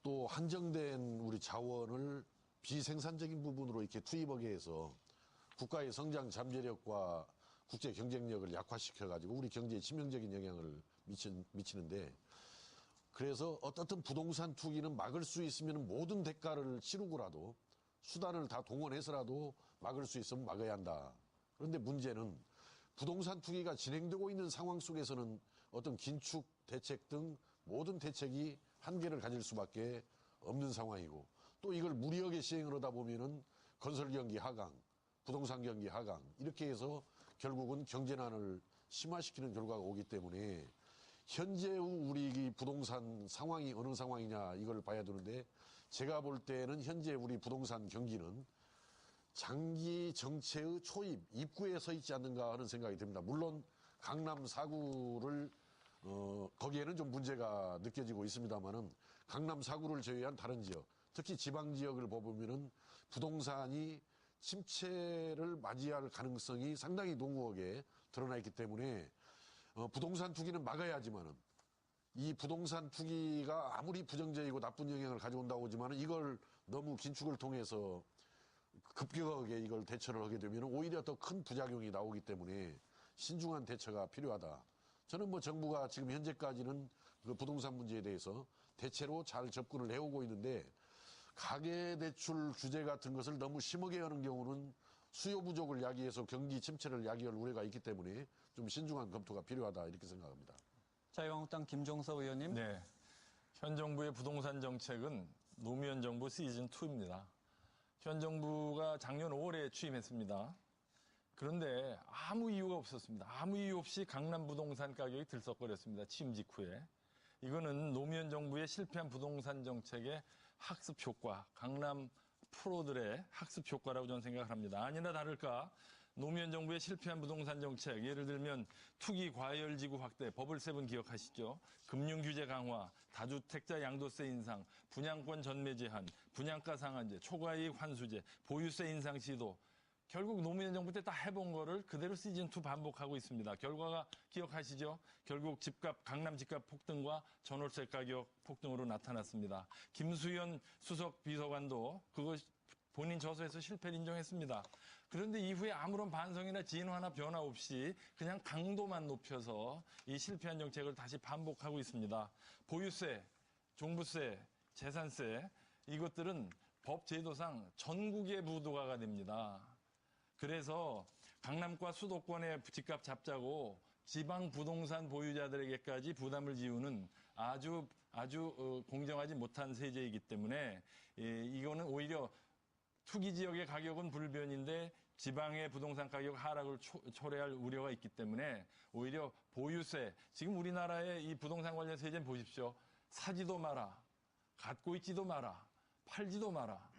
또 한정된 우리 자원을 비생산적인 부분으로 이렇게 투입하게 해서 국가의 성장 잠재력과 국제 경쟁력을 약화시켜가지고 우리 경제에 치명적인 영향을 미치는데 그래서 어떻든 부동산 투기는 막을 수 있으면 모든 대가를 치르고라도 수단을 다 동원해서라도 막을 수 있으면 막아야 한다. 그런데 문제는 부동산 투기가 진행되고 있는 상황 속에서는 어떤 긴축 대책 등 모든 대책이 한계를 가질 수밖에 없는 상황이고 또 이걸 무리하게 시행을 하다 보면은 건설 경기 하강, 부동산 경기 하강 이렇게 해서 결국은 경제난을 심화시키는 결과가 오기 때문에 현재 우리 부동산 상황이 어느 상황이냐 이걸 봐야 되는데 제가 볼 때는 현재 우리 부동산 경기는 장기 정체의 초입, 입구에 서 있지 않는가 하는 생각이 듭니다. 물론 강남 4구를 거기에는 좀 문제가 느껴지고 있습니다만은 강남 4구를 제외한 다른 지역, 특히 지방 지역을 보면은 부동산이 침체를 맞이할 가능성이 상당히 농후하게 드러나 있기 때문에 부동산 투기는 막아야 하지만은 이 부동산 투기가 아무리 부정적이고 나쁜 영향을 가져온다고 하지만은 이걸 너무 긴축을 통해서 급격하게 이걸 대처를 하게 되면 오히려 더 큰 부작용이 나오기 때문에 신중한 대처가 필요하다. 저는 뭐 정부가 지금 현재까지는 그 부동산 문제에 대해서 대체로 잘 접근을 해오고 있는데 가계대출 규제 같은 것을 너무 심하게 하는 경우는 수요 부족을 야기해서 경기 침체를 야기할 우려가 있기 때문에 좀 신중한 검토가 필요하다 이렇게 생각합니다. 자유한국당 김종서 의원님. 네. 현 정부의 부동산 정책은 노무현 정부 시즌2입니다. 현 정부가 작년 5월에 취임했습니다. 그런데 아무 이유가 없었습니다. 아무 이유 없이 강남 부동산 가격이 들썩거렸습니다. 취임 직후에. 이거는 노무현 정부의 실패한 부동산 정책의 학습 효과, 강남 프로들의 학습 효과라고 저는 생각을 합니다. 아니나 다를까 노무현 정부의 실패한 부동산 정책, 예를 들면 투기 과열지구 확대, 버블7 기억하시죠? 금융규제 강화, 다주택자 양도세 인상, 분양권 전매 제한, 분양가 상한제, 초과이익 환수제, 보유세 인상 시도, 결국 노무현 정부 때 다 해본 거를 그대로 시즌2 반복하고 있습니다. 결과가 기억하시죠? 결국 집값, 강남 집값 폭등과 전월세 가격 폭등으로 나타났습니다. 김수현 수석 비서관도 그거 본인 저서에서 실패를 인정했습니다. 그런데 이후에 아무런 반성이나 진화나 변화 없이 그냥 강도만 높여서 이 실패한 정책을 다시 반복하고 있습니다. 보유세, 종부세, 재산세 이것들은 법 제도상 전국의 부도가 됩니다. 그래서 강남과 수도권의 집값 잡자고 지방 부동산 보유자들에게까지 부담을 지우는 아주 공정하지 못한 세제이기 때문에 이거는 오히려 투기 지역의 가격은 불변인데 지방의 부동산 가격 하락을 초래할 우려가 있기 때문에 오히려 보유세, 지금 우리나라의 이 부동산 관련 세제는 보십시오. 사지도 마라, 갖고 있지도 마라, 팔지도 마라.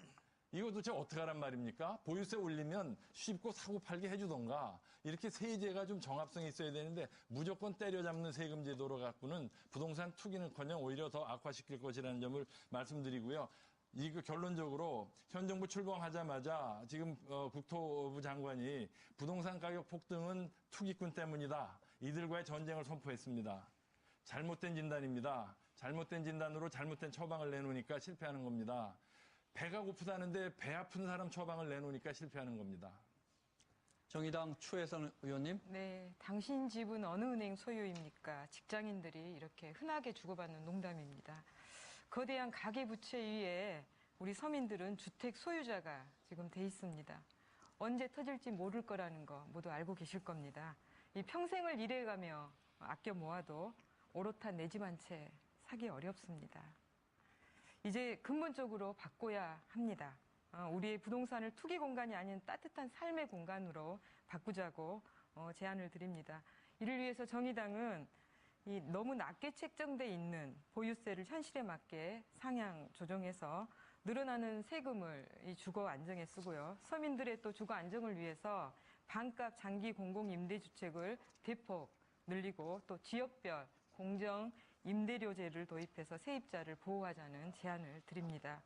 이거 도대체 어떻게 하란 말입니까? 보유세 올리면 쉽고 사고 팔게 해주던가 이렇게 세제가 좀 정합성이 있어야 되는데 무조건 때려잡는 세금 제도로 갖고는 부동산 투기는커녕 오히려 더 악화시킬 것이라는 점을 말씀드리고요. 이거 결론적으로 현 정부 출범하자마자 지금 국토부 장관이 부동산 가격 폭등은 투기꾼 때문이다. 이들과의 전쟁을 선포했습니다. 잘못된 진단입니다. 잘못된 진단으로 잘못된 처방을 내놓으니까 실패하는 겁니다. 배가 고프다는데 배 아픈 사람 처방을 내놓으니까 실패하는 겁니다. 정의당 추혜선 의원님. 네, 당신 집은 어느 은행 소유입니까? 직장인들이 이렇게 흔하게 주고받는 농담입니다. 거대한 가계부채 위에 우리 서민들은 주택 소유자가 지금 돼 있습니다. 언제 터질지 모를 거라는 거 모두 알고 계실 겁니다. 이 평생을 일해가며 아껴 모아도 오롯한 내 집 한 채 사기 어렵습니다. 이제 근본적으로 바꿔야 합니다. 우리의 부동산을 투기 공간이 아닌 따뜻한 삶의 공간으로 바꾸자고 제안을 드립니다. 이를 위해서 정의당은 이 너무 낮게 책정돼 있는 보유세를 현실에 맞게 상향 조정해서 늘어나는 세금을 이 주거 안정에 쓰고요. 서민들의 또 주거 안정을 위해서 반값 장기 공공임대주택을 대폭 늘리고 또 지역별 공정 임대료제를 도입해서 세입자를 보호하자는 제안을 드립니다.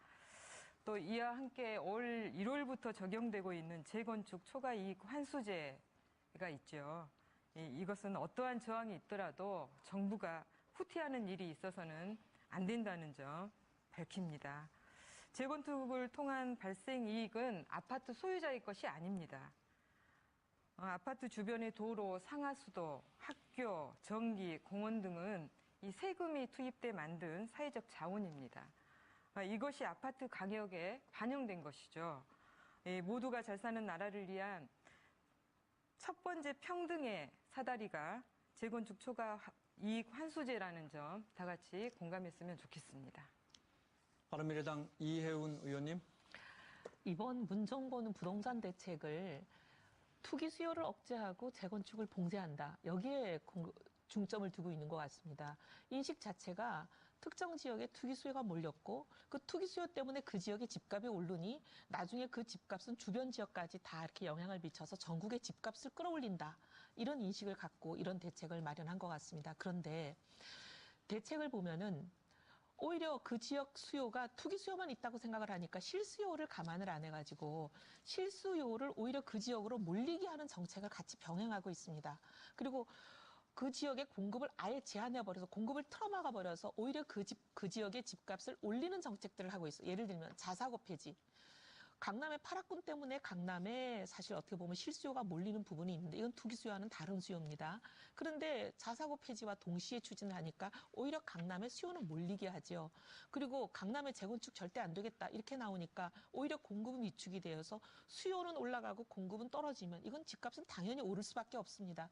또 이와 함께 올 1월부터 적용되고 있는 재건축 초과이익 환수제가 있죠. 이것은 어떠한 저항이 있더라도 정부가 후퇴하는 일이 있어서는 안 된다는 점 밝힙니다. 재건축을 통한 발생 이익은 아파트 소유자의 것이 아닙니다. 아파트 주변의 도로, 상하수도, 학교, 전기, 공원 등은 이 세금이 투입돼 만든 사회적 자원입니다. 이것이 아파트 가격에 반영된 것이죠. 모두가 잘 사는 나라를 위한 첫 번째 평등의 사다리가 재건축 초과 이익 환수제라는 점 다 같이 공감했으면 좋겠습니다. 바른미래당 이혜훈 의원님. 이번 문정부는 부동산 대책을 투기 수요를 억제하고 재건축을 봉쇄한다. 여기에 중점을 두고 있는 것 같습니다. 인식 자체가 특정 지역에 투기 수요가 몰렸고 그 투기 수요 때문에 그 지역의 집값이 오르니 나중에 그 집값은 주변 지역까지 다 이렇게 영향을 미쳐서 전국의 집값을 끌어올린다. 이런 인식을 갖고 이런 대책을 마련한 것 같습니다. 그런데 대책을 보면은 오히려 그 지역 수요가 투기 수요만 있다고 생각을 하니까 실수요를 감안을 안 해가지고 실수요를 오히려 그 지역으로 몰리게 하는 정책을 같이 병행하고 있습니다. 그리고 그 지역의 공급을 아예 제한해버려서 공급을 틀어막아버려서 오히려 그 지역의 집값을 올리는 정책들을 하고 있어요. 예를 들면 자사고 폐지. 강남의 파라군 때문에 강남에 사실 어떻게 보면 실수요가 몰리는 부분이 있는데 이건 투기 수요와는 다른 수요입니다. 그런데 자사고 폐지와 동시에 추진을 하니까 오히려 강남의 수요는 몰리게 하죠. 그리고 강남의 재건축 절대 안 되겠다 이렇게 나오니까 오히려 공급은 위축이 되어서 수요는 올라가고 공급은 떨어지면 이건 집값은 당연히 오를 수밖에 없습니다.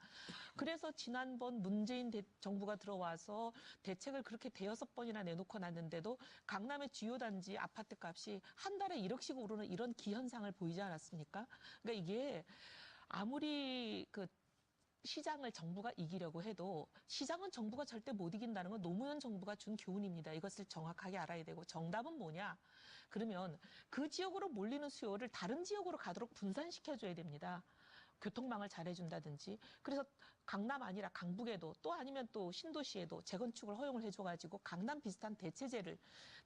그래서 지난번 문재인 정부가 들어와서 대책을 그렇게 대여섯 번이나 내놓고 났는데도 강남의 주요 단지 아파트 값이 한 달에 1억씩 오르는 이런 기현상을 보이지 않았습니까? 그러니까 이게 아무리 그 시장을 정부가 이기려고 해도 시장은 정부가 절대 못 이긴다는 건 노무현 정부가 준 교훈입니다. 이것을 정확하게 알아야 되고 정답은 뭐냐? 그러면 그 지역으로 몰리는 수요를 다른 지역으로 가도록 분산시켜줘야 됩니다. 교통망을 잘해준다든지 그래서 강남 아니라 강북에도 또 아니면 또 신도시에도 재건축을 허용을 해줘가지고 강남 비슷한 대체제를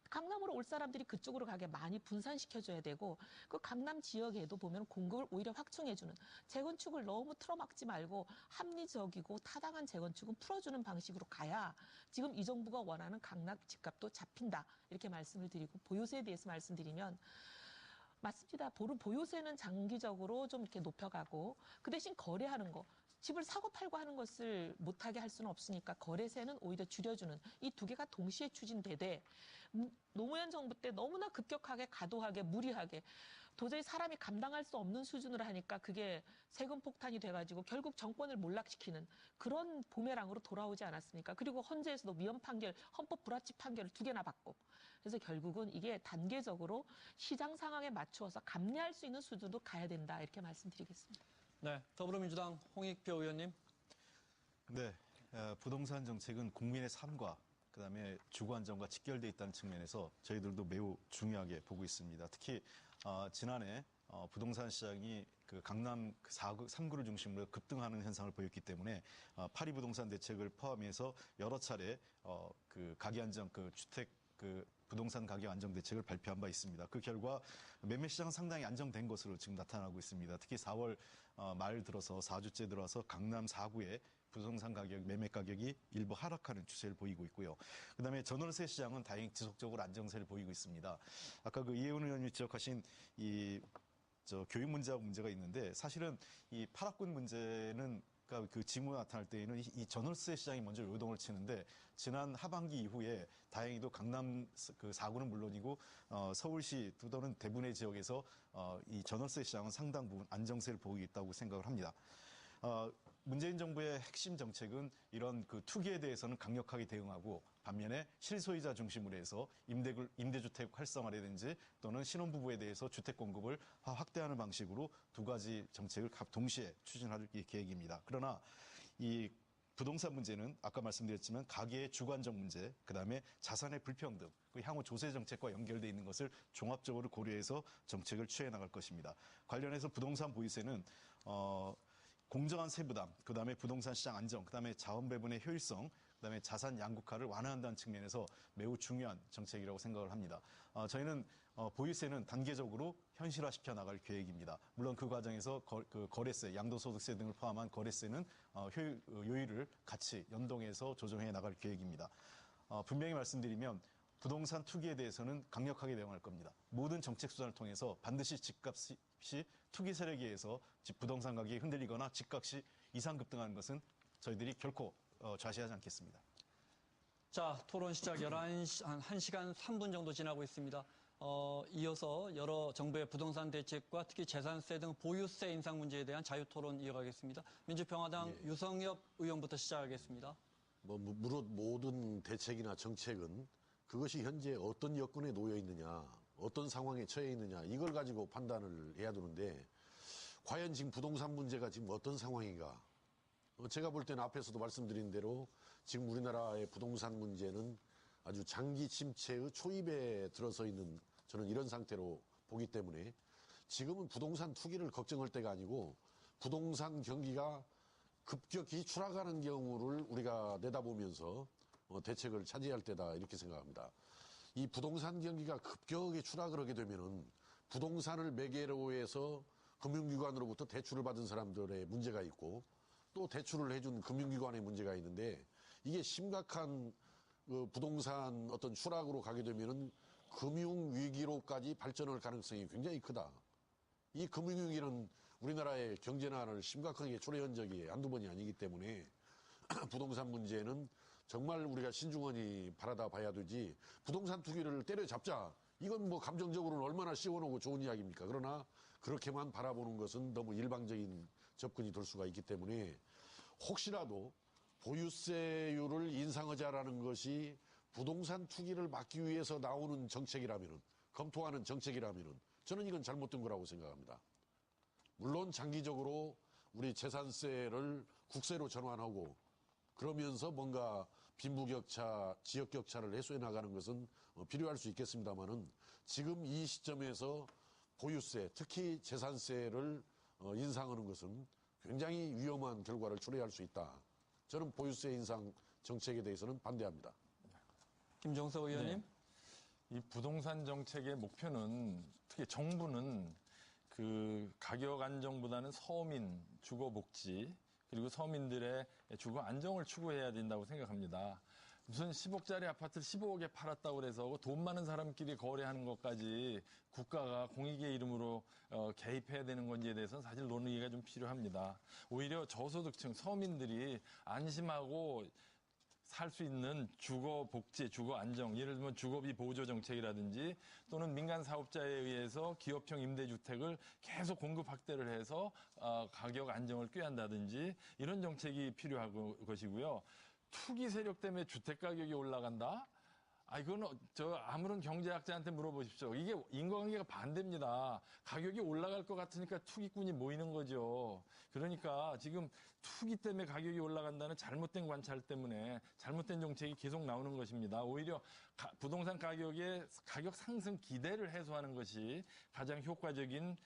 강남으로 올 사람들이 그쪽으로 가게 많이 분산시켜줘야 되고 그 강남 지역에도 보면 공급을 오히려 확충해주는 재건축을 너무 틀어막지 말고 합리적이고 타당한 재건축은 풀어주는 방식으로 가야 지금 이 정부가 원하는 강남 집값도 잡힌다 이렇게 말씀을 드리고 보유세에 대해서 말씀드리면 맞습니다. 보유세는 장기적으로 좀 이렇게 높여가고 그 대신 거래하는 거 집을 사고 팔고 하는 것을 못하게 할 수는 없으니까 거래세는 오히려 줄여주는 이 두 개가 동시에 추진되되 노무현 정부 때 너무나 급격하게 과도하게 무리하게 도저히 사람이 감당할 수 없는 수준으로 하니까 그게 세금 폭탄이 돼가지고 결국 정권을 몰락시키는 그런 부메랑으로 돌아오지 않았습니까? 그리고 헌재에서도 위헌 판결, 헌법 불합치 판결을 2개나 받고 그래서 결국은 이게 단계적으로 시장 상황에 맞추어서 감내할 수 있는 수준으로 가야 된다 이렇게 말씀드리겠습니다. 네, 더불어민주당 홍익표 의원님. 네, 부동산 정책은 국민의 삶과 그다음에 주거 안정과 직결돼 있다는 측면에서 저희들도 매우 중요하게 보고 있습니다. 특히 지난해 부동산 시장이 그 강남 3구를 중심으로 급등하는 현상을 보였기 때문에 파리 부동산 대책을 포함해서 여러 차례 그 가계 안정, 그 주택 그 부동산 가격 안정 대책을 발표한 바 있습니다. 그 결과 매매 시장은 상당히 안정된 것으로 지금 나타나고 있습니다. 특히 4월 말 들어서 4주째 들어서 강남 4구의 부동산 가격, 매매 가격이 일부 하락하는 추세를 보이고 있고요. 그다음에 전월세 시장은 다행히 지속적으로 안정세를 보이고 있습니다. 아까 그 이혜훈 의원이 지적하신 교육 문제가 있는데 사실은 이 파락군 문제는 그러니까 그 징후가 나타날 때에는 이 전월세 시장이 먼저 요동을 치는데 지난 하반기 이후에 다행히도 강남 그 4구는 물론이고 서울시 또는 대부분의 지역에서 이 전월세 시장은 상당 부분 안정세를 보이고 있다고 생각을 합니다. 문재인 정부의 핵심 정책은 이런 그 투기에 대해서는 강력하게 대응하고 반면에 실소유자 중심으로 해서 임대주택 활성화라든지 또는 신혼부부에 대해서 주택 공급을 확대하는 방식으로 두 가지 정책을 동시에 추진할 계획입니다. 그러나 이 부동산 문제는 아까 말씀드렸지만 가계의 주관적 문제, 그다음에 자산의 불평등, 그 향후 조세 정책과 연결되어 있는 것을 종합적으로 고려해서 정책을 취해 나갈 것입니다. 관련해서 부동산 보유세는 공정한 세부담, 그다음에 부동산 시장 안정, 그다음에 자원 배분의 효율성, 그다음에 자산 양극화를 완화한다는 측면에서 매우 중요한 정책이라고 생각을 합니다. 저희는 보유세는 단계적으로 현실화시켜 나갈 계획입니다. 물론 그 과정에서 거래세, 양도소득세 등을 포함한 거래세는 요율을 같이 연동해서 조정해 나갈 계획입니다. 분명히 말씀드리면 부동산 투기에 대해서는 강력하게 대응할 겁니다. 모든 정책 수단을 통해서 반드시 집값이 투기 세력에 의해서 부동산 가격이 흔들리거나 집값이 이상 급등하는 것은 저희들이 결코 좌시하지 않겠습니다. 자, 토론 시작 11시, 한 1시간 3분 정도 지나고 있습니다. 이어서 여러 정부의 부동산 대책과 특히 재산세 등 보유세 인상 문제에 대한 자유토론 이어가겠습니다. 민주평화당 유성엽 의원부터 시작하겠습니다. 물론 모든 대책이나 정책은 그것이 현재 어떤 여건에 놓여 있느냐, 어떤 상황에 처해 있느냐, 이걸 가지고 판단을 해야 되는데, 과연 지금 부동산 문제가 지금 어떤 상황인가? 제가 볼 때는 앞에서도 말씀드린 대로 지금 우리나라의 부동산 문제는 아주 장기 침체의 초입에 들어서 있는 저는 이런 상태로 보기 때문에 지금은 부동산 투기를 걱정할 때가 아니고 부동산 경기가 급격히 추락하는 경우를 우리가 내다보면서 대책을 차지할 때다 이렇게 생각합니다. 이 부동산 경기가 급격하게 추락을 하게 되면은 부동산을 매개로 해서 금융기관으로부터 대출을 받은 사람들의 문제가 있고 또 대출을 해준 금융기관의 문제가 있는데 이게 심각한 부동산 어떤 추락으로 가게 되면은 금융위기로까지 발전할 가능성이 굉장히 크다. 이 금융위기는 우리나라의 경제난을 심각하게 초래한 적이 한두 번이 아니기 때문에 부동산 문제는 정말 우리가 신중하니 바라다 봐야 되지 부동산 투기를 때려잡자. 이건 뭐 감정적으로는 얼마나 시원하고 좋은 이야기입니까? 그러나 그렇게만 바라보는 것은 너무 일방적인 접근이 될 수가 있기 때문에 혹시라도 보유세율을 인상하자라는 것이 부동산 투기를 막기 위해서 나오는 정책이라면은 검토하는 정책이라면은 저는 이건 잘못된 거라고 생각합니다. 물론 장기적으로 우리 재산세를 국세로 전환하고 그러면서 뭔가 빈부격차, 지역격차를 해소해 나가는 것은 필요할 수 있겠습니다만은 지금 이 시점에서 보유세, 특히 재산세를 인상하는 것은 굉장히 위험한 결과를 초래할 수 있다. 저는 보유세 인상 정책에 대해서는 반대합니다. 김종석 의원님. 이 부동산 정책의 목표는 특히 정부는 그 가격 안정보다는 서민 주거 복지 그리고 서민들의 주거 안정을 추구해야 된다고 생각합니다. 무슨 10억짜리 아파트를 15억에 팔았다고 해서 돈 많은 사람끼리 거래하는 것까지 국가가 공익의 이름으로 개입해야 되는 건지에 대해서는 사실 논의가 좀 필요합니다. 오히려 저소득층 서민들이 안심하고 살 수 있는 주거 복지, 주거 안정, 예를 들면 주거비 보조 정책이라든지 또는 민간 사업자에 의해서 기업형 임대주택을 계속 공급 확대를 해서 가격 안정을 꾀한다든지 이런 정책이 필요한 것이고요. 투기 세력 때문에 주택 가격이 올라간다? 이건 아무런 경제학자한테 물어보십시오. 이게 인과관계가 반대입니다. 가격이 올라갈 것 같으니까 투기꾼이 모이는 거죠. 그러니까 지금 투기 때문에 가격이 올라간다는 잘못된 관찰 때문에 잘못된 정책이 계속 나오는 것입니다. 오히려 부동산 가격의 가격 상승 기대를 해소하는 것이 가장 효과적인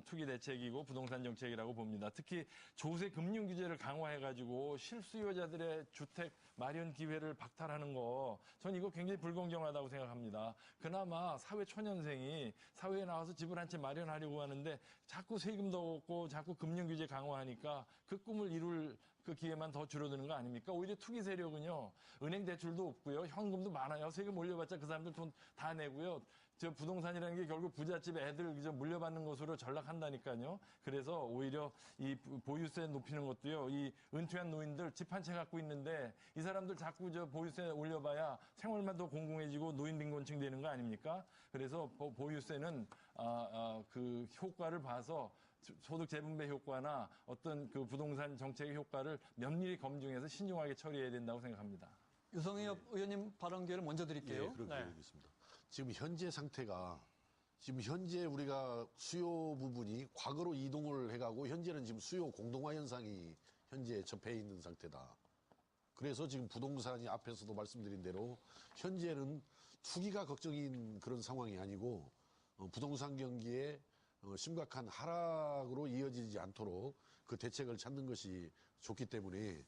투기 대책이고 부동산 정책이라고 봅니다. 특히 조세 금융 규제를 강화해가지고 실수요자들의 주택 마련 기회를 박탈하는 거, 전 이거 굉장히 불공정하다고 생각합니다. 그나마 사회 초년생이 사회에 나와서 집을 한 채 마련하려고 하는데 자꾸 세금도 없고 자꾸 금융 규제 강화하니까 그 꿈을 이룰 그 기회만 더 줄어드는 거 아닙니까? 오히려 투기 세력은요, 은행 대출도 없고요, 현금도 많아요. 세금 올려봤자 그 사람들 돈 다 내고요. 저 부동산이라는 게 결국 부잣집 애들 물려받는 것으로 전락한다니까요. 그래서 오히려 이 보유세 높이는 것도요, 이 은퇴한 노인들 집 한 채 갖고 있는데 이 사람들 자꾸 보유세 올려봐야 생활만 더 공공해지고 노인 빈곤층 되는 거 아닙니까? 그래서 보유세는 그 효과를 봐서 소득 재분배 효과나 어떤 그 부동산 정책의 효과를 면밀히 검증해서 신중하게 처리해야 된다고 생각합니다. 유성엽 의원님 발언 기회를 먼저 드릴게요. 네, 그렇게 되겠습니다. 지금 현재 상태가 지금 현재 우리가 수요 부분이 과거로 이동을 해가고 현재는 지금 수요 공동화 현상이 현재 접해 있는 상태다. 그래서 지금 부동산이 앞에서도 말씀드린 대로 현재는 투기가 걱정인 그런 상황이 아니고 부동산 경기에 심각한 하락으로 이어지지 않도록 그 대책을 찾는 것이 좋기 때문에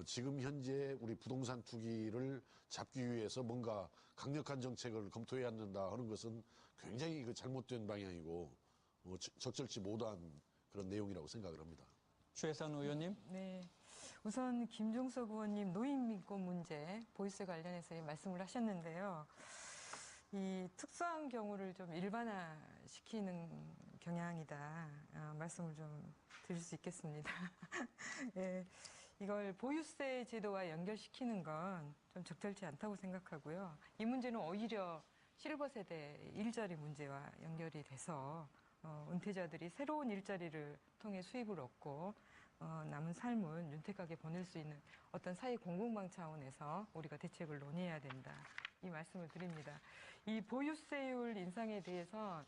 지금 현재 우리 부동산 투기를 잡기 위해서 뭔가 강력한 정책을 검토해야 한다 하는 것은 굉장히 그 잘못된 방향이고 적절치 못한 그런 내용이라고 생각을 합니다. 최혜선 의원님. 네. 우선 김종석 의원님 노인민권 문제 보유세 관련해서 말씀을 하셨는데요. 이 특수한 경우를 좀 일반화시키는 경향이다. 말씀을 좀 드릴 수 있겠습니다. 예, 이걸 보유세 제도와 연결시키는 건 좀 적절치 않다고 생각하고요. 이 문제는 오히려 실버 세대 일자리 문제와 연결이 돼서 은퇴자들이 새로운 일자리를 통해 수입을 얻고 남은 삶은 윤택하게 보낼 수 있는 어떤 사회 공공방 차원에서 우리가 대책을 논의해야 된다. 이 말씀을 드립니다. 이 보유세율 인상에 대해서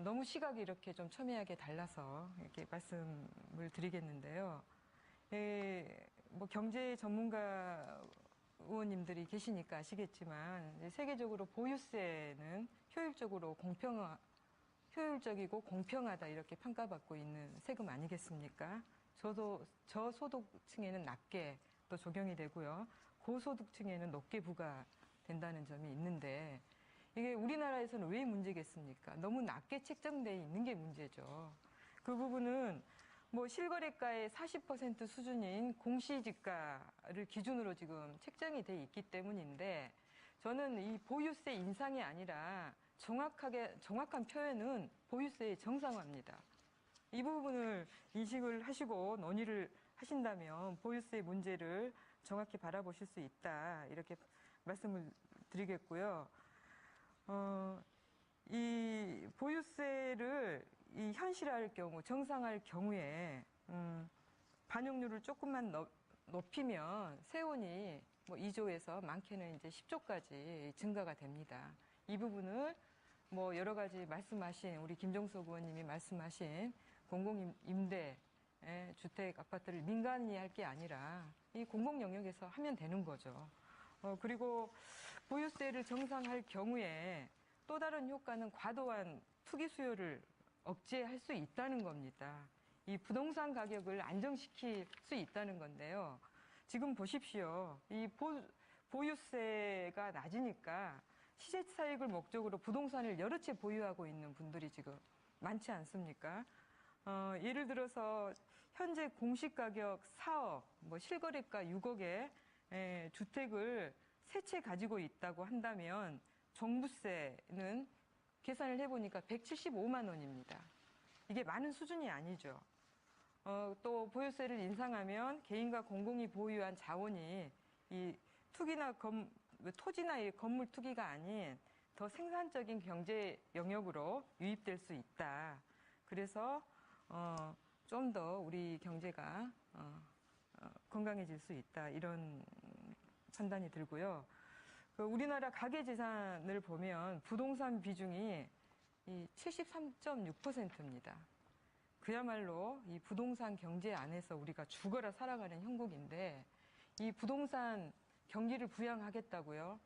너무 시각이 이렇게 좀 첨예하게 달라서 이렇게 말씀을 드리겠는데요. 뭐 경제 전문가 의원님들이 계시니까 아시겠지만 세계적으로 보유세는 효율적이고 공평하다 이렇게 평가받고 있는 세금 아니겠습니까? 저소득층에는 낮게 또 적용이 되고요. 고소득층에는 높게 부과된다는 점이 있는데 이게 우리나라에서는 왜 문제겠습니까? 너무 낮게 책정돼 있는 게 문제죠. 그 부분은 뭐 실거래가의 40% 수준인 공시지가를 기준으로 지금 책정이 돼 있기 때문인데 저는 이 보유세 인상이 아니라 정확한 표현은 보유세의 정상화입니다. 이 부분을 인식을 하시고 논의를 하신다면 보유세 문제를 정확히 바라보실 수 있다. 이렇게 말씀을 드리겠고요. 이 보유세를 이 현실화할 경우, 정상화할 경우에, 반영률을 조금만 높이면 세원이 뭐 2조에서 많게는 이제 10조까지 증가가 됩니다. 이 부분을 뭐 여러 가지 말씀하신 우리 김종석 의원님이 말씀하신 공공임대 주택 아파트를 민간이 할 게 아니라 이 공공 영역에서 하면 되는 거죠. 그리고 보유세를 정상할 경우에 또 다른 효과는 과도한 투기 수요를 억제할 수 있다는 겁니다. 이 부동산 가격을 안정시킬 수 있다는 건데요. 지금 보십시오. 이 보유세가 낮으니까 시세 차익을 목적으로 부동산을 여러 채 보유하고 있는 분들이 지금 많지 않습니까? 예를 들어서 현재 공시가격 4억, 뭐 실거래가 6억의 주택을 세 채 가지고 있다고 한다면 종부세는 계산을 해보니까 175만 원입니다. 이게 많은 수준이 아니죠. 또 보유세를 인상하면 개인과 공공이 보유한 자원이 이 토지나 이 건물 투기가 아닌 더 생산적인 경제 영역으로 유입될 수 있다. 그래서 좀 더 우리 경제가 건강해질 수 있다. 이런 판단이 들고요. 우리나라 가계재산을 보면 부동산 비중이 73.6%입니다. 그야말로 이 부동산 경제 안에서 우리가 죽어라 살아가는 형국인데 이 부동산 경기를 부양하겠다고요?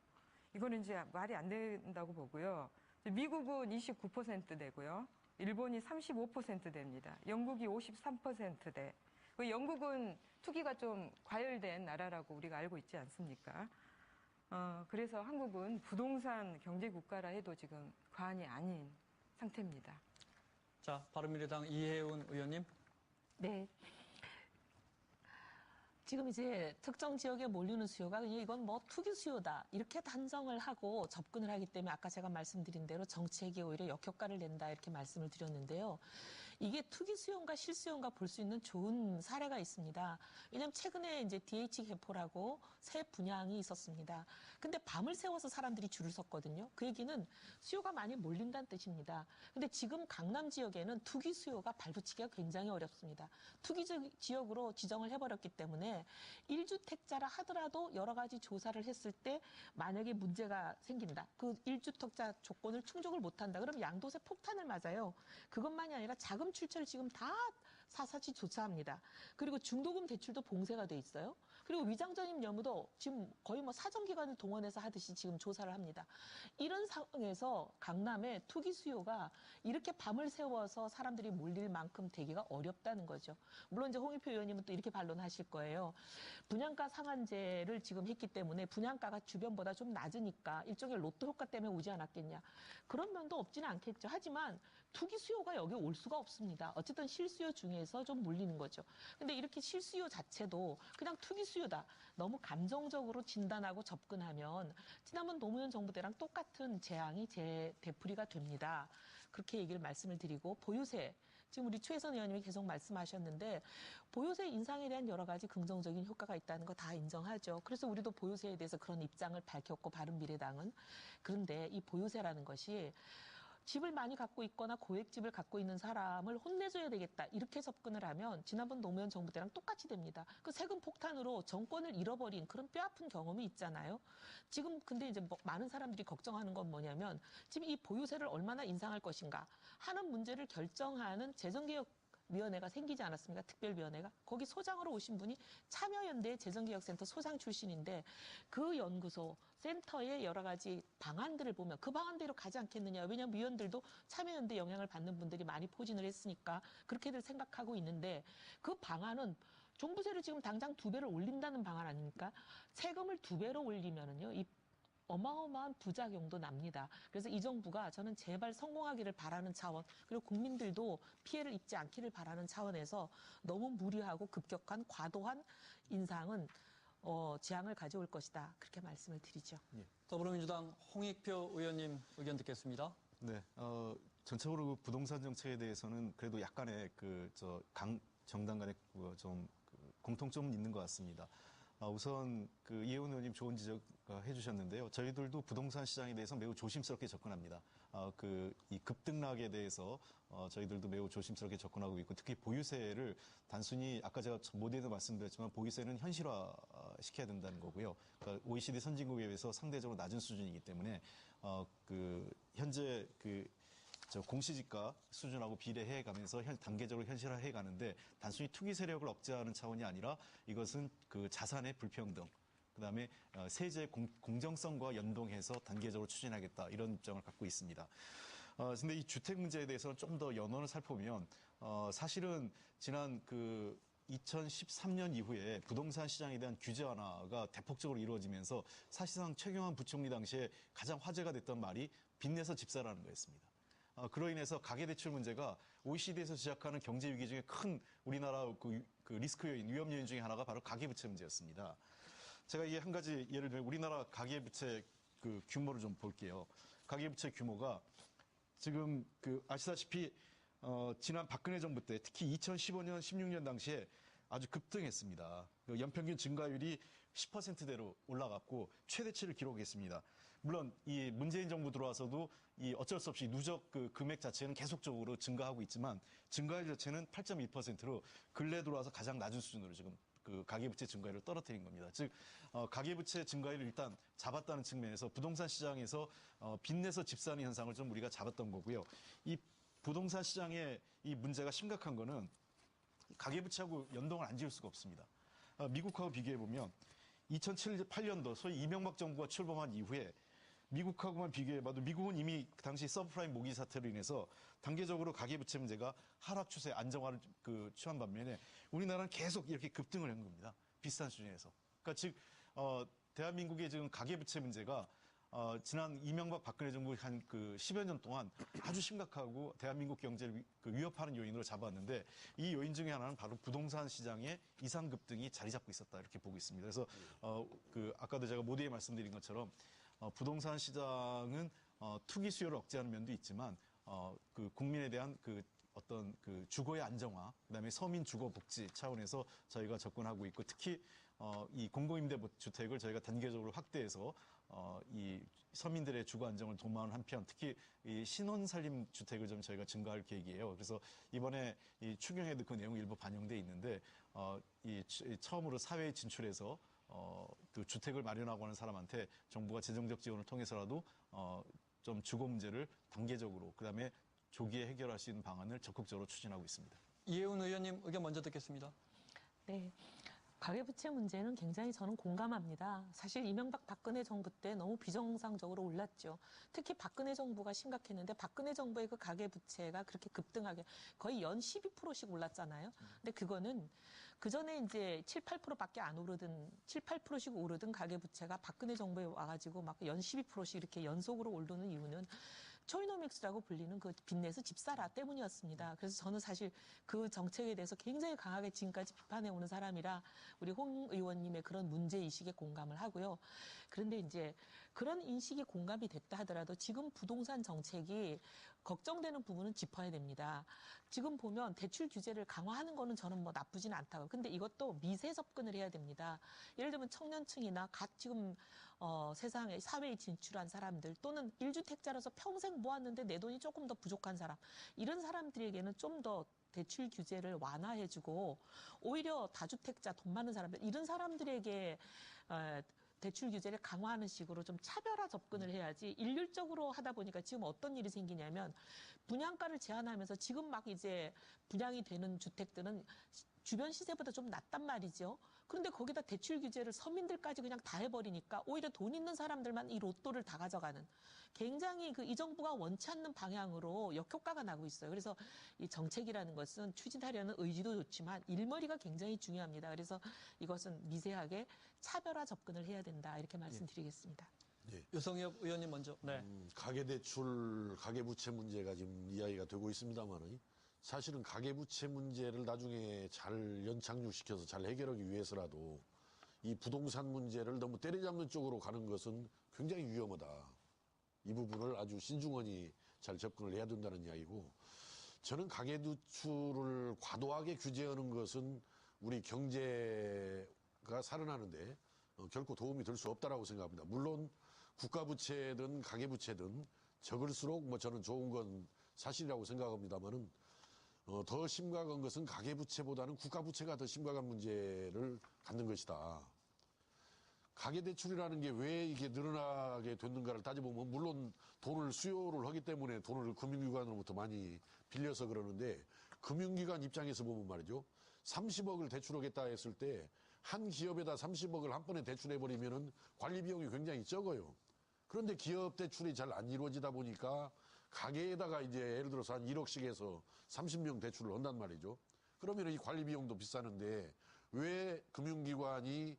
이거는 이제 말이 안 된다고 보고요. 미국은 29% 되고요. 일본이 35% 됩니다. 영국이 53%대. 영국은 투기가 좀 과열된 나라라고 우리가 알고 있지 않습니까? 그래서 한국은 부동산 경제 국가라 해도 지금 과언이 아닌 상태입니다. 자, 바른미래당 이혜훈 의원님. 네. 지금 이제 특정 지역에 몰리는 수요가 그냥 이건 뭐 투기 수요다 이렇게 단정을 하고 접근을 하기 때문에 아까 제가 말씀드린 대로 정책이 오히려 역효과를 낸다 이렇게 말씀을 드렸는데요. 이게 투기 수요인가 실수요인가 볼 수 있는 좋은 사례가 있습니다. 왜냐하면 최근에 이제 DH개포라고 새 분양이 있었습니다. 근데 밤을 새워서 사람들이 줄을 섰거든요. 그 얘기는 수요가 많이 몰린다는 뜻입니다. 근데 지금 강남 지역에는 투기 수요가 발붙이기가 굉장히 어렵습니다. 투기 지역으로 지정을 해버렸기 때문에 1주택자라 하더라도 여러 가지 조사를 했을 때 만약에 문제가 생긴다. 그 1주택자 조건을 충족을 못한다. 그럼 양도세 폭탄을 맞아요. 그것만이 아니라 자금 출처를 지금 다 사사시 조사합니다. 그리고 중도금 대출도 봉쇄가 돼 있어요. 그리고 위장전입 여부도 지금 거의 뭐 사정기관을 동원해서 하듯이 지금 조사를 합니다. 이런 상황에서 강남의 투기 수요가 이렇게 밤을 새워서 사람들이 몰릴 만큼 되기가 어렵다는 거죠. 물론 이제 홍익표 의원님은 또 이렇게 반론하실 거예요. 분양가 상한제를 지금 했기 때문에 분양가가 주변보다 좀 낮으니까 일종의 로또 효과 때문에 오지 않았겠냐. 그런 면도 없지는 않겠죠. 하지만 투기 수요가 여기 올 수가 없습니다. 어쨌든 실수요 중에서 좀 몰리는 거죠. 근데 이렇게 실수요 자체도 그냥 투기 수요다. 너무 감정적으로 진단하고 접근하면 지난번 노무현 정부 때랑 똑같은 재앙이 되풀이가 됩니다. 그렇게 얘기를 말씀을 드리고 보유세. 지금 우리 최혜선 의원님이 계속 말씀하셨는데 보유세 인상에 대한 여러 가지 긍정적인 효과가 있다는 거 다 인정하죠. 그래서 우리도 보유세에 대해서 그런 입장을 밝혔고 바른미래당은. 그런데 이 보유세라는 것이 집을 많이 갖고 있거나 고액집을 갖고 있는 사람을 혼내줘야 되겠다. 이렇게 접근을 하면 지난번 노무현 정부 때랑 똑같이 됩니다. 그 세금 폭탄으로 정권을 잃어버린 그런 뼈아픈 경험이 있잖아요. 지금 근데 이제 뭐 많은 사람들이 걱정하는 건 뭐냐면 지금 이 보유세를 얼마나 인상할 것인가 하는 문제를 결정하는 재정개혁위원회가 생기지 않았습니까? 특별위원회가. 거기 소장으로 오신 분이 참여연대 재정개혁센터 소장 출신인데 그 연구소, 센터의 여러 가지 방안들을 보면 그 방안대로 가지 않겠느냐. 왜냐하면 위원들도 참여연대 영향을 받는 분들이 많이 포진을 했으니까 그렇게들 생각하고 있는데 그 방안은 종부세를 지금 당장 2배를 올린다는 방안 아닙니까? 세금을 2배로 올리면은요, 이 어마어마한 부작용도 납니다. 그래서 이 정부가 저는 제발 성공하기를 바라는 차원, 그리고 국민들도 피해를 입지 않기를 바라는 차원에서 너무 무리하고 급격한 과도한 인상은 재앙을 가져올 것이다. 그렇게 말씀을 드리죠. 더불어민주당 홍익표 의원님 의견 듣겠습니다. 네, 전체적으로 그 부동산 정책에 대해서는 그래도 약간의 정당 간의 공통점은 있는 것 같습니다. 우선 이혜원 의원님 좋은 지적 해주셨는데요. 저희들도 부동산 시장에 대해서 매우 조심스럽게 접근합니다. 이 급등락에 대해서 저희들도 매우 조심스럽게 접근하고 있고, 특히 보유세를 단순히 아까 제가 모두에도 말씀드렸지만 보유세는 현실화 시켜야 된다는 거고요. 그러니까 OECD 선진국에 비해서 상대적으로 낮은 수준이기 때문에 현재 공시지가 수준하고 비례해 가면서 단계적으로 현실화해 가는데, 단순히 투기 세력을 억제하는 차원이 아니라 이것은 자산의 불평등, 그다음에 세제 공정성과 연동해서 단계적으로 추진하겠다, 이런 입장을 갖고 있습니다. 근데 이 주택 문제에 대해서는 좀 더 연원을 살펴보면 사실은 지난 2013년 이후에 부동산 시장에 대한 규제 완화가 대폭적으로 이루어지면서 사실상 최경환 부총리 당시에 가장 화제가 됐던 말이 빚내서 집 사라는 거였습니다. 그로 인해서 가계대출 문제가 OECD에서 지적하는 경제 위기 중에 큰 우리나라 리스크 요인, 위험 요인 중에 하나가 바로 가계부채 문제였습니다. 제가 이게 한 가지 예를 들면 우리나라 가계부채 규모를 좀 볼게요. 가계부채 규모가 지금 아시다시피 지난 박근혜 정부 때 특히 2015년, 16년 당시에 아주 급등했습니다. 연평균 증가율이 10%대로 올라갔고 최대치를 기록했습니다. 물론 이 문재인 정부 들어와서도 이 어쩔 수 없이 누적 금액 자체는 계속적으로 증가하고 있지만 증가율 자체는 8.2%로 근래 들어와서 가장 낮은 수준으로 지금 가계부채 증가율을 떨어뜨린 겁니다. 즉 가계부채 증가율을 일단 잡았다는 측면에서 부동산 시장에서 빚내서 집 사는 현상을 좀 우리가 잡았던 거고요. 이 부동산 시장의 이 문제가 심각한 거는 가계부채하고 연동을 안 지을 수가 없습니다. 미국하고 비교해보면 2008년도 소위 이명박 정부가 출범한 이후에 미국하고만 비교해봐도 미국은 이미 그 당시 서브프라임 모기 사태로 인해서 단계적으로 가계부채 문제가 하락 추세 안정화를 취한 반면에 우리나라는 계속 이렇게 급등을 한 겁니다. 비슷한 수준에서. 그러니까 즉 대한민국의 지금 가계부채 문제가 지난 이명박 박근혜 정부 한 10여 년 동안 아주 심각하고 대한민국 경제를 위협하는 요인으로 잡았는데, 이 요인 중에 하나는 바로 부동산 시장의 이상 급등이 자리 잡고 있었다, 이렇게 보고 있습니다. 그래서 아까도 제가 모두에 말씀드린 것처럼 부동산 시장은 투기 수요를 억제하는 면도 있지만 국민에 대한 어떤 주거의 안정화, 그다음에 서민 주거 복지 차원에서 저희가 접근하고 있고, 특히 이 공공임대주택을 저희가 단계적으로 확대해서 이 서민들의 주거 안정을 도모하는 한편, 특히 이 신혼살림 주택을 좀 저희가 증가할 계획이에요. 그래서 이번에 이 추경에도 그 내용이 일부 반영돼 있는데 처음으로 사회에 진출해서 주택을 마련하고 하는 사람한테 정부가 재정적 지원을 통해서라도 좀 주거 문제를 단계적으로, 그다음에 조기에 해결할 수 있는 방안을 적극적으로 추진하고 있습니다. 이혜훈 의원님 의견 먼저 듣겠습니다. 네. 가계부채 문제는 굉장히 저는 공감합니다. 사실 이명박 박근혜 정부 때 너무 비정상적으로 올랐죠. 특히 박근혜 정부가 심각했는데 박근혜 정부의 그 가계부채가 그렇게 급등하게 거의 연 12%씩 올랐잖아요. 근데 그거는 그전에 이제 7, 8%밖에 안 오르던 7, 8%씩 오르던 가계부채가 박근혜 정부에 와가지고 막 연 12%씩 이렇게 연속으로 오르는 이유는 초이노믹스라고 불리는 그 빚내서 집 사라 때문이었습니다. 그래서 저는 사실 그 정책에 대해서 굉장히 강하게 지금까지 비판해 오는 사람이라 우리 홍 의원님의 그런 문제의식에 공감을 하고요. 그런데 이제 그런 인식이 공감이 됐다 하더라도 지금 부동산 정책이 걱정되는 부분은 짚어야 됩니다. 지금 보면 대출 규제를 강화하는 거는 저는 뭐 나쁘진 않다고. 근데 이것도 미세 접근을 해야 됩니다. 예를 들면 청년층이나 지금 세상에 사회에 진출한 사람들 또는 1주택자라서 평생 모았는데 내 돈이 조금 더 부족한 사람, 이런 사람들에게는 좀 더 대출 규제를 완화해주고 오히려 다주택자 돈 많은 사람들, 이런 사람들에게 대출 규제를 강화하는 식으로 좀 차별화 접근을 해야지, 일률적으로 하다 보니까 지금 어떤 일이 생기냐면 분양가를 제한하면서 지금 막 이제 분양이 되는 주택들은 주변 시세보다 좀 낮단 말이죠. 그런데 거기다 대출 규제를 서민들까지 그냥 다 해버리니까 오히려 돈 있는 사람들만 이 로또를 다 가져가는 굉장히 이 정부가 원치 않는 방향으로 역효과가 나고 있어요. 그래서 이 정책이라는 것은 추진하려는 의지도 좋지만 일머리가 굉장히 중요합니다. 그래서 이것은 미세하게 차별화 접근을 해야 된다 이렇게 말씀드리겠습니다. 유성엽 의원님 먼저. 네. 가계대출, 가계부채 문제가 지금 이야기가 되고 있습니다만 사실은 가계부채 문제를 나중에 잘 연착륙시켜서 잘 해결하기 위해서라도 이 부동산 문제를 너무 때려잡는 쪽으로 가는 것은 굉장히 위험하다. 이 부분을 아주 신중하게 잘 접근을 해야 된다는 이야기고, 저는 가계대출을 과도하게 규제하는 것은 우리 경제가 살아나는데 결코 도움이 될 수 없다라고 생각합니다. 물론 국가부채든 가계부채든 적을수록 저는 좋은 건 사실이라고 생각합니다만은 더 심각한 것은 가계부채보다는 국가부채가 더 심각한 문제를 갖는 것이다. 가계대출이라는 게 왜 이게 늘어나게 됐는가를 따져보면 물론 돈을 수요를 하기 때문에 돈을 금융기관으로부터 많이 빌려서 그러는데, 금융기관 입장에서 보면 말이죠. 30억을 대출하겠다 했을 때 한 기업에다 30억을 한 번에 대출해버리면은 관리 비용이 굉장히 적어요. 그런데 기업 대출이 잘 안 이루어지다 보니까 가게에다가 이제 예를 들어서 한 1억씩 해서 30명 대출을 한단 말이죠. 그러면 이 관리 비용도 비싸는데 왜 금융기관이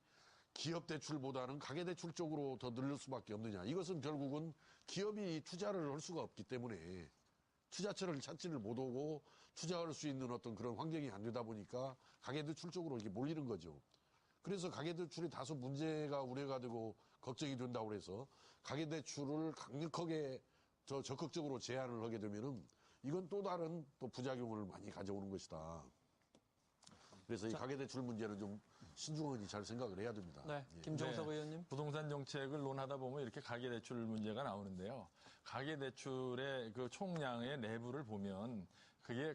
기업 대출보다는 가계 대출 쪽으로 더 늘릴 수밖에 없느냐. 이것은 결국은 기업이 투자를 할 수가 없기 때문에 투자처를 찾지를 못하고 투자할 수 있는 어떤 그런 환경이 안 되다 보니까 가계 대출 쪽으로 이렇게 몰리는 거죠. 그래서 가계 대출이 다소 문제가 우려가 되고 걱정이 된다고 그래서 가계 대출을 강력하게 더 적극적으로 제한을 하게 되면은 이건 또 다른 또 부작용을 많이 가져오는 것이다. 그래서 이 가계 대출 문제는 좀 신중하게 잘 생각을 해야 됩니다. 네. 김종석 네. 의원님. 부동산 정책을 논하다 보면 이렇게 가계대출 문제가 나오는데요. 가계대출의 그 총량의 내부를 보면 그게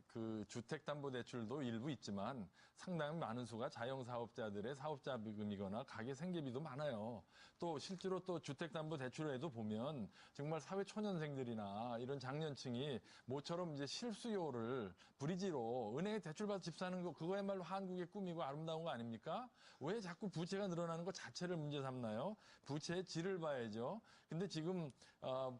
그 주택담보대출도 일부 있지만 상당히 많은 수가 자영사업자들의 사업자비금이거나 가계 생계비도 많아요. 또 실제로 또 주택담보대출에도 보면 정말 사회초년생들이나 이런 장년층이 모처럼 이제 실수요를 브리지로 은행에 대출받아 집 사는 거 그거야말로 한국의 꿈이고 아름다운 거 아닙니까? 왜 자꾸 부채가 늘어나는 것 자체를 문제 삼나요? 부채의 질을 봐야죠. 근데 지금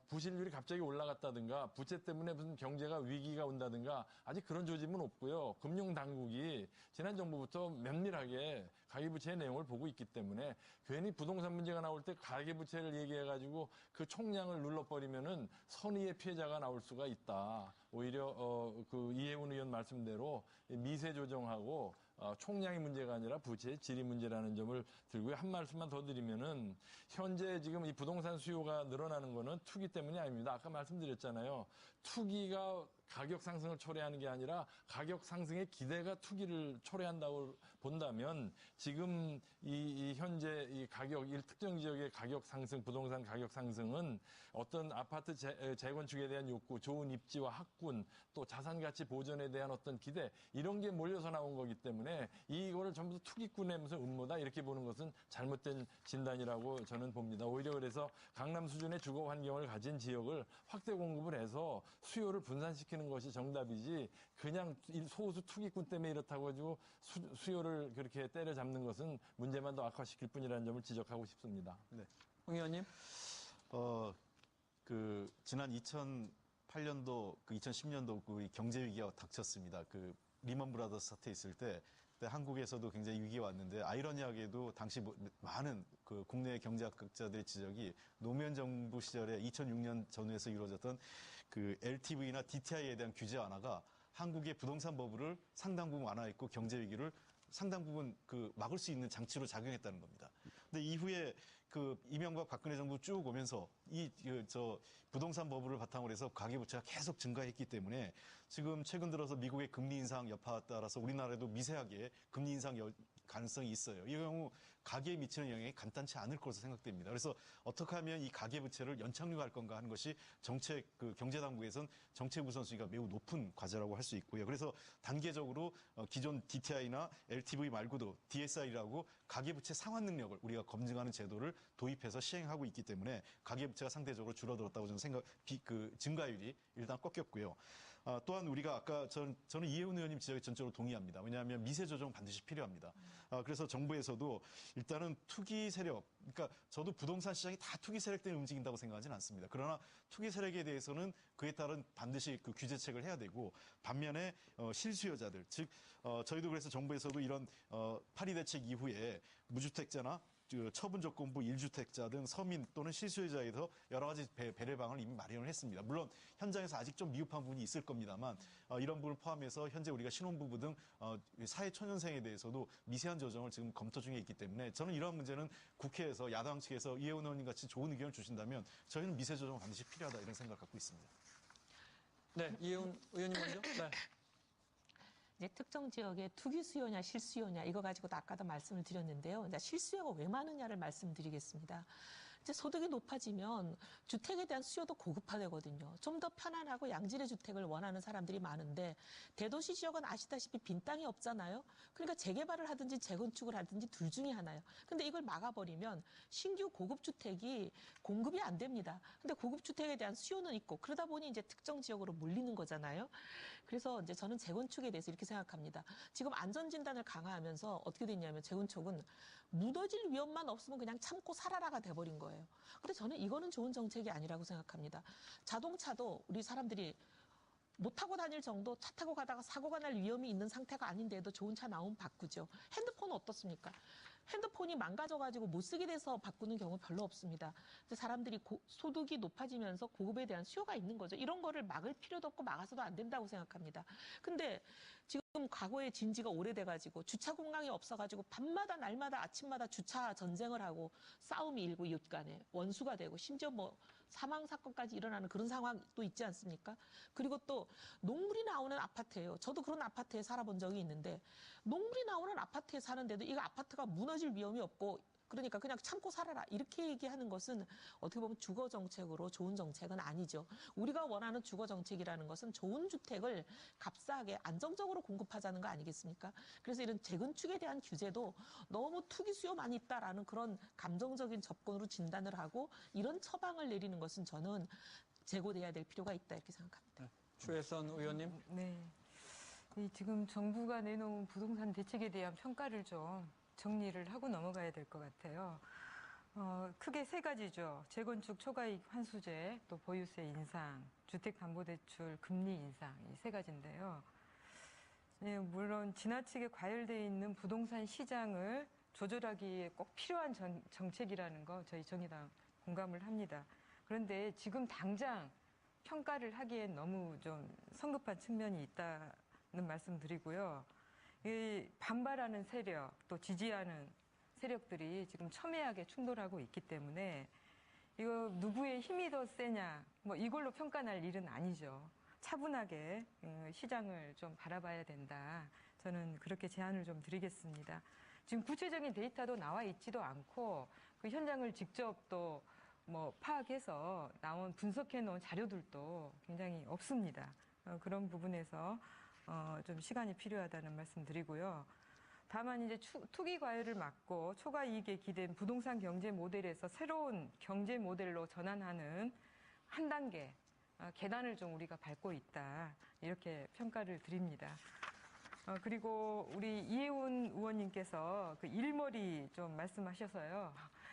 부실률이 갑자기 올라갔다든가 부채 때문에 무슨 경제가 위기가 온다든가 아직 그런 조짐은 없고요. 금융당국이 지난 정부부터 면밀하게 가계부채의 내용을 보고 있기 때문에 괜히 부동산 문제가 나올 때 가계부채를 얘기해가지고 그 총량을 눌러버리면은 선의의 피해자가 나올 수가 있다. 오히려 그 이해훈 의원 말씀대로 미세 조정하고 총량의 문제가 아니라 부채의 질이 문제라는 점을 들고요. 한 말씀만 더 드리면은 현재 지금 이 부동산 수요가 늘어나는 거는 투기 때문이 아닙니다. 아까 말씀드렸잖아요. 투기가 가격 상승을 초래하는 게 아니라 가격 상승의 기대가 투기를 초래한다고 본다면 지금 이 현재 이 가격 특정 지역의 가격 상승, 부동산 가격 상승은 어떤 아파트 재건축에 대한 욕구, 좋은 입지와 학군, 또 자산 가치 보존에 대한 어떤 기대 이런 게 몰려서 나온 거기 때문에 이거를 전부 투기꾼의 무슨 음모다 이렇게 보는 것은 잘못된 진단이라고 저는 봅니다. 오히려 그래서 강남 수준의 주거 환경을 가진 지역을 확대 공급을 해서 수요를 분산시키는 것이 정답이지 그냥 소수 투기꾼 때문에 이렇다고 가지고 수요를 그렇게 때려잡는 것은 문제만 더 악화시킬 뿐이라는 점을 지적하고 싶습니다. 네. 홍 의원님. 지난 2008년도, 2010년도 그 경제 위기가 닥쳤습니다. 그 리먼 브라더스 사태 있을 때 그때 한국에서도 굉장히 위기가 왔는데 아이러니하게도 당시 많은 그 국내 경제학자들의 지적이 노무현 정부 시절에 2006년 전후에서 이루어졌던 그 LTV나 DTI에 대한 규제 완화가 한국의 부동산 버블을 상당 부분 완화했고 경제 위기를 상당 부분 그 막을 수 있는 장치로 작용했다는 겁니다. 근데 이후에 그 이명박 박근혜 정부 쭉 오면서 부동산 버블을 바탕으로 해서 가계부채가 계속 증가했기 때문에 지금 최근 들어서 미국의 금리 인상 여파에 따라서 우리나라에도 미세하게 금리 인상 가능성이 있어요. 이 경우 가계에 미치는 영향이 간단치 않을 것으로 생각됩니다. 그래서 어떻게 하면 이 가계부채를 연착륙할 건가 하는 것이 경제당국에선 정책 우선순위가 매우 높은 과제라고 할 수 있고요. 그래서 단계적으로 기존 DTI나 LTV 말고도 DSI라고 가계부채 상환 능력을 우리가 검증하는 제도를 도입해서 시행하고 있기 때문에 가계부채가 상대적으로 줄어들었다고 저는 증가율이 일단 꺾였고요. 또한 우리가 아까 저는 이해훈 의원님 지적에 전적으로 동의합니다. 왜냐하면 미세 조정 반드시 필요합니다. 그래서 정부에서도 일단은 투기 세력, 그러니까 저도 부동산 시장이 다 투기 세력 때문에 움직인다고 생각하지는 않습니다. 그러나 투기 세력에 대해서는 그에 따른 반드시 그 규제책을 해야 되고, 반면에 실수요자들, 즉 저희도 그래서 정부에서도 이런 8.2 대책 이후에 무주택자나 처분조건부 1주택자 등 서민 또는 실수요자에서 여러 가지 배려방을 이미 마련을 했습니다. 물론 현장에서 아직 좀 미흡한 부분이 있을 겁니다만 이런 부분을 포함해서 현재 우리가 신혼부부 등 사회초년생에 대해서도 미세한 조정을 지금 검토 중에 있기 때문에 저는 이러한 문제는 국회에서 야당 측에서 이해훈 의원님 같이 좋은 의견을 주신다면 저희는 미세 조정은 반드시 필요하다 이런 생각을 갖고 있습니다. 네, 이해훈 의원님 먼저. 네. 이제 특정 지역의 투기 수요냐 실수요냐 이거 가지고도 아까도 말씀을 드렸는데요. 이제 실수요가 왜 많으냐를 말씀드리겠습니다. 이제 소득이 높아지면 주택에 대한 수요도 고급화되거든요. 좀 더 편안하고 양질의 주택을 원하는 사람들이 많은데 대도시 지역은 아시다시피 빈 땅이 없잖아요. 그러니까 재개발을 하든지 재건축을 하든지 둘 중에 하나예요. 근데 이걸 막아버리면 신규 고급 주택이 공급이 안 됩니다. 근데 고급 주택에 대한 수요는 있고 그러다 보니 이제 특정 지역으로 몰리는 거잖아요. 그래서 이제 저는 재건축에 대해서 이렇게 생각합니다. 지금 안전진단을 강화하면서 어떻게 됐냐면 재건축은 무너질 위험만 없으면 그냥 참고 살아라가 돼버린 거예요. 근데 저는 이거는 좋은 정책이 아니라고 생각합니다. 자동차도 우리 사람들이 못 타고 다닐 정도 차 타고 가다가 사고가 날 위험이 있는 상태가 아닌데도 좋은 차 나오면 바꾸죠. 핸드폰은 어떻습니까? 핸드폰이 망가져가지고 못 쓰게 돼서 바꾸는 경우 별로 없습니다. 근데 사람들이 소득이 높아지면서 고급에 대한 수요가 있는 거죠. 이런 거를 막을 필요도 없고 막아서도 안 된다고 생각합니다. 근데 지금 과거의 진지가 오래돼가지고 주차 공간이 없어가지고 밤마다 날마다 아침마다 주차 전쟁을 하고 싸움이 일고 이웃 간에 원수가 되고 심지어 뭐 사망 사건까지 일어나는 그런 상황도 있지 않습니까? 그리고 또 농물이 나오는 아파트예요. 저도 그런 아파트에 살아본 적이 있는데 농물이 나오는 아파트에 사는데도 이거 아파트가 무너질 위험이 없고 그러니까 그냥 참고 살아라 이렇게 얘기하는 것은 어떻게 보면 주거 정책으로 좋은 정책은 아니죠. 우리가 원하는 주거 정책이라는 것은 좋은 주택을 값싸게 안정적으로 공급하자는 거 아니겠습니까? 그래서 이런 재건축에 대한 규제도 너무 투기 수요만 있다라는 그런 감정적인 접근으로 진단을 하고 이런 처방을 내리는 것은 저는 재고돼야 될 필요가 있다 이렇게 생각합니다. 네. 추혜선 의원님. 네. 이 지금 정부가 내놓은 부동산 대책에 대한 평가를 좀 정리를 하고 넘어가야 될 것 같아요. 크게 세 가지죠. 재건축 초과이익 환수제, 또 보유세 인상, 주택담보대출 금리 인상, 이 세 가지인데요. 네, 물론 지나치게 과열되어 있는 부동산 시장을 조절하기에 꼭 필요한 정책이라는 거 저희 정의당 공감을 합니다. 그런데 지금 당장 평가를 하기엔 너무 좀 성급한 측면이 있다는 말씀 드리고요. 이 반발하는 세력, 또 지지하는 세력들이 지금 첨예하게 충돌하고 있기 때문에 이거 누구의 힘이 더 세냐, 뭐 이걸로 평가할 일은 아니죠. 차분하게 시장을 좀 바라봐야 된다. 저는 그렇게 제안을 좀 드리겠습니다. 지금 구체적인 데이터도 나와 있지도 않고 그 현장을 직접 또 뭐 파악해서 분석해 놓은 자료들도 굉장히 없습니다. 그런 부분에서 좀 시간이 필요하다는 말씀 드리고요. 다만 이제 투기 과열을 막고 초과 이익에 기댄 부동산 경제 모델에서 새로운 경제 모델로 전환하는 한 단계 계단을 좀 우리가 밟고 있다. 이렇게 평가를 드립니다. 그리고 우리 이해훈 의원님께서 그 일머리 좀 말씀하셔서요.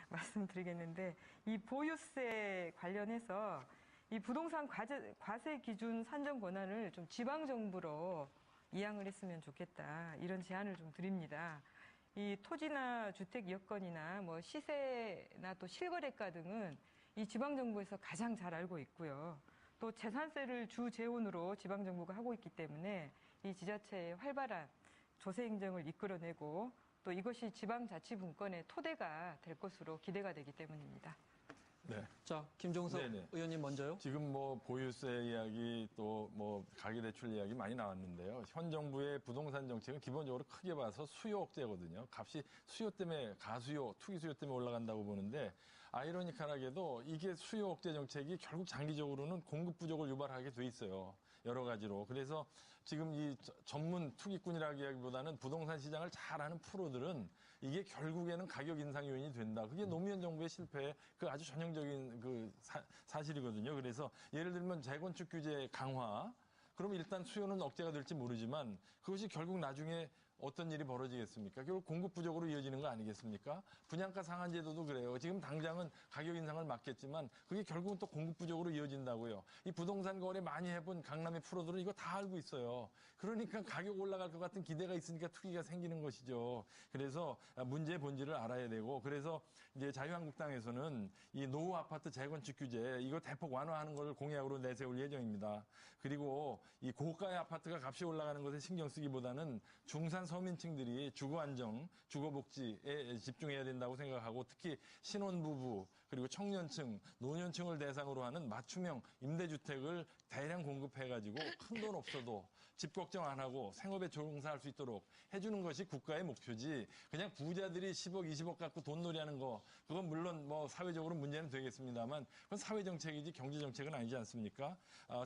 말씀드리겠는데 이 보유세 관련해서 이 부동산 과세 기준 산정 권한을 좀 지방 정부로 이양을 했으면 좋겠다. 이런 제안을 좀 드립니다. 이 토지나 주택 여건이나 뭐 시세나 또 실거래가 등은 이 지방 정부에서 가장 잘 알고 있고요. 또 재산세를 주 재원으로 지방 정부가 하고 있기 때문에 이 지자체의 활발한 조세 행정을 이끌어내고 또 이것이 지방자치분권의 토대가 될 것으로 기대가 되기 때문입니다. 네. 자, 김종석 네네. 의원님 먼저요. 지금 뭐 보유세 이야기 또 뭐 가계대출 이야기 많이 나왔는데요. 현 정부의 부동산 정책은 기본적으로 크게 봐서 수요 억제거든요. 값이 수요 때문에 가수요, 투기 수요 때문에 올라간다고 보는데 아이러니컬하게도 이게 수요 억제 정책이 결국 장기적으로는 공급 부족을 유발하게 돼 있어요. 여러 가지로. 그래서 지금 이 전문 투기꾼이라기보다는 부동산 시장을 잘 아는 프로들은 이게 결국에는 가격 인상 요인이 된다. 그게 노무현 정부의 실패의 그 아주 전형적인 그 사실이거든요. 그래서 예를 들면 재건축 규제 강화, 그럼 일단 수요는 억제가 될지 모르지만 그것이 결국 나중에 어떤 일이 벌어지겠습니까? 결국 공급 부족으로 이어지는 거 아니겠습니까? 분양가 상한 제도도 그래요. 지금 당장은 가격 인상을 막겠지만 그게 결국은 또 공급 부족으로 이어진다고요. 이 부동산 거래 많이 해본 강남의 프로들은 이거 다 알고 있어요. 그러니까 가격 올라갈 것 같은 기대가 있으니까 투기가 생기는 것이죠. 그래서 문제의 본질을 알아야 되고, 그래서 이제 자유한국당에서는 이 노후 아파트 재건축 규제 이거 대폭 완화하는 것을 공약으로 내세울 예정입니다. 그리고 이 고가의 아파트가 값이 올라가는 것에 신경 쓰기보다는 중산 서민층들이 주거 안정, 주거 복지에 집중해야 된다고 생각하고, 특히 신혼부부 그리고 청년층, 노년층을 대상으로 하는 맞춤형 임대주택을 대량 공급해가지고 큰 돈 없어도 집 걱정 안 하고 생업에 종사할 수 있도록 해주는 것이 국가의 목표지, 그냥 부자들이 10억, 20억 갖고 돈놀이하는 거, 그건 물론 뭐 사회적으로 문제는 되겠습니다만 그건 사회정책이지 경제정책은 아니지 않습니까?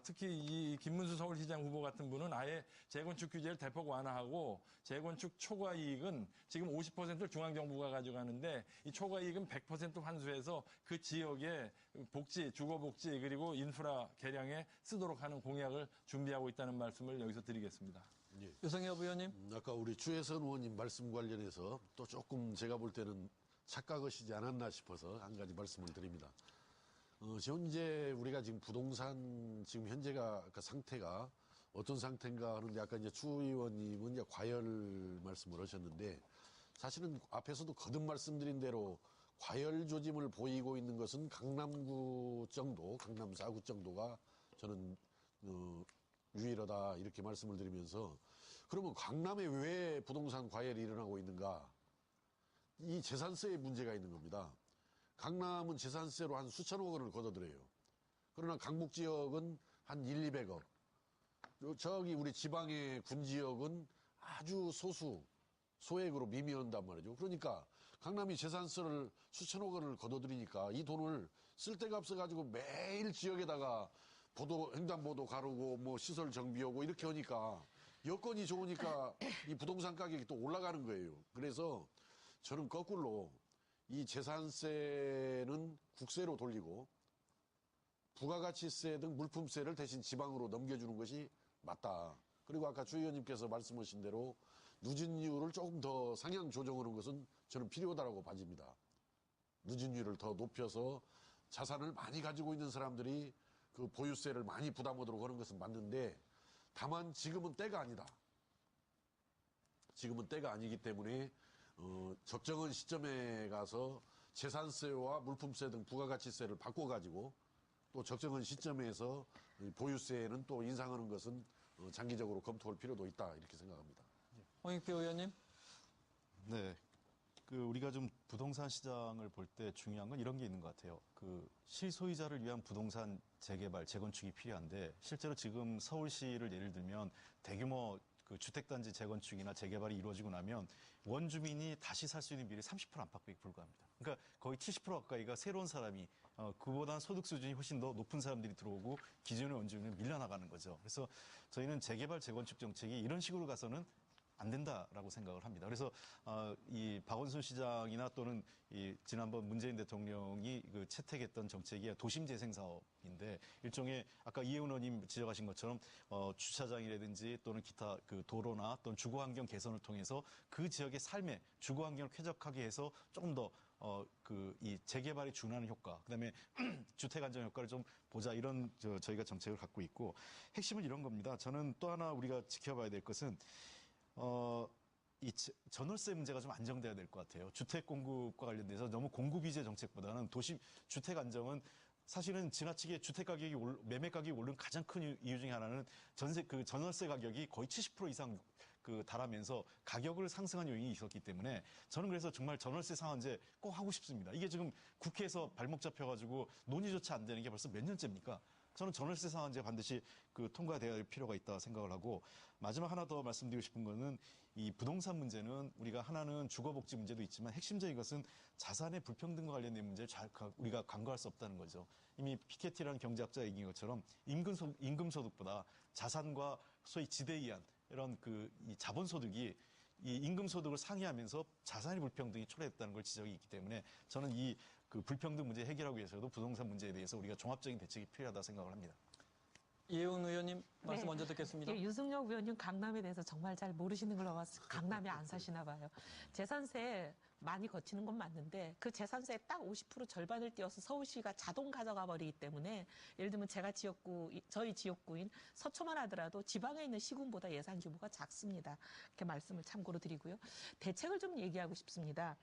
특히 이 김문수 서울시장 후보 같은 분은 아예 재건축 규제를 대폭 완화하고 재건축 초과 이익은 지금 50%를 중앙정부가 가져가는데 이 초과 이익은 100% 환수해서 그 지역의 복지, 주거복지 그리고 인프라 개량에 쓰도록 하는 공약을 준비하고 있다는 말씀을 여기서 드리겠습니다. 유성엽 의원님. 아까 우리 주혜선 의원님 말씀 관련해서 또 조금 제가 볼 때는 착각하시지 않았나 싶어서 한 가지 말씀을 드립니다. 현재 우리가 지금 부동산 지금 현재가 그 상태가 어떤 상태인가 하는데, 아까 이제 추 의원님은 이제 과열 말씀을 하셨는데, 사실은 앞에서도 거듭 말씀드린 대로 과열 조짐을 보이고 있는 것은 강남구 정도, 강남 4구 정도가 저는 유일하다 이렇게 말씀을 드리면서, 그러면 강남에 왜 부동산 과열이 일어나고 있는가? 이 재산세에 문제가 있는 겁니다. 강남은 재산세로 한 수천억 원을 걷어들여요. 그러나 강북 지역은 한 1, 200억. 저기 우리 지방의 군 지역은 아주 소액으로 미미한단 말이죠. 그러니까 강남이 재산세를 수천억 원을 걷어들이니까 이 돈을 쓸 데가 없어가지고 매일 지역에다가 횡단보도 가르고 뭐 시설 정비하고 이렇게 하니까 여건이 좋으니까 이 부동산 가격이 또 올라가는 거예요. 그래서 저는 거꾸로 이 재산세는 국세로 돌리고 부가가치세 등 물품세를 대신 지방으로 넘겨주는 것이 맞다. 그리고 아까 주 의원님께서 말씀하신 대로 누진율을 조금 더 상향 조정하는 것은 저는 필요하다고 봐집니다. 누진율을 더 높여서 자산을 많이 가지고 있는 사람들이 그 보유세를 많이 부담하도록 하는 것은 맞는데, 다만 지금은 때가 아니다. 지금은 때가 아니기 때문에 적정한 시점에 가서 재산세와 물품세 등 부가가치세를 바꿔가지고 또 적정한 시점에서 보유세는 또 인상하는 것은 장기적으로 검토할 필요도 있다 이렇게 생각합니다. 홍익표 의원님. 네. 우리가 좀 부동산 시장을 볼 때 중요한 건 이런 게 있는 것 같아요. 실소유자를 위한 부동산 재개발, 재건축이 필요한데, 실제로 지금 서울시를 예를 들면 대규모 주택단지 재건축이나 재개발이 이루어지고 나면 원주민이 다시 살 수 있는 비율이 30% 안팎에 불과합니다. 그러니까 거의 70% 가까이가 새로운 사람이, 그보다는 소득 수준이 훨씬 더 높은 사람들이 들어오고 기존의 원주민은 밀려나가는 거죠. 그래서 저희는 재개발, 재건축 정책이 이런 식으로 가서는 안 된다라고 생각을 합니다. 그래서 이 박원순 시장이나 또는 이 지난번 문재인 대통령이 채택했던 정책이 도심 재생 사업인데, 일종의 아까 이혜훈 의원님 지적하신 것처럼 주차장이라든지 또는 기타 도로나 또는 주거 환경 개선을 통해서 그 지역의 삶의 주거 환경을 쾌적하게 해서 조금 더 이 재개발에 준하는 효과, 그다음에 주택 안정 효과를 좀 보자, 이런 저희가 정책을 갖고 있고, 핵심은 이런 겁니다. 저는 또 하나 우리가 지켜봐야 될 것은 이 전월세 문제가 좀 안정돼야 될 것 같아요. 주택 공급과 관련돼서 너무 공급 위주의 정책보다는 도시 주택 안정은, 사실은 지나치게 주택 가격이 매매 가격이 오른 가장 큰 이유 중에 하나는 전월세 가격이 거의 70% 이상 달하면서 가격을 상승한 요인이 있었기 때문에, 저는 그래서 정말 전월세 상한제 꼭 하고 싶습니다. 이게 지금 국회에서 발목 잡혀가지고 논의조차 안 되는 게 벌써 몇 년째입니까? 저는 전월세 상한제 반드시 통과돼야 할 필요가 있다 생각을 하고, 마지막 하나 더 말씀드리고 싶은 거는, 이 부동산 문제는 우리가 하나는 주거복지 문제도 있지만 핵심적인 것은 자산의 불평등과 관련된 문제를 우리가 간과할 수 없다는 거죠. 이미 피케티라는 경제학자가 얘기한 것처럼 임금소득보다 자산과 소위 지대이한 이런 이 자본소득이 이 임금소득을 상회하면서 자산의 불평등이 초래했다는 걸 지적이 있기 때문에, 저는 이 불평등 문제 해결하기 위해서도 부동산 문제에 대해서 우리가 종합적인 대책이 필요하다 생각을 합니다. 이혜훈 의원님 말씀 네. 먼저 듣겠습니다. 예, 유승엽 의원님 강남에 대해서 정말 잘 모르시는 걸로 봐서 강남에 안 사시나 봐요. 재산세 많이 거치는 건 맞는데 그 재산세 딱 50% 절반을 띄워서 서울시가 자동 가져가 버리기 때문에 예를 들면 제가 저희 지역구인 서초만 하더라도 지방에 있는 시군보다 예산 규모가 작습니다. 이렇게 말씀을 참고로 드리고요. 대책을 좀 얘기하고 싶습니다.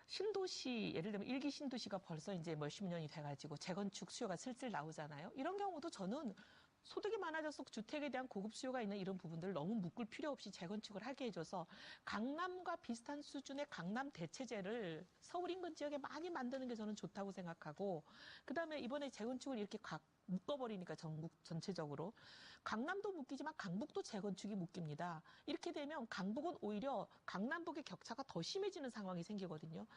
신도시, 예를 들면 일기 신도시가 벌써 이제 몇십 년이 돼가지고 재건축 수요가 슬슬 나오잖아요. 이런 경우도 저는 소득이 많아져서 주택에 대한 고급 수요가 있는 이런 부분들을 너무 묶을 필요 없이 재건축을 하게 해줘서 강남과 비슷한 수준의 강남 대체제를 서울 인근 지역에 많이 만드는 게 저는 좋다고 생각하고, 그다음에 이번에 재건축을 이렇게 묶어버리니까 전국 전체적으로 강남도 묶이지만 강북도 재건축이 묶입니다. 이렇게 되면 강북은 오히려 강남북의 격차가 더 심해지는 상황이 생기거든요.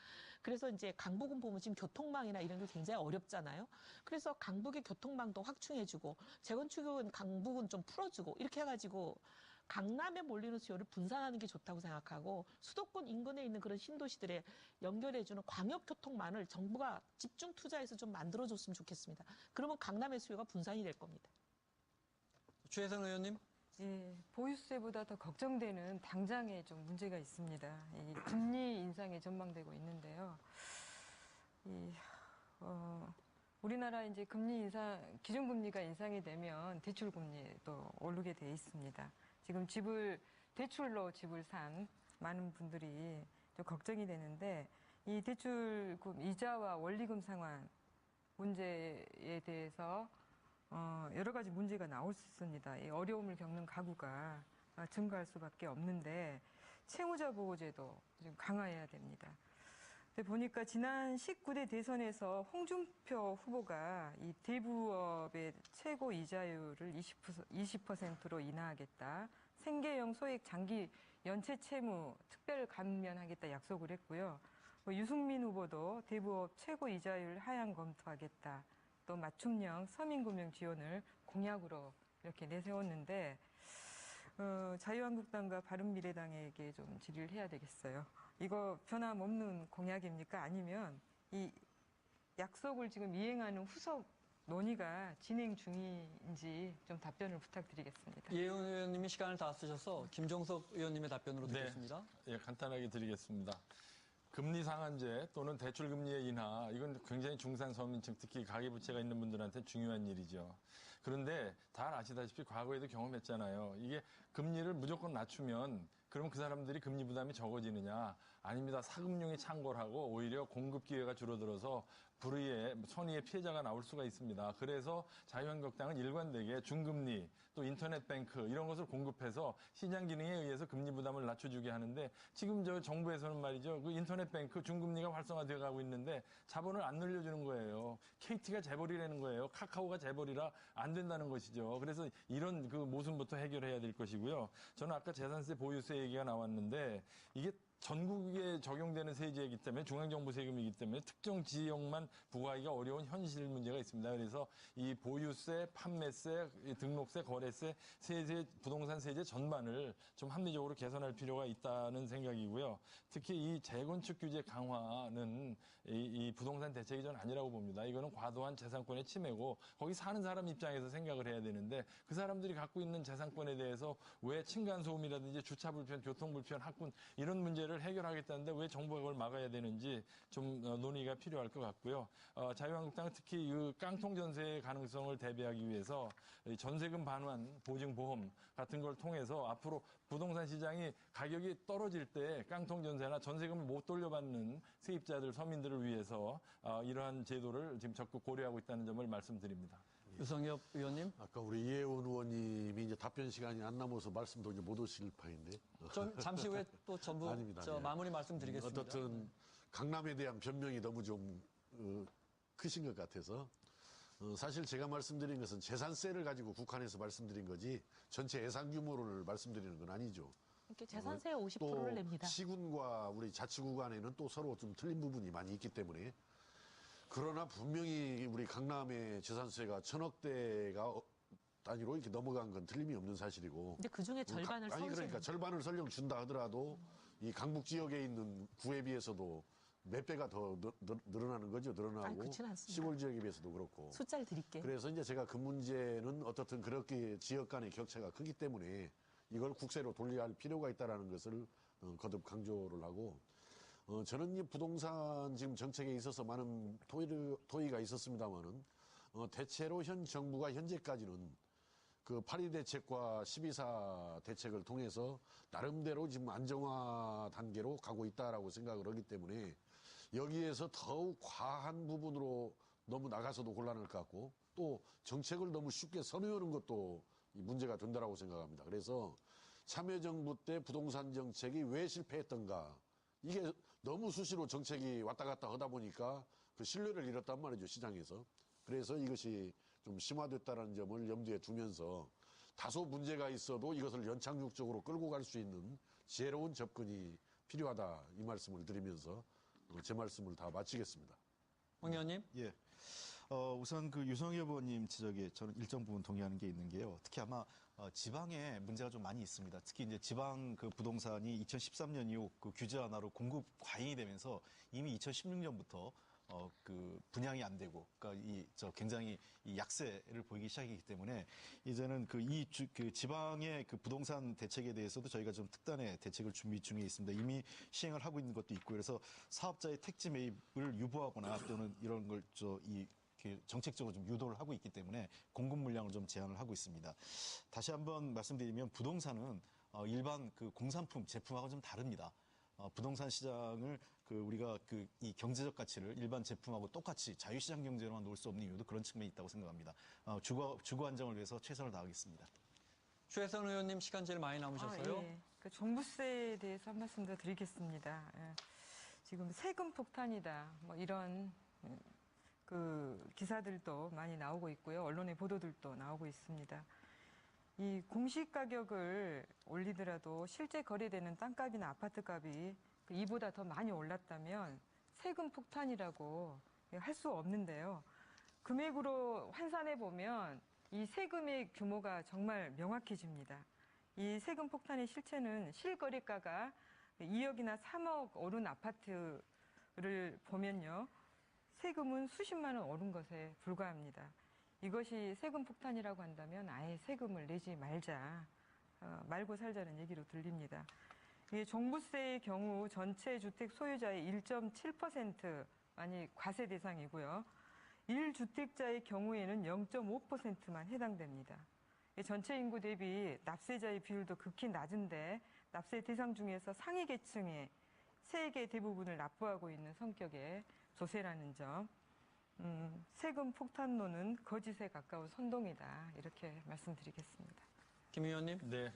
그래서 이제 강북은 보면 지금 교통망이나 이런 게 굉장히 어렵잖아요. 그래서 강북의 교통망도 확충해주고 재건축은 강북은 좀 풀어주고 이렇게 해가지고 강남에 몰리는 수요를 분산하는 게 좋다고 생각하고, 수도권 인근에 있는 그런 신도시들에 연결해주는 광역교통망을 정부가 집중 투자해서 좀 만들어줬으면 좋겠습니다. 그러면 강남의 수요가 분산이 될 겁니다. 최혜선 의원님. 예, 보유세보다 더 걱정되는 당장에 좀 문제가 있습니다. 이 금리 인상이 전망되고 있는데요. 우리나라 이제 기준금리가 인상이 되면 대출금리도 오르게 돼 있습니다. 지금 대출로 집을 산 많은 분들이 좀 걱정이 되는데, 이 대출금 이자와 원리금 상환 문제에 대해서 여러 가지 문제가 나올 수 있습니다. 이 어려움을 겪는 가구가 증가할 수밖에 없는데 채무자 보호제도 좀 강화해야 됩니다. 근데 보니까 지난 19대 대선에서 홍준표 후보가 이 대부업의 최고 이자율을 20%로 인하하겠다, 생계형 소액 장기 연체 채무 특별 감면하겠다 약속을 했고요. 유승민 후보도 대부업 최고 이자율 하향 검토하겠다, 또 맞춤형 서민금융 지원을 공약으로 이렇게 내세웠는데, 자유한국당과 바른미래당에게 좀 질의를 해야 되겠어요. 이거 변함없는 공약입니까? 아니면 이 약속을 지금 이행하는 후속 논의가 진행 중인지 좀 답변을 부탁드리겠습니다. 이혜훈 의원님이 시간을 다 쓰셔서 김종석 의원님의 답변으로 네. 듣겠습니다. 예, 간단하게 드리겠습니다. 금리 상한제 또는 대출 금리의 인하, 이건 굉장히 중산 서민층, 특히 가계부채가 있는 분들한테 중요한 일이죠. 그런데 잘 아시다시피 과거에도 경험했잖아요. 이게 금리를 무조건 낮추면 그러면 그 사람들이 금리 부담이 적어지느냐? 아닙니다. 사금융이 창궐 하고 오히려 공급 기회가 줄어들어서 불의의 선의의 피해자가 나올 수가 있습니다. 그래서 자유한국당은 일관되게 중금리 또 인터넷 뱅크 이런 것을 공급해서 시장 기능에 의해서 금리 부담을 낮춰주게 하는데, 지금 저 정부에서는 말이죠, 그 인터넷 뱅크 중금리가 활성화되어 가고 있는데 자본을 안 늘려주는 거예요. KT가 재벌이라는 거예요. 카카오가 재벌이라 안 된다는 것이죠. 그래서 이런 그 모순부터 해결해야 될 것이고요. 저는 아까 재산세 보유세 얘기가 나왔는데, 이게 전국에 적용되는 세제이기 때문에, 중앙정부 세금이기 때문에 특정 지역만 부과하기가 어려운 현실 문제가 있습니다. 그래서 이 보유세, 판매세, 등록세, 거래세, 세제, 부동산 세제 전반을 좀 합리적으로 개선할 필요가 있다는 생각이고요. 특히 이 재건축 규제 강화는 이 부동산 대책이 전 아니라고 봅니다. 이거는 과도한 재산권의 침해고, 거기 사는 사람 입장에서 생각을 해야 되는데, 그 사람들이 갖고 있는 재산권에 대해서 왜 층간소음이라든지 주차 불편, 교통 불편, 학군 이런 문제를 해결하겠다는데 왜 정부가 그걸 막아야 되는지 좀 논의가 필요할 것 같고요. 자유한국당은 특히 이 깡통 전세의 가능성을 대비하기 위해서 전세금 반환, 보증보험 같은 걸 통해서 앞으로 부동산 시장이 가격이 떨어질 때 깡통 전세나 전세금을 못 돌려받는 세입자들, 서민들을 위해서 이러한 제도를 지금 적극 고려하고 있다는 점을 말씀드립니다. 유성엽 의원님. 아까 우리 이혜훈 의원님이 이제 답변 시간이 안 남아서 말씀도 이제 못 오실 판인데. 좀 잠시 후에 또 전부 아닙니다. 예. 마무리 말씀드리겠습니다. 어떻든 강남에 대한 변명이 너무 좀 크신 것 같아서, 사실 제가 말씀드린 것은 재산세를 가지고 국한해서 말씀드린 거지 전체 예산 규모를 말씀드리는 건 아니죠. 이렇게 재산세 50%를 또 냅니다. 시군과 우리 자치구 간에는 또 서로 좀 틀린 부분이 많이 있기 때문에, 그러나 분명히 우리 강남의 재산세가 1,000억대가 단위로 이렇게 넘어간 건 틀림이 없는 사실이고. 근데 그 중에 절반을 아니 서울시는 그러니까 절반을 설령 준다 하더라도 이 강북 지역에 있는 구에 비해서도 몇 배가 더 늘어나는 거죠. 늘어나고 아니, 그렇진 않습니다. 시골 지역에 비해서도 그렇고. 숫자를 드릴게요. 그래서 이제 제가 그 문제는 어떻든 그렇게 지역 간의 격차가 크기 때문에 이걸 국세로 돌려야 할 필요가 있다라는 것을 거듭 강조를 하고, 저는 이 부동산 지금 정책에 있어서 많은 토의가 있었습니다만은, 대체로 현 정부가 현재까지는 그 8.2 대책과 12.4 대책을 통해서 나름대로 지금 안정화 단계로 가고 있다라고 생각을 하기 때문에 여기에서 더욱 과한 부분으로 너무 나가서도 곤란할 것 같고 또 정책을 너무 쉽게 선회하는 것도 문제가 된다라고 생각합니다. 그래서 참여정부 때 부동산 정책이 왜 실패했던가 이게 너무 수시로 정책이 왔다 갔다 하다 보니까 그 신뢰를 잃었단 말이죠, 시장에서. 그래서 이것이 좀 심화됐다는 점을 염두에 두면서 다소 문제가 있어도 이것을 연착륙적으로 끌고 갈 수 있는 지혜로운 접근이 필요하다 이 말씀을 드리면서 제 말씀을 다 마치겠습니다. 황 의원님. 예. 우선 그 유성희 후보님 지적에 저는 일정 부분 동의하는 게 있는 게요. 특히 아마 지방에 문제가 좀 많이 있습니다. 특히 이제 지방 그 부동산이 2013년 이후 그 규제 완화로 공급 과잉이 되면서 이미 2016년부터 그 분양이 안 되고, 그러니까 굉장히 이 약세를 보이기 시작이기 때문에 이제는 그 지방의 그 부동산 대책에 대해서도 저희가 좀 특단의 대책을 준비 중에 있습니다. 이미 시행을 하고 있는 것도 있고, 그래서 사업자의 택지 매입을 유보하거나 또는 이런 걸 정책적으로 좀 유도를 하고 있기 때문에 공급 물량을 좀 제한을 하고 있습니다. 다시 한번 말씀드리면 부동산은 일반 그 공산품 제품하고 좀 다릅니다. 부동산 시장을 우리가 이 경제적 가치를 일반 제품하고 똑같이 자유시장 경제로만 놓을 수 없는 이유도 그런 측면이 있다고 생각합니다. 주거 안정을 위해서 최선을 다하겠습니다. 최혜선 의원님 시간 제일 많이 남으셨어요. 예. 그 종부세에 대해서 한 말씀 더 드리겠습니다. 예. 지금 세금 폭탄이다. 뭐 이런 그 기사들도 많이 나오고 있고요. 언론의 보도들도 나오고 있습니다. 이 공시 가격을 올리더라도 실제 거래되는 땅값이나 아파트값이 이보다 더 많이 올랐다면 세금 폭탄이라고 할 수 없는데요. 금액으로 환산해 보면 이 세금의 규모가 정말 명확해집니다. 이 세금 폭탄의 실체는 실거래가가 2억이나 3억 오른 아파트를 보면요. 세금은 수십만 원 오른 것에 불과합니다. 이것이 세금 폭탄이라고 한다면 아예 세금을 내지 말자, 말고 살자는 얘기로 들립니다. 종부세의 경우 전체 주택 소유자의 1.7%만이 과세 대상이고요. 1주택자의 경우에는 0.5%만 해당됩니다. 전체 인구 대비 납세자의 비율도 극히 낮은데 납세 대상 중에서 상위 계층의 세액의 대부분을 납부하고 있는 성격의 조세라는 점. 세금 폭탄론은 거짓에 가까운 선동이다. 이렇게 말씀드리겠습니다. 김 의원님. 네.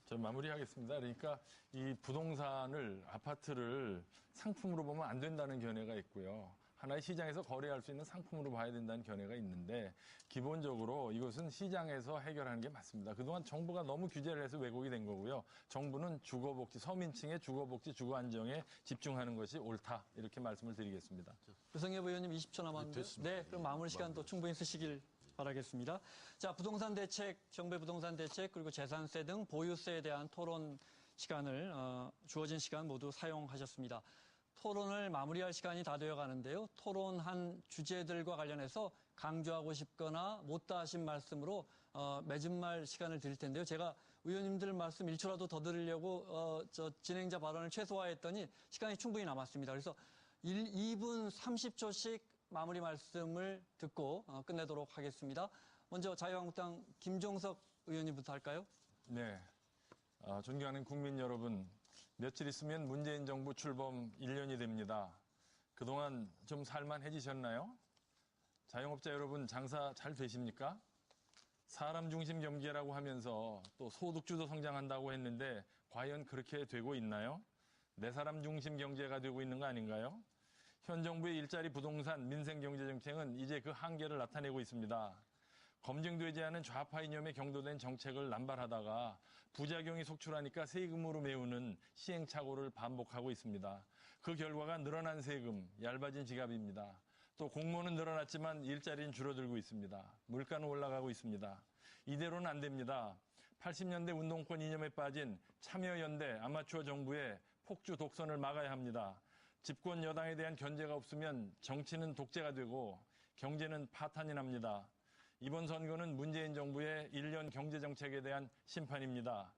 저 마무리하겠습니다. 그러니까 이 부동산을, 아파트를 상품으로 보면 안 된다는 견해가 있고요. 하나의 시장에서 거래할 수 있는 상품으로 봐야 된다는 견해가 있는데 기본적으로 이것은 시장에서 해결하는 게 맞습니다. 그동안 정부가 너무 규제를 해서 왜곡이 된 거고요. 정부는 주거복지, 서민층의 주거복지, 주거안정에 집중하는 것이 옳다. 이렇게 말씀을 드리겠습니다. 유성엽 의원님 20초 남았는데. 네, 그럼 마무리 시간도 충분히 쓰시길 바라겠습니다. 자, 부동산 대책, 정부의 부동산 대책, 그리고 재산세 등 보유세에 대한 토론 시간을 주어진 시간 모두 사용하셨습니다. 토론을 마무리할 시간이 다 되어 가는데요. 토론한 주제들과 관련해서 강조하고 싶거나 못다 하신 말씀으로 맺은 말 시간을 드릴 텐데요. 제가 의원님들 말씀 1초라도 더 드리려고 진행자 발언을 최소화했더니 시간이 충분히 남았습니다. 그래서 2분 30초씩 마무리 말씀을 듣고 끝내도록 하겠습니다. 먼저 자유한국당 김종석 의원님부터 할까요? 네. 존경하는 국민 여러분, 며칠 있으면 문재인 정부 출범 1년이 됩니다. 그동안 좀 살만해지셨나요? 자영업자 여러분 장사 잘 되십니까? 사람 중심 경제라고 하면서 또 소득주도 성장한다고 했는데 과연 그렇게 되고 있나요? 내 사람 중심 경제가 되고 있는 거 아닌가요? 현 정부의 일자리 부동산 민생 경제 정책은 이제 그 한계를 나타내고 있습니다. 검증되지 않은 좌파 이념에 경도된 정책을 남발하다가 부작용이 속출하니까 세금으로 메우는 시행착오를 반복하고 있습니다. 그 결과가 늘어난 세금, 얇아진 지갑입니다. 또 공무원은 늘어났지만 일자리는 줄어들고 있습니다. 물가는 올라가고 있습니다. 이대로는 안 됩니다. 80년대 운동권 이념에 빠진 참여연대 아마추어 정부의 폭주 독선을 막아야 합니다. 집권 여당에 대한 견제가 없으면 정치는 독재가 되고 경제는 파탄이 납니다. 이번 선거는 문재인 정부의 1년 경제정책에 대한 심판입니다.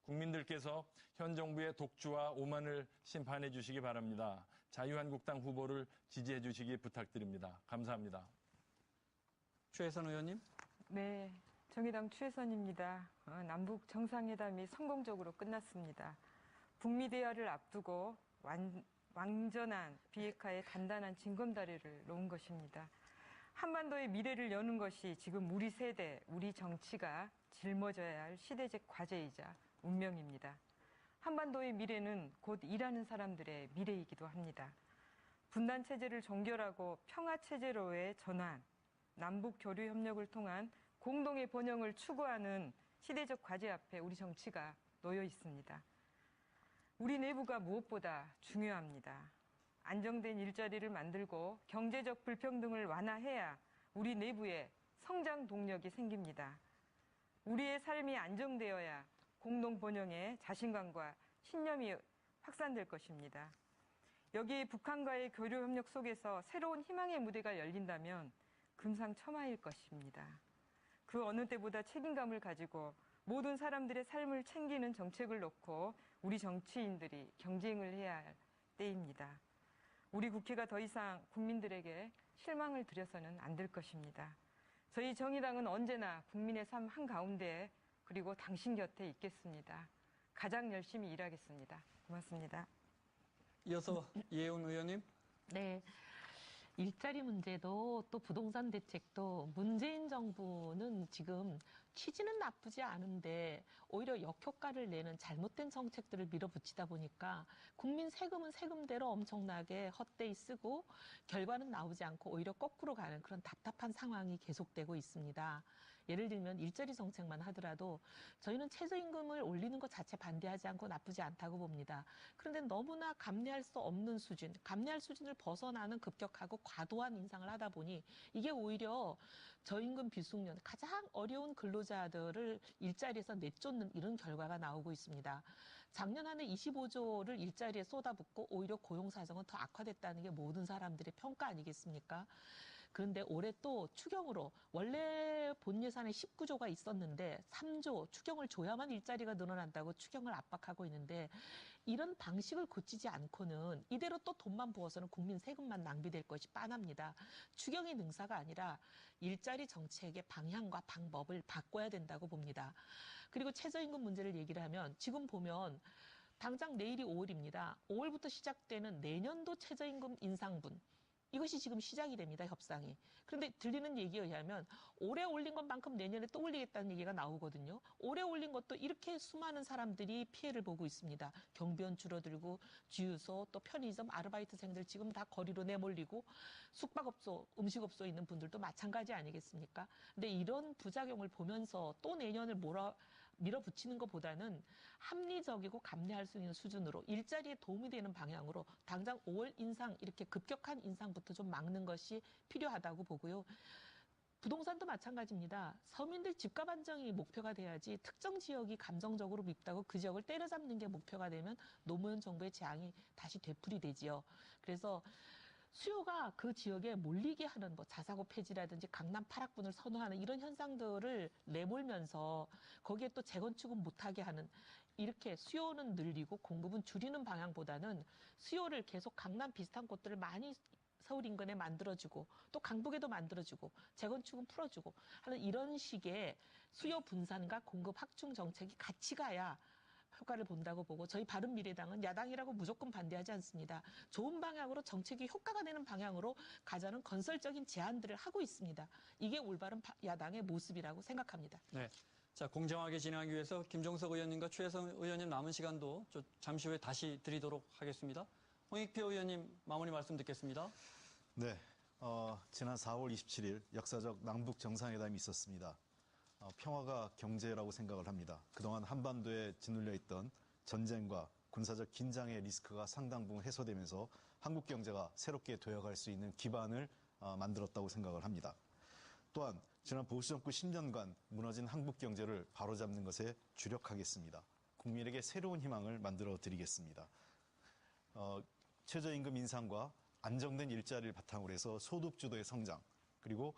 국민들께서 현 정부의 독주와 오만을 심판해 주시기 바랍니다. 자유한국당 후보를 지지해 주시기 부탁드립니다. 감사합니다. 최혜선 의원님. 네, 정의당 최선입니다. 남북 정상회담이 성공적으로 끝났습니다. 북미 대화를 앞두고 완전한 비핵화의 단단한 징검다리를 놓은 것입니다. 한반도의 미래를 여는 것이 지금 우리 세대, 우리 정치가 짊어져야 할 시대적 과제이자 운명입니다. 한반도의 미래는 곧 일하는 사람들의 미래이기도 합니다. 분단 체제를 종결하고 평화 체제로의 전환, 남북 교류 협력을 통한 공동의 번영을 추구하는 시대적 과제 앞에 우리 정치가 놓여 있습니다. 우리 내부가 무엇보다 중요합니다. 안정된 일자리를 만들고 경제적 불평등을 완화해야 우리 내부에 성장 동력이 생깁니다. 우리의 삶이 안정되어야 공동 번영의 자신감과 신념이 확산될 것입니다. 여기 북한과의 교류 협력 속에서 새로운 희망의 무대가 열린다면 금상첨화일 것입니다. 그 어느 때보다 책임감을 가지고 모든 사람들의 삶을 챙기는 정책을 놓고 우리 정치인들이 경쟁을 해야 할 때입니다. 우리 국회가 더 이상 국민들에게 실망을 드려서는 안 될 것입니다. 저희 정의당은 언제나 국민의 삶 한가운데 그리고 당신 곁에 있겠습니다. 가장 열심히 일하겠습니다. 고맙습니다. 이어서 이혜훈 의원님. 네. 일자리 문제도 또 부동산 대책도 문재인 정부는 지금 취지는 나쁘지 않은데 오히려 역효과를 내는 잘못된 정책들을 밀어붙이다 보니까 국민 세금은 세금대로 엄청나게 헛되이 쓰고 결과는 나오지 않고 오히려 거꾸로 가는 그런 답답한 상황이 계속되고 있습니다. 예를 들면 일자리 정책만 하더라도 저희는 최저임금을 올리는 것 자체 반대하지 않고 나쁘지 않다고 봅니다. 그런데 너무나 감내할 수 없는 수준, 감내할 수준을 벗어나는 급격하고 과도한 인상을 하다 보니 이게 오히려 저임금 비숙련, 가장 어려운 근로자들을 일자리에서 내쫓는 이런 결과가 나오고 있습니다. 작년 한 해 25조를 일자리에 쏟아붓고 오히려 고용 사정은 더 악화됐다는 게 모든 사람들의 평가 아니겠습니까? 그런데 올해 또 추경으로 원래 본 예산에 19조가 있었는데 3조 추경을 줘야만 일자리가 늘어난다고 추경을 압박하고 있는데 이런 방식을 고치지 않고는 이대로 또 돈만 부어서는 국민 세금만 낭비될 것이 뻔합니다. 추경이 능사가 아니라 일자리 정책의 방향과 방법을 바꿔야 된다고 봅니다. 그리고 최저임금 문제를 얘기를 하면 지금 보면 당장 내일이 5월입니다. 5월부터 시작되는 내년도 최저임금 인상분. 이것이 지금 시작이 됩니다, 협상이. 그런데 들리는 얘기에 의하면 올해 올린 것만큼 내년에 또 올리겠다는 얘기가 나오거든요. 올해 올린 것도 이렇게 수많은 사람들이 피해를 보고 있습니다. 경비원 줄어들고 주유소 또 편의점 아르바이트생들 지금 다 거리로 내몰리고 숙박업소, 음식업소에 있는 분들도 마찬가지 아니겠습니까? 근데 이런 부작용을 보면서 또 내년을 밀어붙이는 것보다는 합리적이고 감내할 수 있는 수준으로 일자리에 도움이 되는 방향으로 당장 5월 인상 이렇게 급격한 인상부터 좀 막는 것이 필요하다고 보고요. 부동산도 마찬가지입니다. 서민들 집값 안정이 목표가 돼야지 특정 지역이 감정적으로 밉다고 그 지역을 때려잡는 게 목표가 되면 노무현 정부의 재앙이 다시 되풀이되지요. 그래서 수요가 그 지역에 몰리게 하는 자사고 폐지라든지 강남 8학분을 선호하는 이런 현상들을 내몰면서 거기에 또 재건축은 못하게 하는 이렇게 수요는 늘리고 공급은 줄이는 방향보다는 수요를 계속 강남 비슷한 곳들을 많이 서울 인근에 만들어주고 또 강북에도 만들어주고 재건축은 풀어주고 하는 이런 식의 수요 분산과 공급 확충 정책이 같이 가야 효과를 본다고 보고 저희 바른미래당은 야당이라고 무조건 반대하지 않습니다. 좋은 방향으로 정책이 효과가 되는 방향으로 가자는 건설적인 제안들을 하고 있습니다. 이게 올바른 야당의 모습이라고 생각합니다. 네. 자, 공정하게 진행하기 위해서 김종석 의원님과 최혜선 의원님 남은 시간도 잠시 후에 다시 드리도록 하겠습니다. 홍익표 의원님 마무리 말씀 듣겠습니다. 네, 지난 4월 27일 역사적 남북 정상회담이 있었습니다. 평화가 경제라고 생각을 합니다. 그동안 한반도에 짓눌려 있던 전쟁과 군사적 긴장의 리스크가 상당 부분 해소되면서 한국 경제가 새롭게 되어갈 수 있는 기반을 만들었다고 생각을 합니다. 또한 지난 보수정권 10년간 무너진 한국 경제를 바로잡는 것에 주력하겠습니다. 국민에게 새로운 희망을 만들어 드리겠습니다. 최저임금 인상과 안정된 일자리를 바탕으로 해서 소득 주도의 성장, 그리고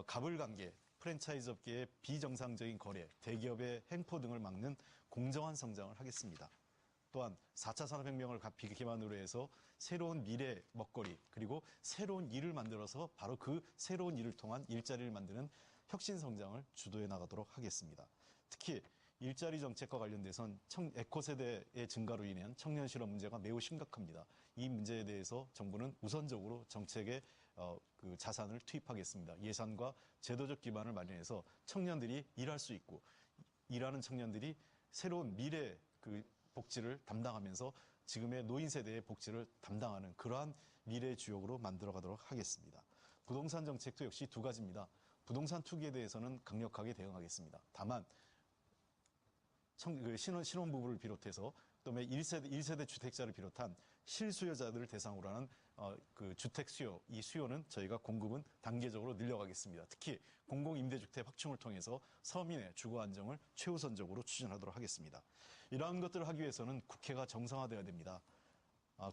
갑을관계, 프랜차이즈 업계의 비정상적인 거래, 대기업의 횡포 등을 막는 공정한 성장을 하겠습니다. 또한 4차 산업혁명을 기반으로 해서 새로운 미래 먹거리, 그리고 새로운 일을 만들어서 바로 그 새로운 일을 통한 일자리를 만드는 혁신 성장을 주도해 나가도록 하겠습니다. 특히 일자리 정책과 관련돼선 에코세대의 증가로 인한 청년 실업 문제가 매우 심각합니다. 이 문제에 대해서 정부는 우선적으로 정책에 그 자산을 투입하겠습니다. 예산과 제도적 기반을 마련해서 청년들이 일할 수 있고, 일하는 청년들이 새로운 미래 그 복지를 담당하면서 지금의 노인 세대의 복지를 담당하는 그러한 미래 주역으로 만들어가도록 하겠습니다. 부동산 정책도 역시 두 가지입니다. 부동산 투기에 대해서는 강력하게 대응하겠습니다. 다만 신혼부부를 비롯해서 또 1세대 주택자를 비롯한 실수요자들을 대상으로 하는 그 주택 수요, 이 수요는 저희가 공급은 단계적으로 늘려가겠습니다. 특히 공공임대주택 확충을 통해서 서민의 주거 안정을 최우선적으로 추진하도록 하겠습니다. 이러한 것들을 하기 위해서는 국회가 정상화되어야 됩니다.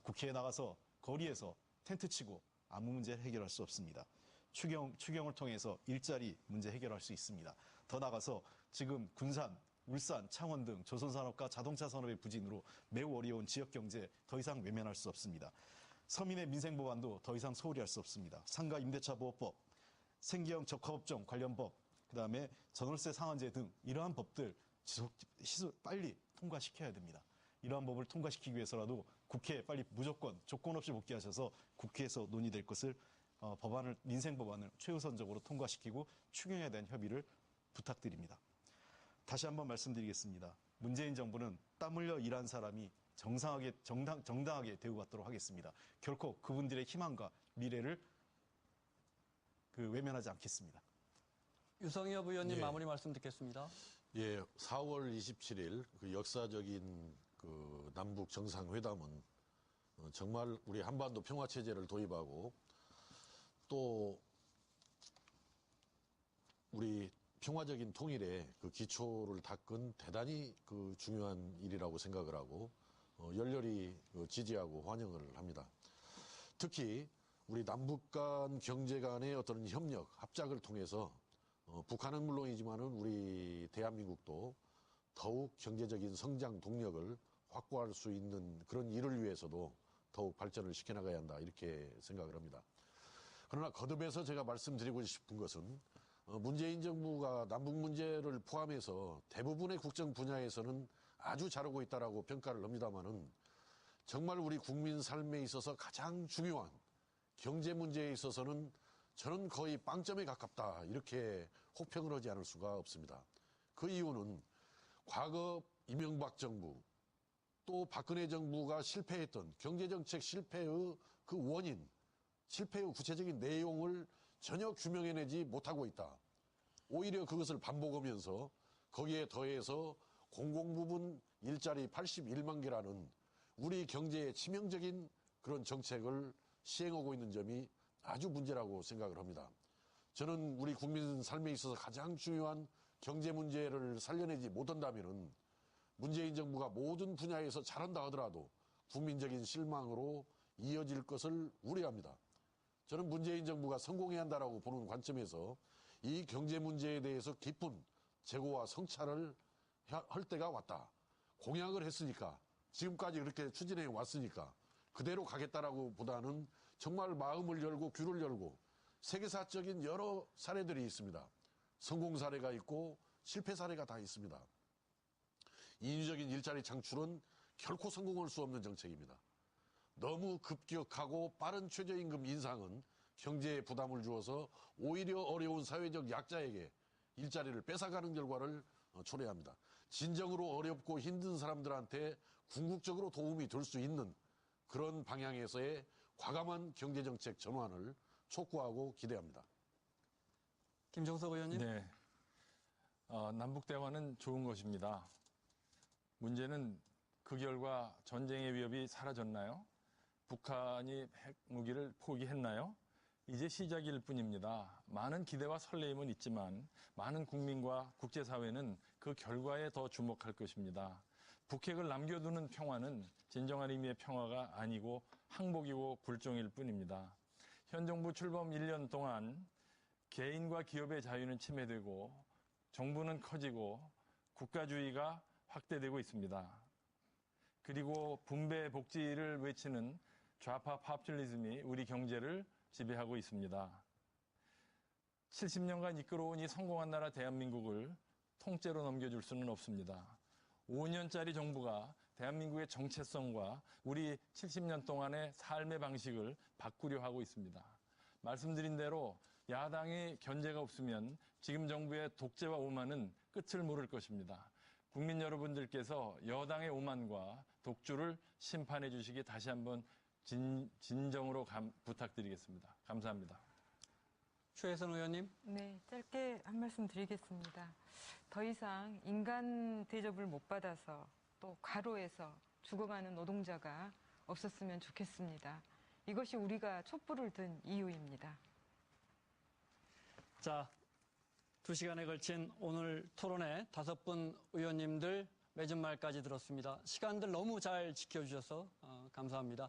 국회에 나가서 거리에서 텐트 치고 아무 문제를 해결할 수 없습니다. 추경을 통해서 일자리 문제 해결할 수 있습니다. 더 나아가서 지금 군산, 울산, 창원 등 조선산업과 자동차 산업의 부진으로 매우 어려운 지역경제 더 이상 외면할 수 없습니다. 서민의 민생법안도 더 이상 소홀히 할 수 없습니다. 상가 임대차 보호법, 생계형 적합업종 관련법, 그다음에 전월세 상한제 등 이러한 법들 빨리 통과시켜야 됩니다. 이러한 법을 통과시키기 위해서라도 국회에 빨리 무조건 조건 없이 복귀하셔서 국회에서 논의될 것을 민생 법안을 최우선적으로 통과시키고 추경에 대한 협의를 부탁드립니다. 다시 한번 말씀드리겠습니다. 문재인 정부는 땀 흘려 일한 사람이 정당하게 대우받도록 하겠습니다. 결코 그분들의 희망과 미래를 외면하지 않겠습니다. 유성엽 의원님 예. 마무리 말씀 듣겠습니다. 예, 4월 27일 그 역사적인 그 남북 정상회담은 정말 우리 한반도 평화 체제를 도입하고 또 우리 평화적인 통일의 그 기초를 닦은 대단히 그 중요한 일이라고 생각을 하고 열렬히 지지하고 환영을 합니다. 특히 우리 남북 간 경제 간의 어떤 협력, 합작을 통해서 북한은 물론이지만은 우리 대한민국도 더욱 경제적인 성장 동력을 확보할 수 있는 그런 일을 위해서도 더욱 발전을 시켜나가야 한다 이렇게 생각을 합니다. 그러나 거듭해서 제가 말씀드리고 싶은 것은 문재인 정부가 남북 문제를 포함해서 대부분의 국정 분야에서는 아주 잘하고 있다라고 평가를 합니다만은 정말 우리 국민 삶에 있어서 가장 중요한 경제 문제에 있어서는 저는 거의 빵점에 가깝다 이렇게 혹평을 하지 않을 수가 없습니다. 그 이유는 과거 이명박 정부 또 박근혜 정부가 실패했던 경제정책 실패의 그 원인, 실패의 구체적인 내용을 전혀 규명해내지 못하고 있다. 오히려 그것을 반복하면서 거기에 더해서 공공부문 일자리 81만 개라는 우리 경제에 치명적인 그런 정책을 시행하고 있는 점이 아주 문제라고 생각을 합니다. 저는 우리 국민 삶에 있어서 가장 중요한 경제 문제를 살려내지 못한다면은 문재인 정부가 모든 분야에서 잘한다 하더라도 국민적인 실망으로 이어질 것을 우려합니다. 저는 문재인 정부가 성공해야 한다라고 보는 관점에서 이 경제 문제에 대해서 깊은 재고와 성찰을 할 때가 왔다. 공약을 했으니까 지금까지 그렇게 추진해 왔으니까 그대로 가겠다라고 보다는 정말 마음을 열고 귀를 열고 세계사적인 여러 사례들이 있습니다. 성공 사례가 있고 실패 사례가 다 있습니다. 인위적인 일자리 창출은 결코 성공할 수 없는 정책입니다. 너무 급격하고 빠른 최저임금 인상은 경제에 부담을 주어서 오히려 어려운 사회적 약자에게 일자리를 뺏어가는 결과를 초래합니다. 진정으로 어렵고 힘든 사람들한테 궁극적으로 도움이 될 수 있는 그런 방향에서의 과감한 경제정책 전환을 촉구하고 기대합니다. 김종석 의원님. 네. 남북대화는 좋은 것입니다. 문제는 그 결과 전쟁의 위협이 사라졌나요? 북한이 핵무기를 포기했나요? 이제 시작일 뿐입니다. 많은 기대와 설레임은 있지만 많은 국민과 국제사회는 그 결과에 더 주목할 것입니다. 북핵을 남겨두는 평화는 진정한 의미의 평화가 아니고 항복이고 굴종일 뿐입니다. 현 정부 출범 1년 동안 개인과 기업의 자유는 침해되고 정부는 커지고 국가주의가 확대되고 있습니다. 그리고 분배 복지를 외치는 좌파 파퓰리즘이 우리 경제를 지배하고 있습니다. 70년간 이끌어온 이 성공한 나라 대한민국을 통째로 넘겨줄 수는 없습니다. 5년짜리 정부가 대한민국의 정체성과 우리 70년 동안의 삶의 방식을 바꾸려 하고 있습니다. 말씀드린 대로 야당의 견제가 없으면 지금 정부의 독재와 오만은 끝을 모를 것입니다. 국민 여러분들께서 여당의 오만과 독주를 심판해 주시기 다시 한번 진정으로 부탁드리겠습니다. 감사합니다. 최혜선 의원님. 네, 짧게 한 말씀 드리겠습니다. 더 이상 인간 대접을 못 받아서 또 과로해서 죽어가는 노동자가 없었으면 좋겠습니다. 이것이 우리가 촛불을 든 이유입니다. 자, 2시간에 걸친 오늘 토론회 5분 의원님들 맺은 말까지 들었습니다. 시간들 너무 잘 지켜주셔서 감사합니다.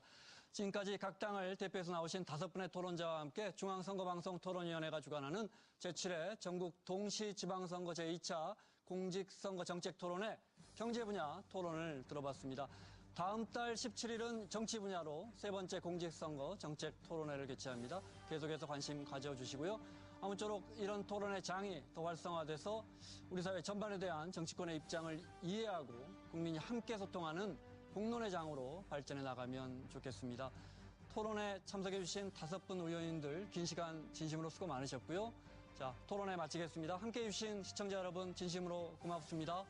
지금까지 각 당을 대표해서 나오신 5분의 토론자와 함께 중앙선거방송 토론위원회가 주관하는 제7회 전국 동시지방선거 제2차 공직선거 정책 토론회 경제 분야 토론을 들어봤습니다. 다음 달 17일은 정치 분야로 3번째 공직선거 정책 토론회를 개최합니다. 계속해서 관심 가져주시고요. 아무쪼록 이런 토론의 장이 더 활성화돼서 우리 사회 전반에 대한 정치권의 입장을 이해하고 국민이 함께 소통하는 공론의 장으로 발전해 나가면 좋겠습니다. 토론에 참석해 주신 5분 의원님들 긴 시간 진심으로 수고 많으셨고요. 자, 토론회 마치겠습니다. 함께해 주신 시청자 여러분 진심으로 고맙습니다.